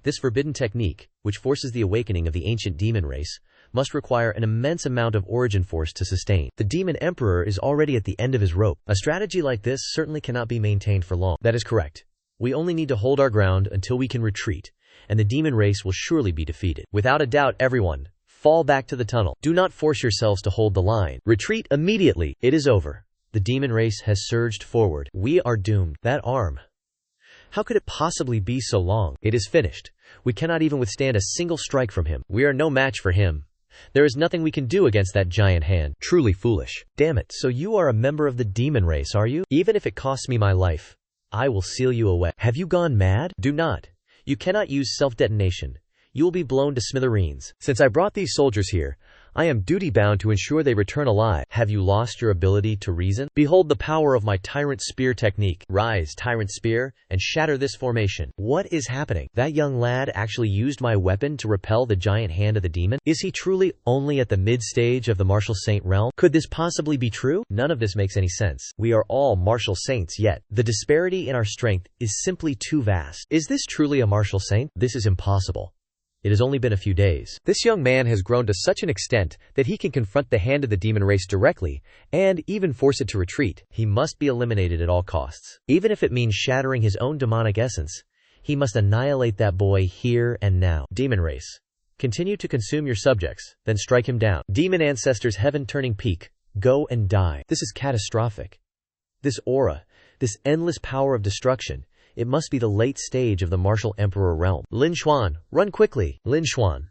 S1: This forbidden technique, which forces the awakening of the ancient demon race, must require an immense amount of origin force to sustain. The demon emperor is already at the end of his rope. A strategy like this certainly cannot be maintained for long. That is correct. We only need to hold our ground until we can retreat, and the demon race will surely be defeated. Without a doubt, everyone, fall back to the tunnel. Do not force yourselves to hold the line. Retreat immediately. It is over. The demon race has surged forward. We are doomed. That arm. How could it possibly be so long? It is finished. We cannot even withstand a single strike from him. We are no match for him. There is nothing we can do against that giant hand. Truly foolish. Damn it. So you are a member of the demon race, are you? Even if it costs me my life, I will seal you away. Have you gone mad? Do not. You cannot use self-detonation. You will be blown to smithereens. Since I brought these soldiers here, I am duty-bound to ensure they return alive. Have you lost your ability to reason? Behold the power of my Tyrant Spear technique. Rise, Tyrant Spear, and shatter this formation. What is happening? That young lad actually used my weapon to repel the giant hand of the demon? Is he truly only at the mid-stage of the martial saint realm? Could this possibly be true? None of this makes any sense. We are all martial saints, yet the disparity in our strength is simply too vast. Is this truly a martial saint? This is impossible. It has only been a few days. This young man has grown to such an extent that he can confront the hand of the demon race directly, and even force it to retreat. He must be eliminated at all costs. Even if it means shattering his own demonic essence, he must annihilate that boy here and now. Demon race. Continue to consume your subjects, then strike him down. Demon ancestors heaven-turning peak. Go and die. This is catastrophic. This aura, this endless power of destruction, it must be the late stage of the martial emperor realm. Lin Xuan, run quickly. Lin Xuan,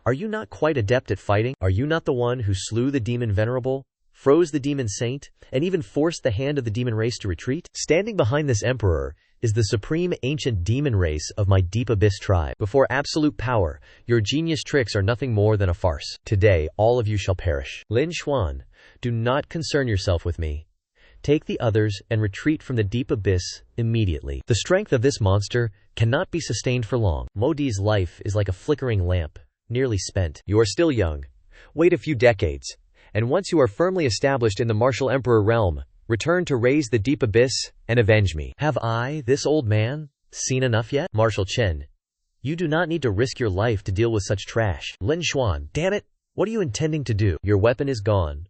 S1: are you not quite adept at fighting? Are you not the one who slew the demon venerable, froze the demon saint, and even forced the hand of the demon race to retreat? Standing behind this emperor is the supreme ancient demon race of my deep abyss tribe. Before absolute power, your genius tricks are nothing more than a farce. Today, all of you shall perish. Lin Xuan, do not concern yourself with me. Take the others and retreat from the deep abyss immediately. The strength of this monster cannot be sustained for long. Modi's life is like a flickering lamp, nearly spent. You are still young. Wait a few decades, and once you are firmly established in the martial emperor realm, return to raise the deep abyss and avenge me. Have I, this old man, seen enough yet? Marshal Chen, you do not need to risk your life to deal with such trash. Lin Xuan, damn it, what are you intending to do? Your weapon is gone.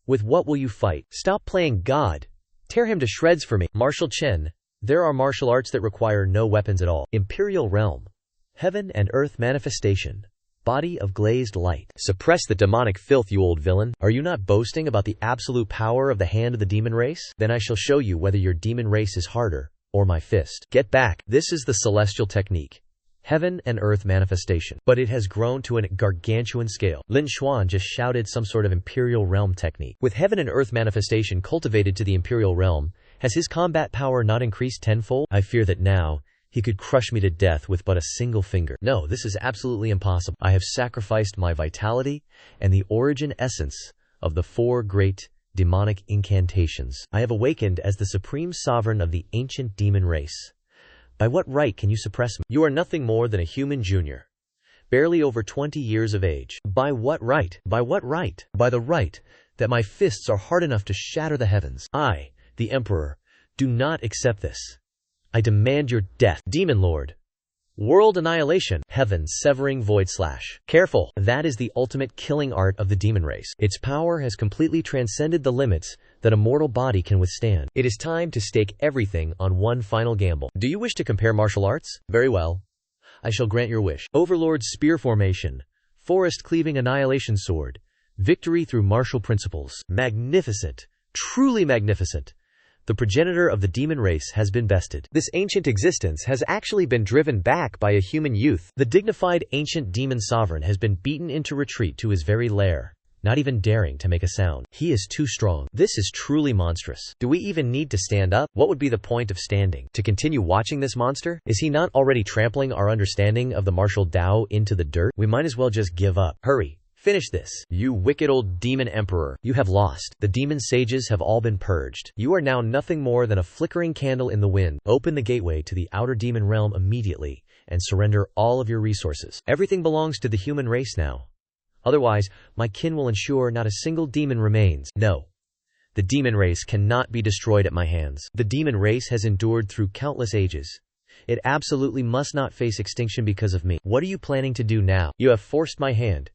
S1: With what will you fight? Stop playing God. Tear him to shreds for me. Marshal Chen, there are martial arts that require no weapons at all. Imperial realm. Heaven and earth manifestation. Body of glazed light. Suppress the demonic filth, you old villain. Are you not boasting about the absolute power of the hand of the demon race? Then I shall show you whether your demon race is harder, or my fist. Get back. This is the celestial technique. Heaven and earth manifestation. But it has grown to a gargantuan scale. Lin Xuan just shouted some sort of imperial realm technique. With heaven and earth manifestation cultivated to the imperial realm, has his combat power not increased tenfold? I fear that now, he could crush me to death with but a single finger. No, this is absolutely impossible. I have sacrificed my vitality and the origin essence of the 4 great demonic incantations. I have awakened as the supreme sovereign of the ancient demon race. By what right can you suppress me? You are nothing more than a human junior, barely over 20 years of age. By what right? By what right? By the right that my fists are hard enough to shatter the heavens. I, the Emperor, do not accept this. I demand your death. Demon Lord. World annihilation. Heaven severing void slash. Careful. That is the ultimate killing art of the demon race. Its power has completely transcended the limits that a mortal body can withstand. It is time to stake everything on one final gamble. Do you wish to compare martial arts? Very well. I shall grant your wish. Overlord Spear Formation. Forest Cleaving Annihilation Sword. Victory through martial principles. Magnificent. Truly magnificent. The progenitor of the demon race has been bested. This ancient existence has actually been driven back by a human youth. The dignified ancient demon sovereign has been beaten into retreat to his very lair, not even daring to make a sound. He is too strong. This is truly monstrous. Do we even need to stand up? What would be the point of standing? To continue watching this monster? Is he not already trampling our understanding of the martial Tao into the dirt? We might as well just give up. Hurry. Finish this. You wicked old demon emperor. You have lost. The demon sages have all been purged. You are now nothing more than a flickering candle in the wind. Open the gateway to the outer demon realm immediately and surrender all of your resources. Everything belongs to the human race now. Otherwise, my kin will ensure not a single demon remains. No. The demon race cannot be destroyed at my hands. The demon race has endured through countless ages. It absolutely must not face extinction because of me. What are you planning to do now? You have forced my hand.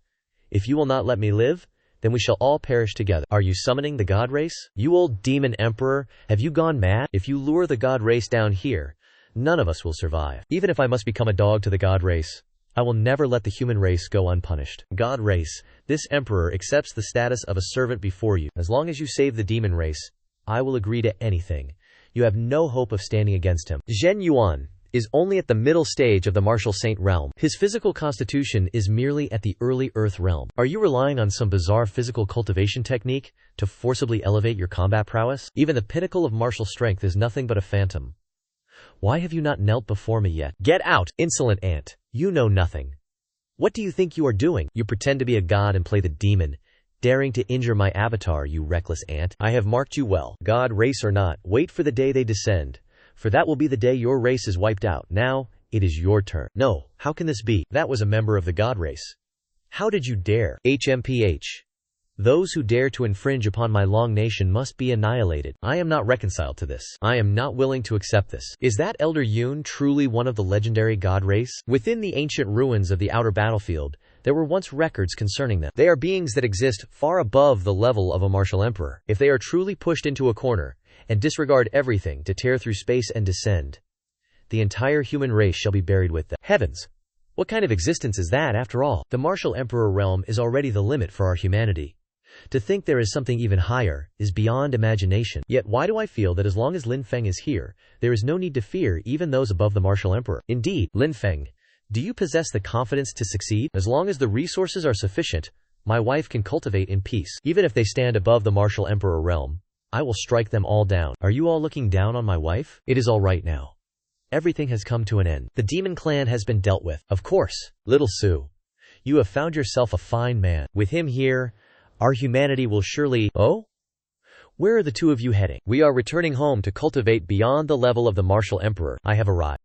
S1: If you will not let me live, then we shall all perish together. Are you summoning the god race? You old demon emperor, have you gone mad? If you lure the god race down here, none of us will survive. Even if I must become a dog to the god race, I will never let the human race go unpunished. God race, this emperor accepts the status of a servant before you. As long as you save the demon race, I will agree to anything. You have no hope of standing against him. Zhen Yuan is only at the middle stage of the martial saint realm. His physical constitution is merely at the early earth realm. Are you relying on some bizarre physical cultivation technique to forcibly elevate your combat prowess? Even the pinnacle of martial strength is nothing but a phantom. Why have you not knelt before me yet? Get out, insolent ant. You know nothing. What do you think you are doing? You pretend to be a god and play the demon, daring to injure my avatar, you reckless ant. I have marked you well. God race or not, wait for the day they descend. For that will be the day your race is wiped out. Now, it is your turn. No, how can this be? That was a member of the god race. How did you dare? HMPH. Those who dare to infringe upon my long nation must be annihilated. I am not reconciled to this. I am not willing to accept this. Is that Elder Yun truly one of the legendary god race? Within the ancient ruins of the outer battlefield, there were once records concerning them. They are beings that exist far above the level of a martial emperor. If they are truly pushed into a corner, and disregard everything to tear through space and descend, the entire human race shall be buried with them. Heavens! What kind of existence is that after all? The martial emperor realm is already the limit for our humanity. To think there is something even higher is beyond imagination. Yet why do I feel that as long as Lin Feng is here, there is no need to fear even those above the martial emperor? Indeed, Lin Feng, do you possess the confidence to succeed? As long as the resources are sufficient, my wife can cultivate in peace. Even if they stand above the martial emperor realm, I will strike them all down. Are you all looking down on my wife? It is all right now. Everything has come to an end. The demon clan has been dealt with. Of course, little Sue. You have found yourself a fine man. With him here, our humanity will surely— Oh? Where are the two of you heading? We are returning home to cultivate beyond the level of the martial emperor. I have arrived.